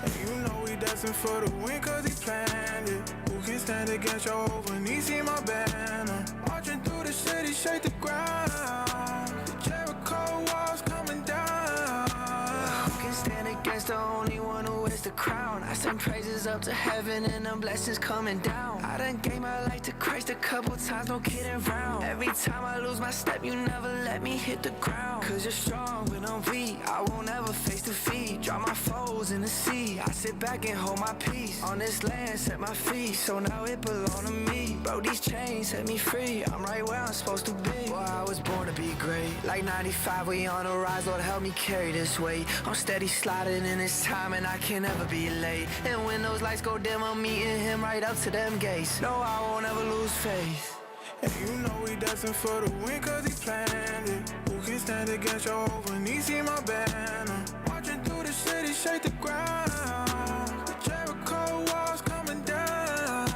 And you know we destined for the win cause he planned it. Who can stand against your hope when he see my banner? Marching through the city, shake the ground. The Jericho walls coming down. Who can stand against the only one who wears the crown? I sing praises up to heaven and them blessings coming down. I done gave my life to Christ a couple times, no kidding around. Every time I lose my step, you never let me hit the ground. Cause you're strong when I'm weak, I won't ever face defeat. Drop my foes in the sea, I sit back and hold my peace. On this land, set my feet, so now it belong to me. Bro, these chains set me free, I'm right where I'm supposed to be. Boy, I was born to be great. Like 95, we on the rise, Lord help me carry this weight. I'm steady sliding in this time and I can't ever be late. And when those lights go dim, I'm meeting him right up to them gates. No, I won't ever lose faith. And you know we destined for the win cause he planned it. Who can stand against Jehovah? He see my banner. Marching through the city, shake the ground. The Jericho walls coming down.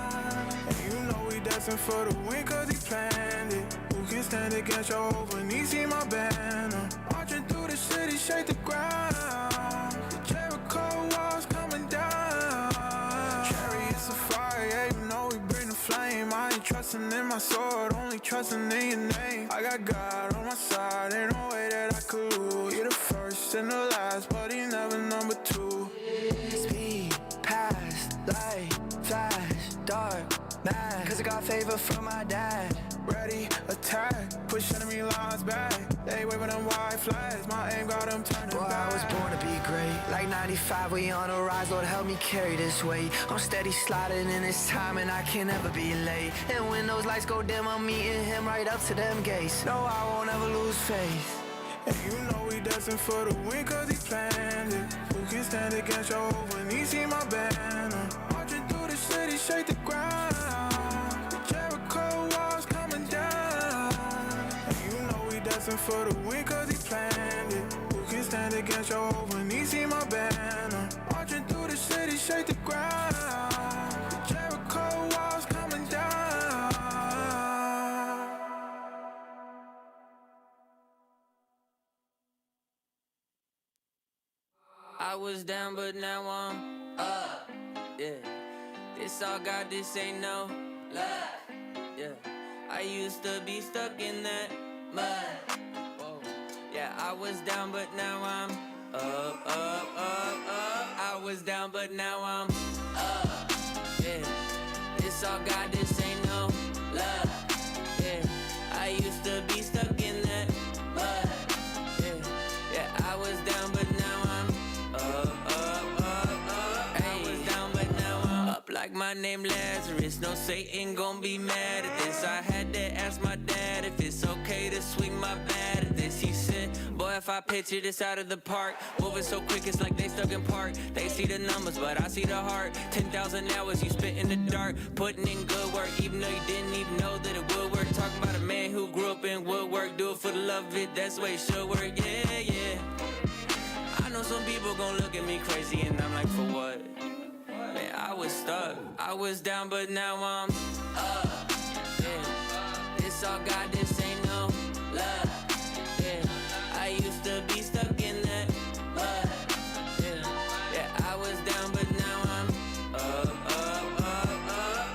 And you know we destined for the win cause he planned it. Who can stand against Jehovah? He see my banner. Marching through the city, shake the ground. The Jericho walls coming down. Chariots of fire, yeah, you know we bring the flame. I ain't trusting in my sword, only trusting in your name. I got God on my side, ain't no way that I could lose. You're the first and the last, but he never number two. Speed, past, light, flash, dark, mad. Cause I got favor from my dad. Ready, attack, push enemy lines back. They waving them white flags, my aim got them turning Boy, back. I was born to be great. Like 95, we on the rise, Lord help me carry this weight. I'm steady sliding in this time and I can't ever be late. And when those lights go dim, I'm meeting him right up to them gates. No, I won't ever lose faith. And you know we destined for the win cause he planned it. Who can stand against Jehovah? He see my banner. Marching through the city, shake the ground. The Jericho walls coming down. And you know we destined for the win cause he planned it. Who can stand against Jehovah? He see my banner. Marching through the city, shake the ground. The Jericho walls coming down. I was down, but now I'm up. Yeah, this all God, this ain't no luck. Yeah, I used to be stuck in that mud. Whoa. Yeah, I was down, but now I'm up. I was down, but now I'm up. Yeah, this all God, this ain't no luck. Yeah, I used to be stuck in that mud. Yeah, I was down, but now I'm up. I was down, but now I'm up like my name Lazarus. No Satan gon' be mad at this. I had to ask my dad if it's okay to swing my bat at this. He said, boy, if I picture this out of the park, moving so quick it's like they stuck in park. They see the numbers, but I see the heart. 10,000 hours you spent in the dark, putting in good work, even though you didn't even know that it would work. Talking about a man who grew up in woodwork, do it for the love of it, that's the way it should work. Yeah. I know some people gon' look at me crazy and I'm like, for what? Man, I was stuck, I was down, but now I'm up. Yeah, this all God, this ain't no love. Yeah, I used to be stuck in that mud. Yeah, I was down, but now I'm up.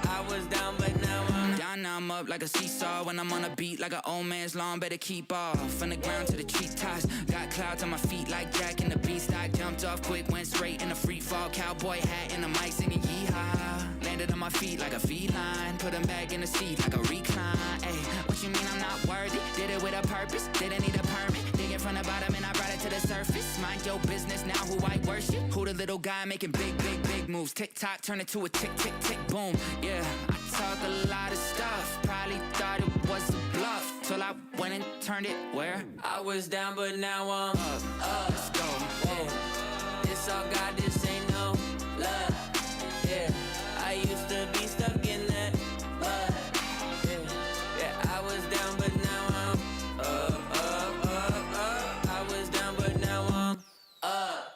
I was down, but now I'm down, now I'm up like a seesaw. When I'm on a beat like an old man's lawn, better keep off. From the ground to the treetops, got clouds on my feet like Jack in the Beanstalk. Jumped off quick, went straight in a free fall. Cowboy hat and a mic singing yeehaw. Landed on my feet like a feline, put him back in the seat like a recline. Ay, what you mean I'm not worthy? Did it with a purpose, didn't need a permit. Digging from the bottom and I brought it to the surface. Mind your business now, who I worship. Who the little guy making big moves. Tick-tock, turn it to a tick, boom. Yeah, I talk a lot of stuff, probably thought it was a bluff, till I went and turned it where? I was down, but now I'm up. Let's go. Yeah. This all God, this ain't no love. Yeah, I used to be stuck in that mud. Yeah, I was down, but now I'm up. I was down, but now I'm up.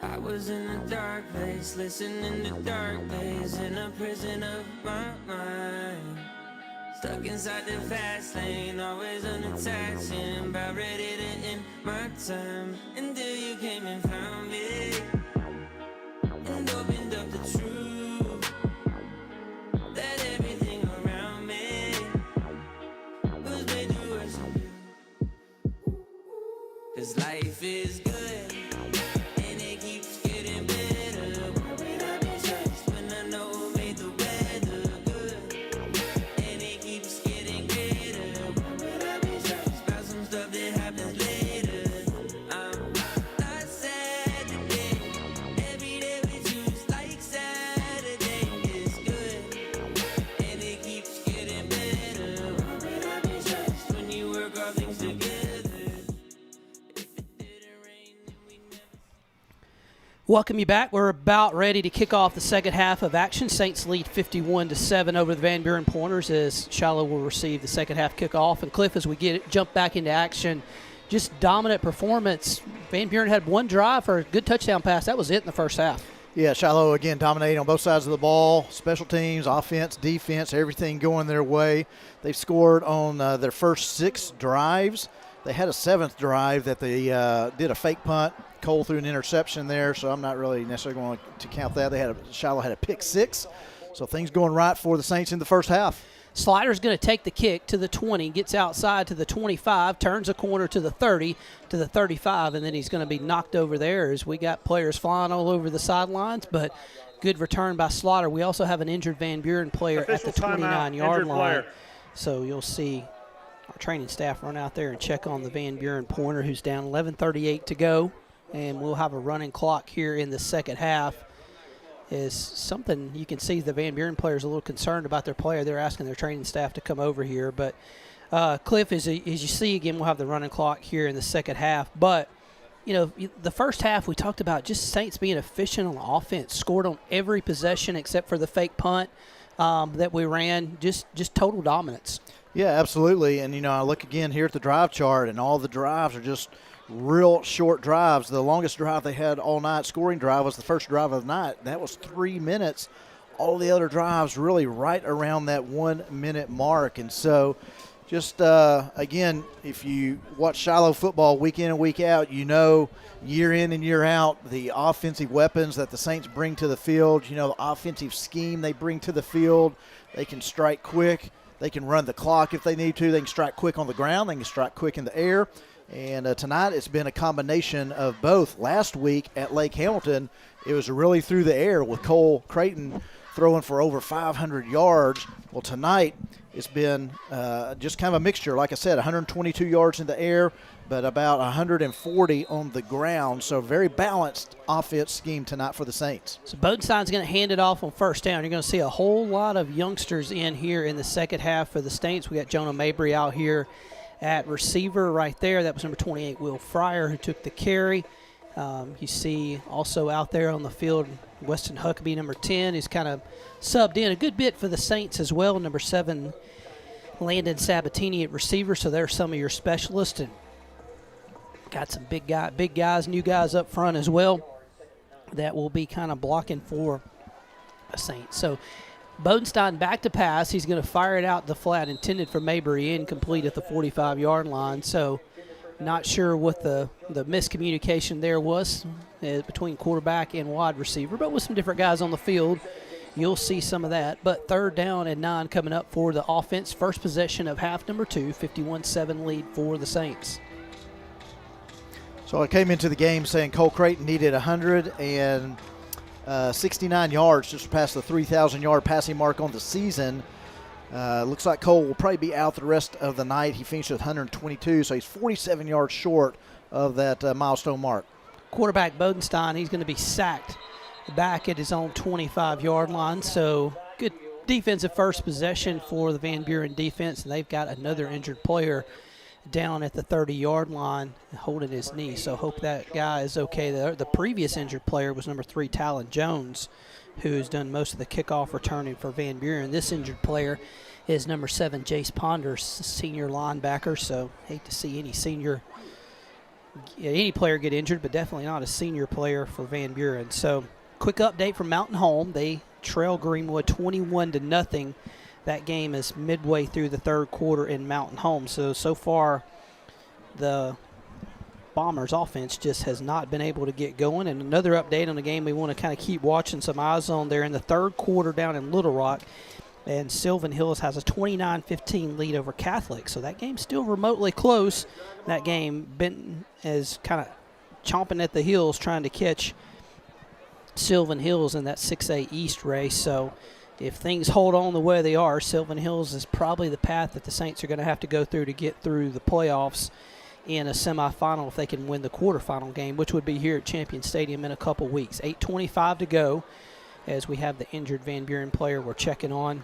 I was in a dark place, listening to dark days, in a prison of my mind. Stuck inside the fast lane, always unattached, and about ready to end my time. Until you came and found me. the truth. That everything around me was made to worship you. 'Cause life is good, and it keeps getting better. Why would I be stressed when I know who made the weather good? And it keeps getting greater. Why would I be stressed about some stuff that happens later? I'm not sad today. Every day with you is like Saturday. It's good, and it keeps getting better. Why would I be stressed when you work all things together? Welcome you back. We're about ready to kick off the second half of action. Saints lead 51-7 over the Van Buren Pointers as Shiloh will receive the second half kickoff. And Cliff, as we jump back into action, just dominant performance. Van Buren had one drive for a good touchdown pass. That was it in the first half. Yeah, Shiloh again dominating on both sides of the ball, special teams, offense, defense, everything going their way. They've scored on their first 6 drives. They had a 7th drive that they did a fake punt. Cole threw an interception there, so I'm not really necessarily going to count that. Shiloh had a pick 6, so things going right for the Saints in the first half. Slider's going to take the kick to the 20, gets outside to the 25, turns a corner to the 30, to the 35, and then he's going to be knocked over there as we got players flying all over the sidelines, but good return by Slaughter. We also have an injured Van Buren player at the 29-yard line, so you'll see our training staff run out there and check on the Van Buren Pointer, who's down 11:38 to go. And we'll have a running clock here in the second half. Is something you can see the Van Buren players a little concerned about their player. They're asking their training staff to come over here. But, Cliff, as you see, again, we'll have the running clock here in the second half. But, you know, the first half we talked about just Saints being efficient on offense, scored on every possession except for the fake punt that we ran, just total dominance. Yeah, absolutely. And, you know, I look again here at the drive chart, and all the drives are just real short drives. The longest drive they had all night, scoring drive, was the first drive of the night. That was 3 minutes. All the other drives really right around that 1 minute mark. And so just, again, if you watch Shiloh football week in and week out, you know year in and year out the offensive weapons that the Saints bring to the field, you know, the offensive scheme they bring to the field. They can strike quick. They can run the clock if they need to. They can strike quick on the ground. They can strike quick in the air. And tonight it's been a combination of both. Last week at Lake Hamilton, it was really through the air with Cole Creighton throwing for over 500 yards. Well, tonight it's been just kind of a mixture. Like I said, 122 yards in the air, but about 140 on the ground. So very balanced offense scheme tonight for the Saints. So Bodenstein's going to hand it off on first down. You're going to see a whole lot of youngsters in here in the second half for the Saints. We got Jonah Mabry out here at receiver right there. That was number 28, Will Fryer, who took the carry. You see also out there on the field Weston Huckabee, number 10, who's kind of subbed in a good bit for the Saints as well. Number 7, Landon Sabatini at receiver. So there's some of your specialists. And got some big guys, new guys up front as well that will be kind of blocking for the Saints. So Bodenstein back to pass. He's going to fire it out the flat, intended for Mabry, incomplete at the 45-yard line. So not sure what the miscommunication there was between quarterback and wide receiver, but with some different guys on the field, you'll see some of that. But 3rd down and 9 coming up for the offense. First possession of half number 2, 51-7 lead for the Saints. So I came into the game saying Cole Creighton needed 169 yards just past the 3,000-yard passing mark on the season. Looks like Cole will probably be out the rest of the night. He finished with 122, so he's 47 yards short of that milestone mark. Quarterback Bodenstein, he's going to be sacked back at his own 25-yard line. So good defensive first possession for the Van Buren defense, and they've got another injured player down at the 30-yard line holding his knee. So hope that guy is okay. The previous injured player was number 3, Talon Jones, who's done most of the kickoff returning for Van Buren. This injured player is number 7, Jace Ponders, senior linebacker. So hate to see any player get injured, but definitely not a senior player for Van Buren. So quick update from Mountain Home. They trail Greenwood 21-0. That game is midway through the 3rd quarter in Mountain Home. So far, the Bombers offense just has not been able to get going. And another update on the game we want to kind of keep watching some eyes on there in the third quarter down in Little Rock. And Sylvan Hills has a 29-15 lead over Catholic. So that game's still remotely close. That game, Benton is kind of chomping at the heels trying to catch Sylvan Hills in that 6A East race. So if things hold on the way they are, Sylvan Hills is probably the path that the Saints are going to have to go through to get through the playoffs in a semifinal if they can win the quarterfinal game, which would be here at Champion Stadium in a couple weeks. 8:25 to go as we have the injured Van Buren player we're checking on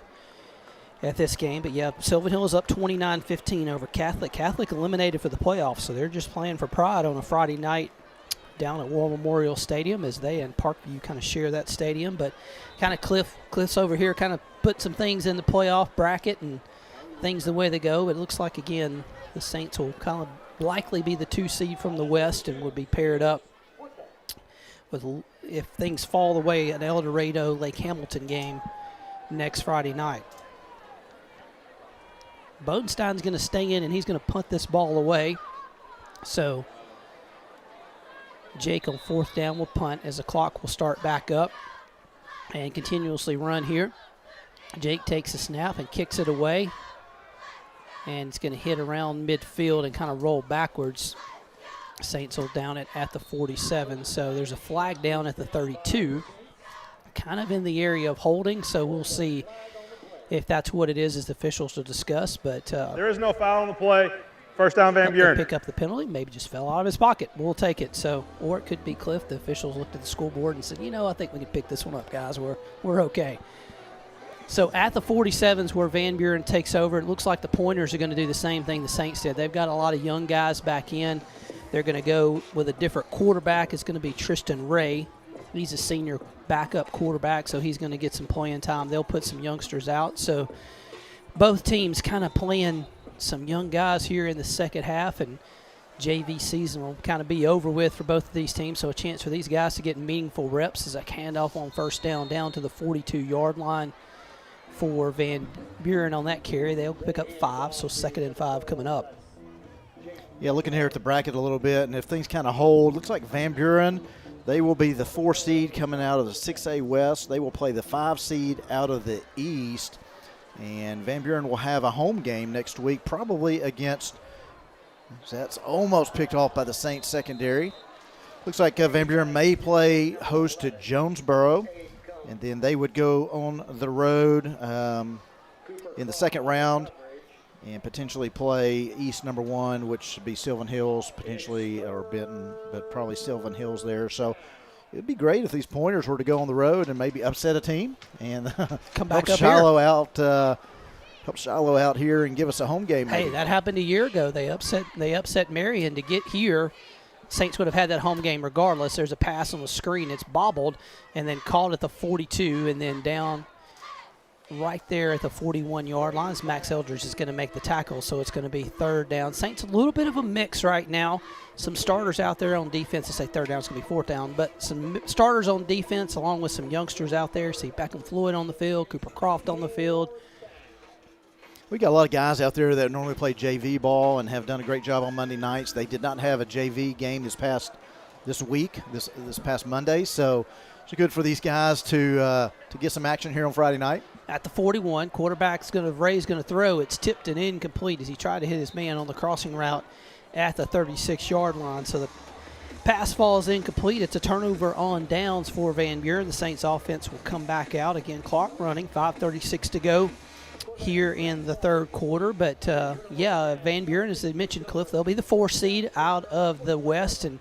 at this game. But, yeah, Sylvan Hills up 29-15 over Catholic. Catholic eliminated for the playoffs, so they're just playing for pride on a Friday night down at War Memorial Stadium as they and Parkview kind of share that stadium. But kind of Cliff's over here kind of put some things in the playoff bracket and things the way they go. But it looks like, again, the Saints will kind of likely be the 2 seed from the West and would be paired up with, if things fall the way, an El Dorado Lake Hamilton game next Friday night. Bodenstein's going to stay in and he's going to punt this ball away. So Jake on fourth down will punt as the clock will start back up and continuously run here. Jake takes a snap and kicks it away. And it's going to hit around midfield and kind of roll backwards. Saints will down it at the 47. So there's a flag down at the 32, kind of in the area of holding. So we'll see if that's what it is as the officials will discuss. But there is no foul on the play. First down, Van Buren. Pick up the penalty. Maybe just fell out of his pocket. We'll take it. So, or it could be Cliff. The officials looked at the school board and said, I think we can pick this one up, guys. We're okay. So at the 47s where Van Buren takes over, it looks like the Pointers are going to do the same thing the Saints did. They've got a lot of young guys back in. They're going to go with a different quarterback. It's going to be Tristan Ray. He's a senior backup quarterback, so he's going to get some playing time. They'll put some youngsters out. So both teams kind of playing some young guys here in the second half, and JV season will kind of be over with for both of these teams. So a chance for these guys to get meaningful reps as a handoff on first down to the 42-yard line for Van Buren on that carry. They'll pick up 5, so 2nd and 5 coming up. Yeah, looking here at the bracket a little bit, and if things kind of hold, looks like Van Buren, they will be the 4 seed coming out of the 6A West. They will play the 5 seed out of the East, and Van Buren will have a home game next week, probably against, that's almost picked off by the Saints secondary. Looks like Van Buren may play host to Jonesboro, and then they would go on the road in the second round and potentially play East number 1, which should be Sylvan Hills, potentially, or Benton, but probably Sylvan Hills there. So it would be great if these Pointers were to go on the road and maybe upset a team and come back help Shiloh out here and give us a home game. Hey, that happened a year ago. They upset Marion to get here. Saints would have had that home game regardless. There's a pass on the screen. It's bobbled and then called at the 42 and then down right there at the 41-yard line. Max Eldridge is going to make the tackle, so it's going to be 3rd down. Saints a little bit of a mix right now. Some starters out there on defense. I say 3rd down, it's going to be 4th down, but some starters on defense along with some youngsters out there. See Beckham Floyd on the field, Cooper Croft on the field. We got a lot of guys out there that normally play JV ball and have done a great job on Monday nights. They did not have a JV game this past Monday, so it's good for these guys to get some action here on Friday night. At the 41, Ray's going to throw. It's tipped and incomplete as he tried to hit his man on the crossing route at the 36-yard line. So the pass falls incomplete. It's a turnover on downs for Van Buren. The Saints offense will come back out. Again, clock running, 5:36 to go here in the third quarter. But, Van Buren, as they mentioned, Cliff, they'll be the 4 seed out of the West and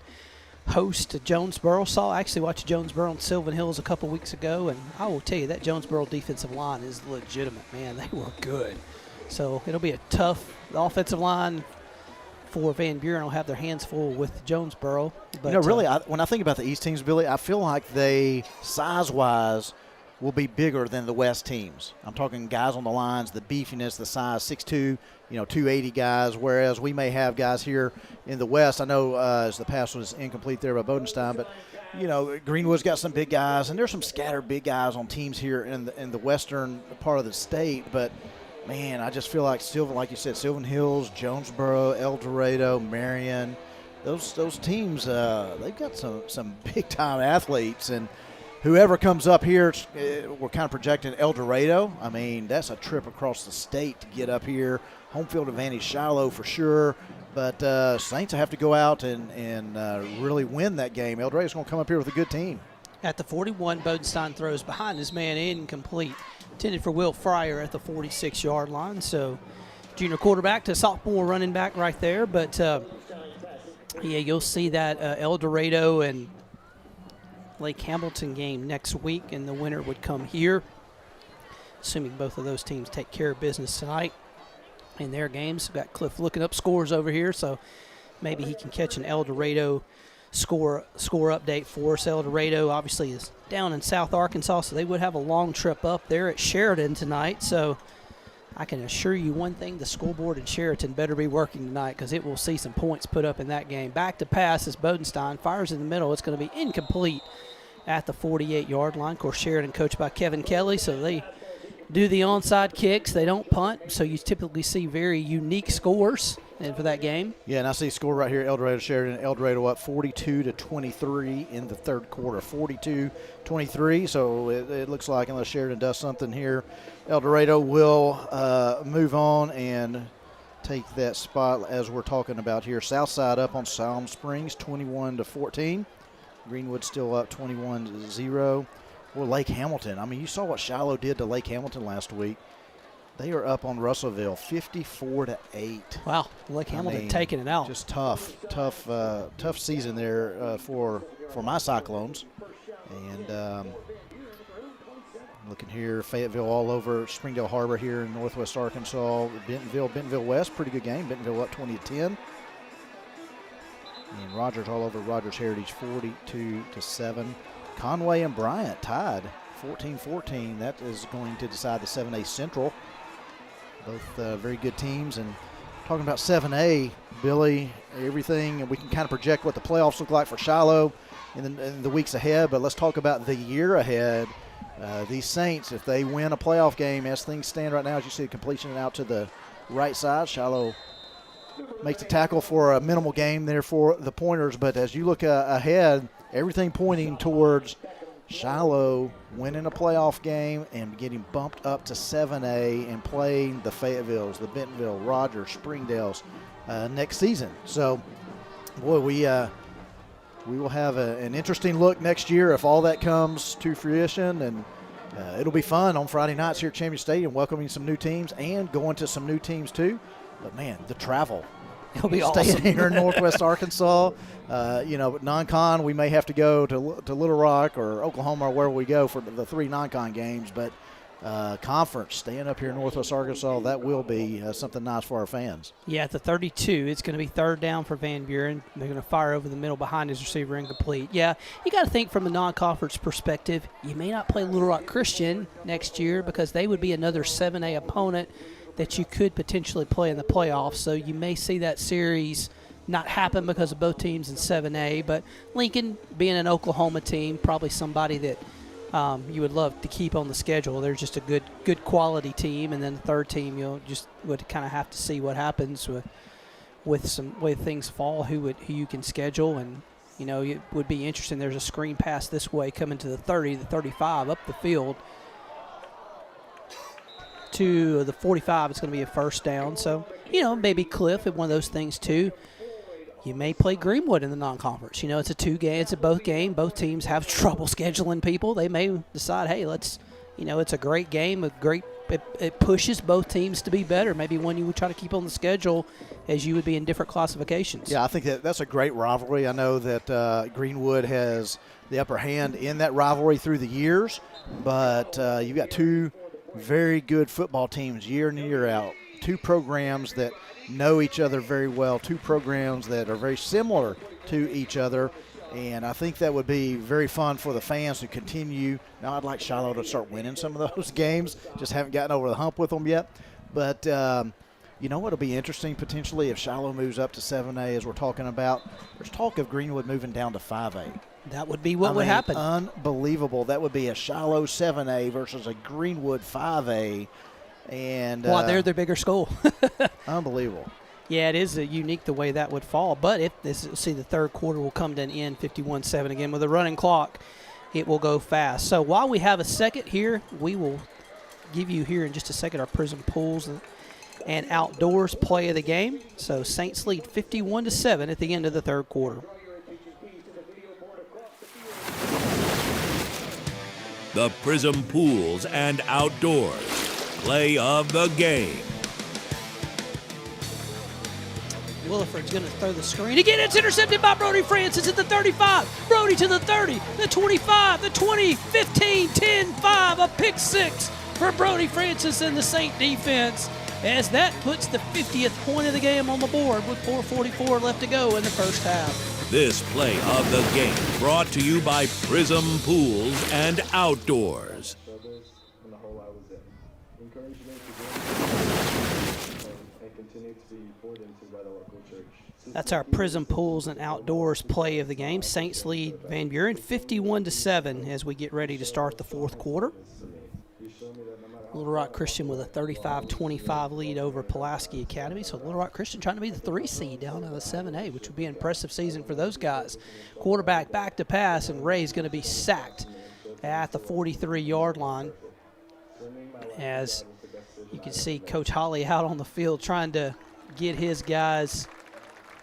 host Jonesboro. Watched Jonesboro and Sylvan Hills a couple weeks ago, and I will tell you that Jonesboro defensive line is legitimate, man. They were good. So it'll be a tough offensive line for Van Buren. Will have their hands full with Jonesboro. But, really, when I think about the East teams, Billy, I feel like they, size-wise, will be bigger than the West teams. I'm talking guys on the lines, the beefiness, the size, 6'2", 280 guys, whereas we may have guys here in the West. I know as the pass was incomplete there by Bodenstein, but, Greenwood's got some big guys, and there's some scattered big guys on teams here in the western part of the state. But, man, I just feel like like you said, Sylvan Hills, Jonesboro, El Dorado, Marion, those teams, they've got some big-time athletes. And whoever comes up here, we're kind of projecting El Dorado. I mean, that's a trip across the state to get up here. Home field advantage Shiloh for sure. But Saints have to go out and really win that game. El Dorado's going to come up here with a good team. At the 41, Bodenstein throws behind his man, incomplete. Intended for Will Fryer at the 46-yard line. So junior quarterback to sophomore running back right there. But, yeah, you'll see that El Dorado and Lake Hamilton game next week, and the winner would come here, assuming both of those teams take care of business tonight in their games. We've got Cliff looking up scores over here, so maybe he can catch an El Dorado score update for us. El Dorado obviously is down in South Arkansas, so they would have a long trip up there at Sheridan tonight. So I can assure you one thing, the school board in Sheridan better be working tonight, because it will see some points put up in that game. Back to pass as Bodenstein fires in the middle. It's going to be incomplete at the 48-yard line. Of course, Sheridan coached by Kevin Kelly, so they do the onside kicks. They don't punt, so you typically see very unique scores for that game. Yeah, and I see a score right here, El Dorado Sheridan. El Dorado up 42-23 in the third quarter, 42-23. So it looks like unless Sheridan does something here, El Dorado will move on and take that spot as we're talking about here. Southside up on Salem Springs, 21-14. Greenwood still up 21-0. Well, Lake Hamilton. I mean, you saw what Shiloh did to Lake Hamilton last week. They are up on Russellville, 54-8. Wow, Lake Hamilton taking it out. Just tough season there for my Cyclones. And looking here, Fayetteville all over Springdale Harbor here in northwest Arkansas. Bentonville West, pretty good game. Bentonville up 20-10. And Rogers all over Rogers Heritage, 42-7. Conway and Bryant tied 14-14. That is going to decide the 7A Central. Both very good teams. And talking about 7A, Billy, everything, we can kind of project what the playoffs look like for Shiloh in the weeks ahead, but let's talk about the year ahead. These Saints, if they win a playoff game as things stand right now, as you see the completion out to the right side, Shiloh makes the tackle for a minimal game there for the Pointers. But as you look ahead, everything pointing towards Shiloh winning a playoff game and getting bumped up to 7A and playing the Fayettevilles, the Bentonville, Rogers, Springdales next season. So, boy, we will have an interesting look next year if all that comes to fruition. And it'll be fun on Friday nights here at Champion Stadium, welcoming some new teams and going to some new teams too. But, man, the travel. It'll be staying awesome. here in northwest Arkansas. But non-con, we may have to go to Little Rock or Oklahoma or wherever we go for the 3 non-con games. But conference, staying up here in northwest Arkansas, that will be something nice for our fans. Yeah, at the 32, it's going to be third down for Van Buren. They're going to fire over the middle behind his receiver, incomplete. Yeah, you got to think from a non-conference perspective, you may not play Little Rock Christian next year because they would be another 7A opponent that you could potentially play in the playoffs. So you may see that series not happen because of both teams in 7A. But Lincoln, being an Oklahoma team, probably somebody that you would love to keep on the schedule. They're just a good quality team. And then the third team, would kind of have to see what happens with things fall, who you can schedule. And, it would be interesting. There's a screen pass this way coming to the 30, the 35, up the field. To the 45, it's going to be a first down. So, maybe Cliff at one of those things too. You may play Greenwood in the non-conference. It's a 2-game, it's a both game. Both teams have trouble scheduling people. They may decide, hey, let's, it's a great game, it pushes both teams to be better. Maybe one you would try to keep on the schedule as you would be in different classifications. Yeah, I think that's a great rivalry. I know that Greenwood has the upper hand in that rivalry through the years, but you've got two very good football teams year in and year out. Two programs that know each other very well. Two programs that are very similar to each other. And I think that would be very fun for the fans to continue. Now, I'd like Shiloh to start winning some of those games. Just haven't gotten over the hump with them yet. But, it'll be interesting potentially if Shiloh moves up to 7A as we're talking about. There's talk of Greenwood moving down to 5A. That would be what would happen. Unbelievable. That would be a Shiloh 7A versus a Greenwood 5A. And they're the bigger school. Unbelievable. Yeah, it is unique the way that would fall. But if this, see, the third quarter will come to an end 51-7 again with a running clock. It will go fast. So while we have a second here, we will give you here in just a second our Prism Pools and Outdoors play of the game. So Saints lead 51-7 at the end of the third quarter. The Prism Pools and Outdoors play of the game. Williford's going to throw the screen. Again, it's intercepted by Brody Francis at the 35. Brody to the 30, the 25, the 20, 15, 10, 5. A pick six for Brody Francis and the Saint defense, as that puts the 50th point of the game on the board with 4:44 left to go in the first half. This play of the game brought to you by Prism Pools and Outdoors. That's our Prism Pools and Outdoors play of the game. Saints lead Van Buren 51-7 as we get ready to start the fourth quarter. Little Rock Christian with a 35-25 lead over Pulaski Academy. So Little Rock Christian trying to be the 3 seed down in the 7A, which would be an impressive season for those guys. Quarterback back to pass, and Ray's going to be sacked at the 43-yard line. As you can see Coach Holly out on the field trying to get his guys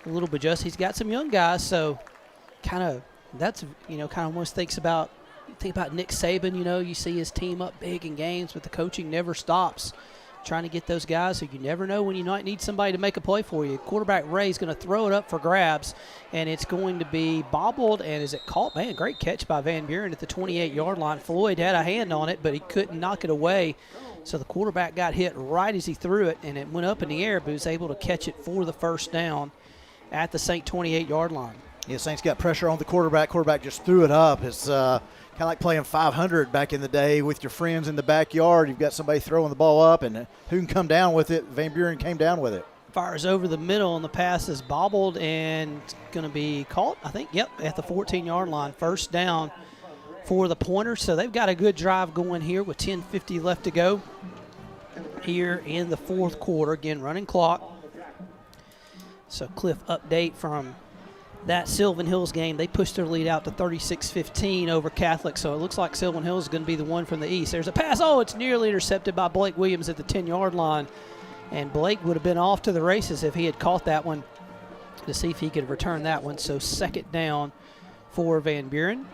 a little bit just. He's got some young guys, so kind of that's, kind of almost think about Nick Saban. You see his team up big in games, but the coaching never stops. Trying to get those guys who you never know when you might need somebody to make a play for you. Quarterback Ray's going to throw it up for grabs, and it's going to be bobbled, and is it caught? Man, great catch by Van Buren at the 28-yard line. Floyd had a hand on it, but he couldn't knock it away. So the quarterback got hit right as he threw it, and it went up in the air, but he was able to catch it for the first down at the Saint 28-yard line. Yeah, Saints got pressure on the quarterback. Quarterback just threw it up. It's kind of like playing 500 back in the day with your friends in the backyard. You've got somebody throwing the ball up, and who can come down with it? Van Buren came down with it. Fires over the middle, and the pass is bobbled and going to be caught, I think, at the 14-yard line. First down for the Pointers. So they've got a good drive going here with 10:50 left to go here in the fourth quarter. Again, running clock. So Cliff update from that Sylvan Hills game. They pushed their lead out to 36-15 over Catholic. So it looks like Sylvan Hills is going to be the one from the east. There's a pass. Oh, it's nearly intercepted by Blake Williams at the 10-yard line. And Blake would have been off to the races if he had caught that one, to see if he could return that one. So second down for Van Buren.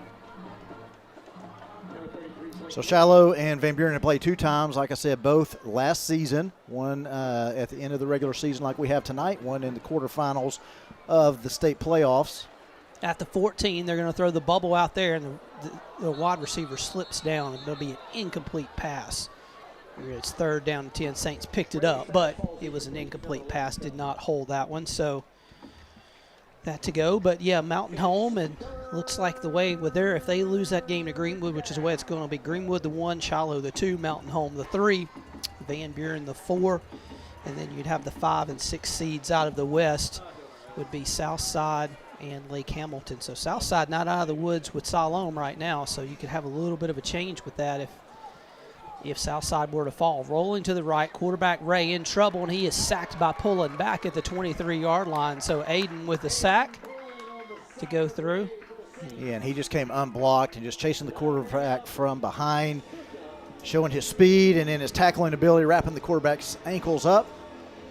So Shiloh and Van Buren have played 2 times, like I said, both last season. One at the end of the regular season like we have tonight, one in the quarterfinals of the state playoffs. At the 14, they're going to throw the bubble out there, and the wide receiver slips down, and there'll be an incomplete pass. It's third down and 10. Saints picked it up, but it was an incomplete pass, did not hold that one. So that to go. But, yeah, Mountain home, and looks like the way with if they lose that game to Greenwood, which is the way it's going to be, Greenwood the 1, Shiloh the 2, Mountain home the 3, Van Buren the 4, and then you'd have the 5 and 6 seeds out of the West would be Southside and Lake Hamilton. So Southside not out of the woods with Siloam right now, so you could have a little bit of a change with that if Southside were to fall. Rolling to the right, quarterback Ray in trouble, and he is sacked by pulling back at the 23-yard line. So Aiden with the sack to go through. Yeah, and he just came unblocked and just chasing the quarterback from behind, showing his speed and then his tackling ability, wrapping the quarterback's ankles up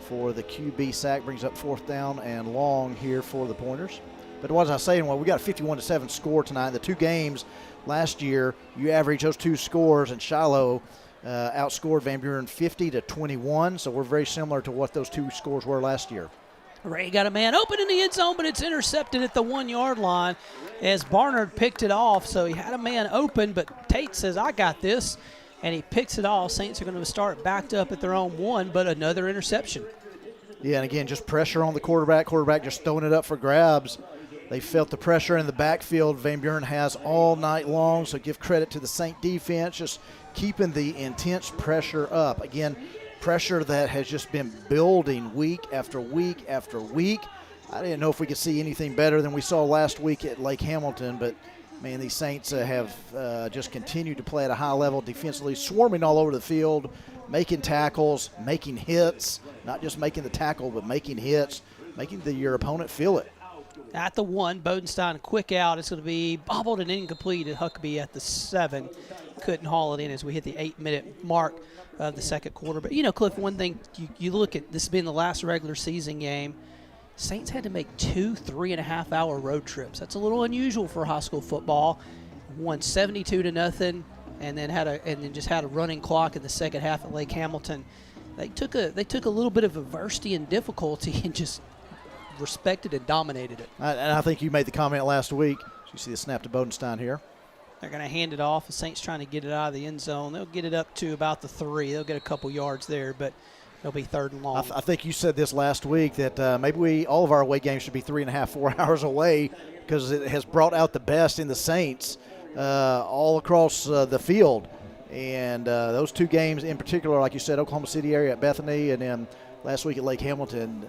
for the QB sack. Brings up fourth down and long here for the Pointers. But what was I saying? Well, we got a 51-7 score tonight. The 2 games last year, you average those 2 scores, and Shiloh outscored Van Buren 50-21. So we're very similar to what those 2 scores were last year. Ray got a man open in the end zone, but it's intercepted at the 1-yard line as Barnard picked it off. So he had a man open, but Tate says, I got this, and he picks it off. Saints are going to start backed up at their own 1, but another interception. Yeah, and again, just pressure on the quarterback. Quarterback just throwing it up for grabs. They felt the pressure in the backfield Van Buren has all night long, so give credit to the Saint defense, just keeping the intense pressure up. Again, pressure that has just been building week after week after week. I didn't know if we could see anything better than we saw last week at Lake Hamilton, but Man, these Saints have just continued to play at a high level defensively, swarming all over the field, making tackles, making hits, not just making the tackle, but making hits, making your opponent feel it. At the 1, Bodenstein quick out. It's going to be bobbled and incomplete. Huckabee at the 7 couldn't haul it in as we hit the 8-minute mark of the second quarter. But, Cliff, one thing, you look at this being the last regular season game, Saints had to make 2 3.5-hour road trips. That's a little unusual for high school football. Won 72-0, and then just had a running clock in the second half at Lake Hamilton. They took a little bit of adversity and difficulty and just respected and dominated it. And I think you made the comment last week. You see the snap to Bodenstein here. They're going to hand it off. The Saints trying to get it out of the end zone. They'll get it up to about the 3. They'll get a couple yards there, but it'll be 3rd and long. I think you said this last week that maybe all of our away games should be 3.5, 4 hours away because it has brought out the best in the Saints all across the field. And those 2 games in particular, like you said, Oklahoma City area at Bethany, and then last week at Lake Hamilton,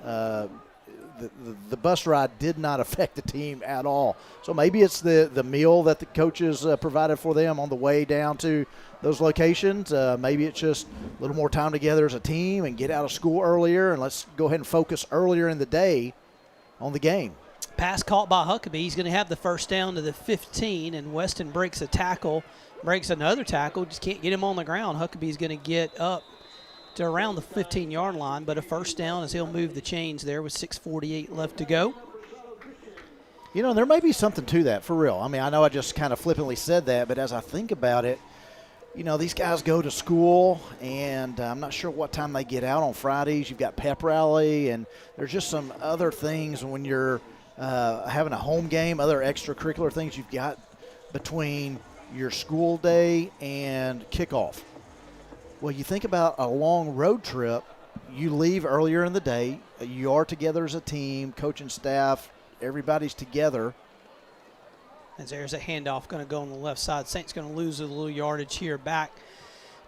the bus ride did not affect the team at all. So maybe it's the meal that the coaches provided for them on the way down to those locations. Maybe it's just a little more time together as a team and get out of school earlier, and let's go ahead and focus earlier in the day on the game. Pass caught by Huckabee. He's going to have the first down to the 15, and Weston breaks another tackle, just can't get him on the ground. Huckabee's going to get up to around the 15-yard line, but a first down as he'll move the chains there with 6:48 left to go. There may be something to that, for real. I mean, I know I just kind of flippantly said that, but as I think about it, these guys go to school, and I'm not sure what time they get out on Fridays. You've got pep rally, and there's just some other things when you're having a home game, other extracurricular things you've got between your school day and kickoff. Well, you think about a long road trip, you leave earlier in the day, you are together as a team, coaching staff, everybody's together. As there's a handoff going to go on the left side. Saints going to lose a little yardage here back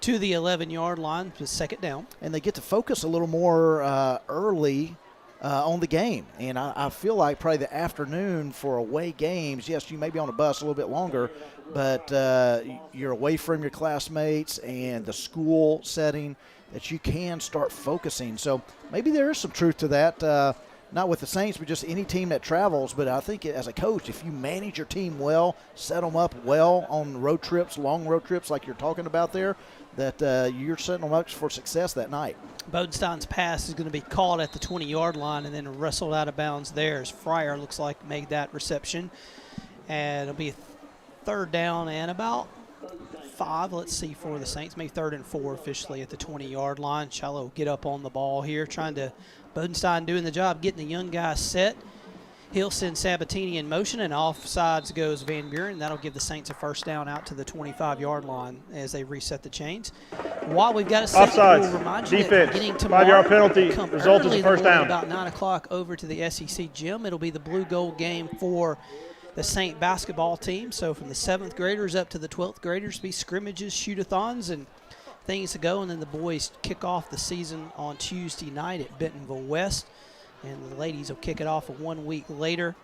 to the 11-yard line to 2nd down. And they get to focus a little more early on the game. And I feel like probably the afternoon for away games, yes, you may be on a bus a little bit longer, but you're away from your classmates and the school setting that you can start focusing. So maybe there is some truth to that, not with the Saints, but just any team that travels. But I think as a coach, if you manage your team well, set them up well on road trips, long road trips like you're talking about there, that you're setting them up for success that night. Bodenstein's pass is going to be caught at the 20-yard line and then wrestled out of bounds there as Fryer looks like made that reception. And it'll be 3rd down and about 5, let's see, for the Saints. Maybe 3rd and 4 officially at the 20-yard line. Shiloh get up on the ball here, Bodenstein doing the job, getting the young guys set. He'll send Sabatini in motion, and offsides goes Van Buren. That'll give the Saints a first down out to the 25-yard line as they reset the chains. While we've got a second, we'll remind you that beginning tomorrow, 5-yard penalty, result is a first down. About 9 o'clock over to the SEC gym. It'll be the blue-gold game for the Saint basketball team. So from the 7th graders up to the 12th graders, be scrimmages, shoot-a-thons, and things to go. And then the boys kick off the season on Tuesday night at Bentonville West. And the ladies will kick it off 1 week later.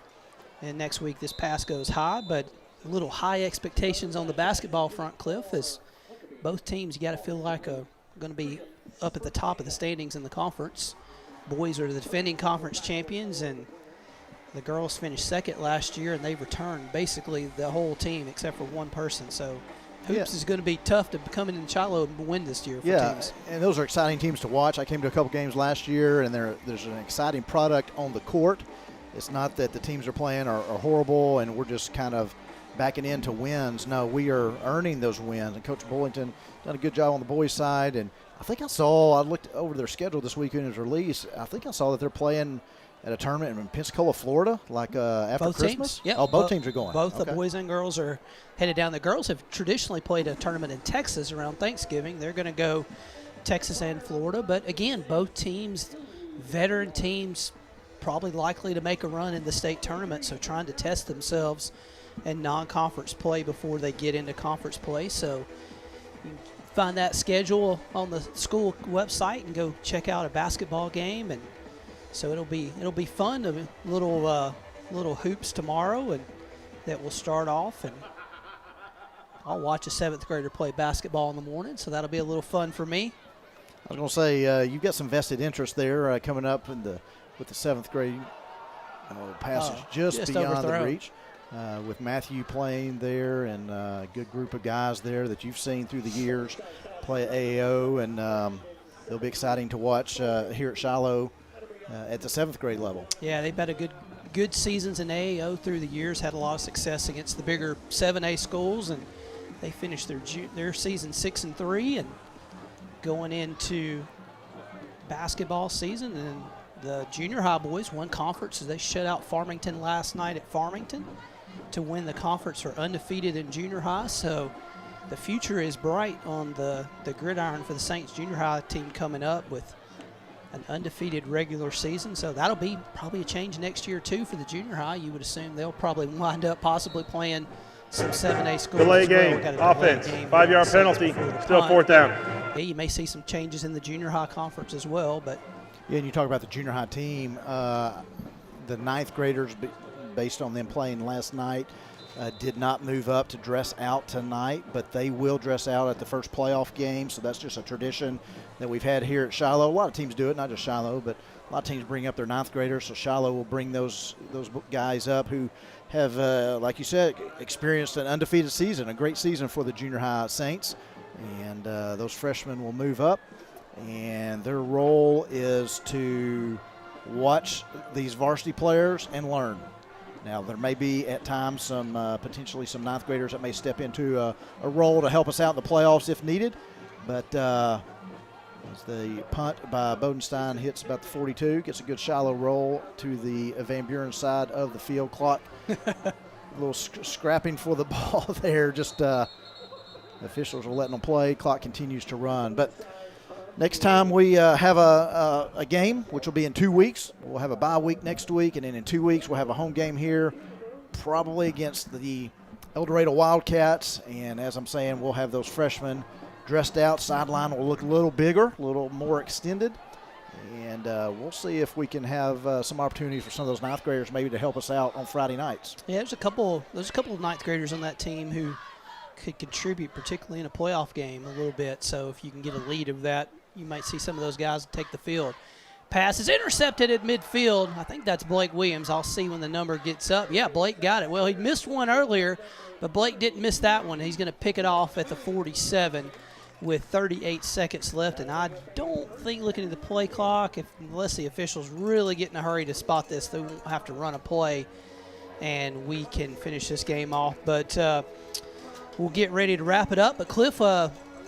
And next week this pass goes high, but a little high expectations on the basketball front, Cliff, as both teams you got to feel like are going to be up at the top of the standings in the conference. Boys are the defending conference champions, and the girls finished 2nd last year, and they've returned basically the whole team except for one person. So hoops is going to be tough to come in Shiloh and win this year for teams. And those are exciting teams to watch. I came to a couple games last year, and there's an exciting product on the court. It's not that the teams are playing are horrible and we're just kind of backing into wins. No, we are earning those wins. And Coach Bullington done a good job on the boys' side. And I looked over their schedule this week when it was released. I think I saw that they're playing at a tournament in Pensacola, Florida, after both Christmas? Teams. Yep. Oh, both teams are going. Both the boys and girls are headed down. The girls have traditionally played a tournament in Texas around Thanksgiving. They're going to go Texas and Florida. But, again, both teams, veteran teams, probably likely to make a run in the state tournament, so trying to test themselves in non-conference play before they get into conference play. So you can find that schedule on the school website and go check out a basketball game. And so it'll be fun. A little hoops tomorrow, and that will start off, and I'll watch a 7th grader play basketball in the morning, so that'll be a little fun for me. I was going to say, you've got some vested interest there coming up with the 7th grade passage just beyond the reach. With Matthew playing there and a good group of guys there that you've seen through the years play at AAO, and it'll be exciting to watch here at Shiloh at the 7th grade level. Yeah, they've had a good seasons in AAO through the years, had a lot of success against the bigger 7A schools, and they finished their season 6-3, and going into basketball season, and the junior high boys won conference as they shut out Farmington last night at Farmington to win the conference. Are undefeated in junior high, so the future is bright on the gridiron for the Saints junior high team coming up with an undefeated regular season. So that'll be probably a change next year too for the junior high. You would assume they'll probably wind up possibly playing some 7A schools. Delay game, offense, 5-yard penalty, still 4th down. Yeah, you may see some changes in the junior high conference as well, but yeah, and you talk about the junior high team, the 9th graders, based on them playing last night, did not move up to dress out tonight, but they will dress out at the first playoff game, so that's just a tradition that we've had here at Shiloh. A lot of teams do it, not just Shiloh, but a lot of teams bring up their 9th graders, so Shiloh will bring those guys up who have, like you said, experienced an undefeated season, a great season for the junior high Saints, and those freshmen will move up, and their role is to watch these varsity players and learn. Now, there may be at times some potentially some 9th graders that may step into a role to help us out in the playoffs if needed, but as the punt by Bodenstein hits about the 42, gets a good Shiloh roll to the Van Buren side of the field. Clock, a little scrapping for the ball there. Just officials are letting them play. Clock continues to run. But next time we have a game, which will be in 2 weeks, we'll have a bye week next week, and then in 2 weeks we'll have a home game here, probably against the El Dorado Wildcats. And as I'm saying, we'll have those freshmen dressed out. Sideline will look a little bigger, a little more extended, and we'll see if we can have some opportunities for some of those 9th graders maybe to help us out on Friday nights. Yeah, there's a couple of 9th graders on that team who could contribute, particularly in a playoff game, a little bit. So if you can get a lead of that, you might see some of those guys take the field. Pass is intercepted at midfield. I think that's Blake Williams. I'll see when the number gets up. Yeah, Blake got it. Well, he missed one earlier, but Blake didn't miss that one. He's going to pick it off at the 47 with 38 seconds left, and I don't think, looking at the play clock, unless the officials really get in a hurry to spot this, they won't have to run a play, and we can finish this game off. But we'll get ready to wrap it up. But Cliff,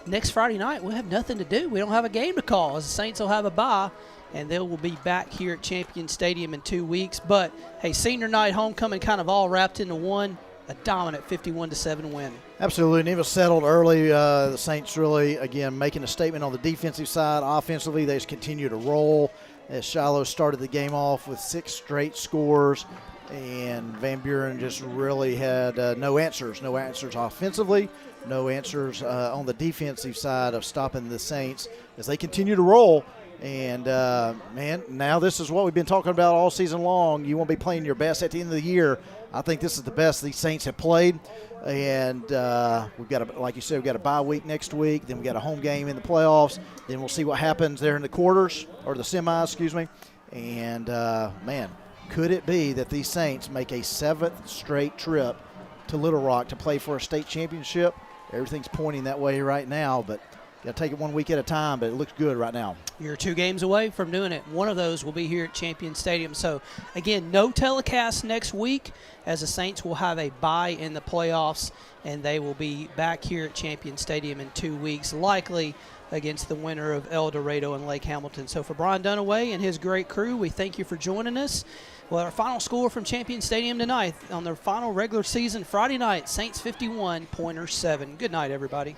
next Friday night, we'll have nothing to do. We don't have a game to call, as the Saints will have a bye, and they will be back here at Champion Stadium in 2 weeks. But, hey, senior night, homecoming, kind of all wrapped into one. A dominant 51-7 win. Absolutely, and it was settled early. The Saints really, again, making a statement on the defensive side. Offensively, they just continue to roll as Shiloh started the game off with 6 straight scores, and Van Buren just really had no answers offensively, no answers on the defensive side of stopping the Saints as they continue to roll. And, man, now this is what we've been talking about all season long. You won't be playing your best at the end of the year. I think this is the best these Saints have played. And we've got, like you said, we've got a bye week next week. Then we've got a home game in the playoffs. Then we'll see what happens there in the quarters, or the semis, excuse me. And, man, could it be that these Saints make a 7th straight trip to Little Rock to play for a state championship? Everything's pointing that way right now, but got to take it 1 week at a time, but it looks good right now. You're 2 games away from doing it. One of those will be here at Champion Stadium. So, again, no telecast next week, as the Saints will have a bye in the playoffs, and they will be back here at Champion Stadium in 2 weeks, likely against the winner of El Dorado and Lake Hamilton. So for Brian Dunaway and his great crew, we thank you for joining us. Well, our final score from Champion Stadium tonight on their final regular season Friday night, Saints 51, Pointers 7. Good night, everybody.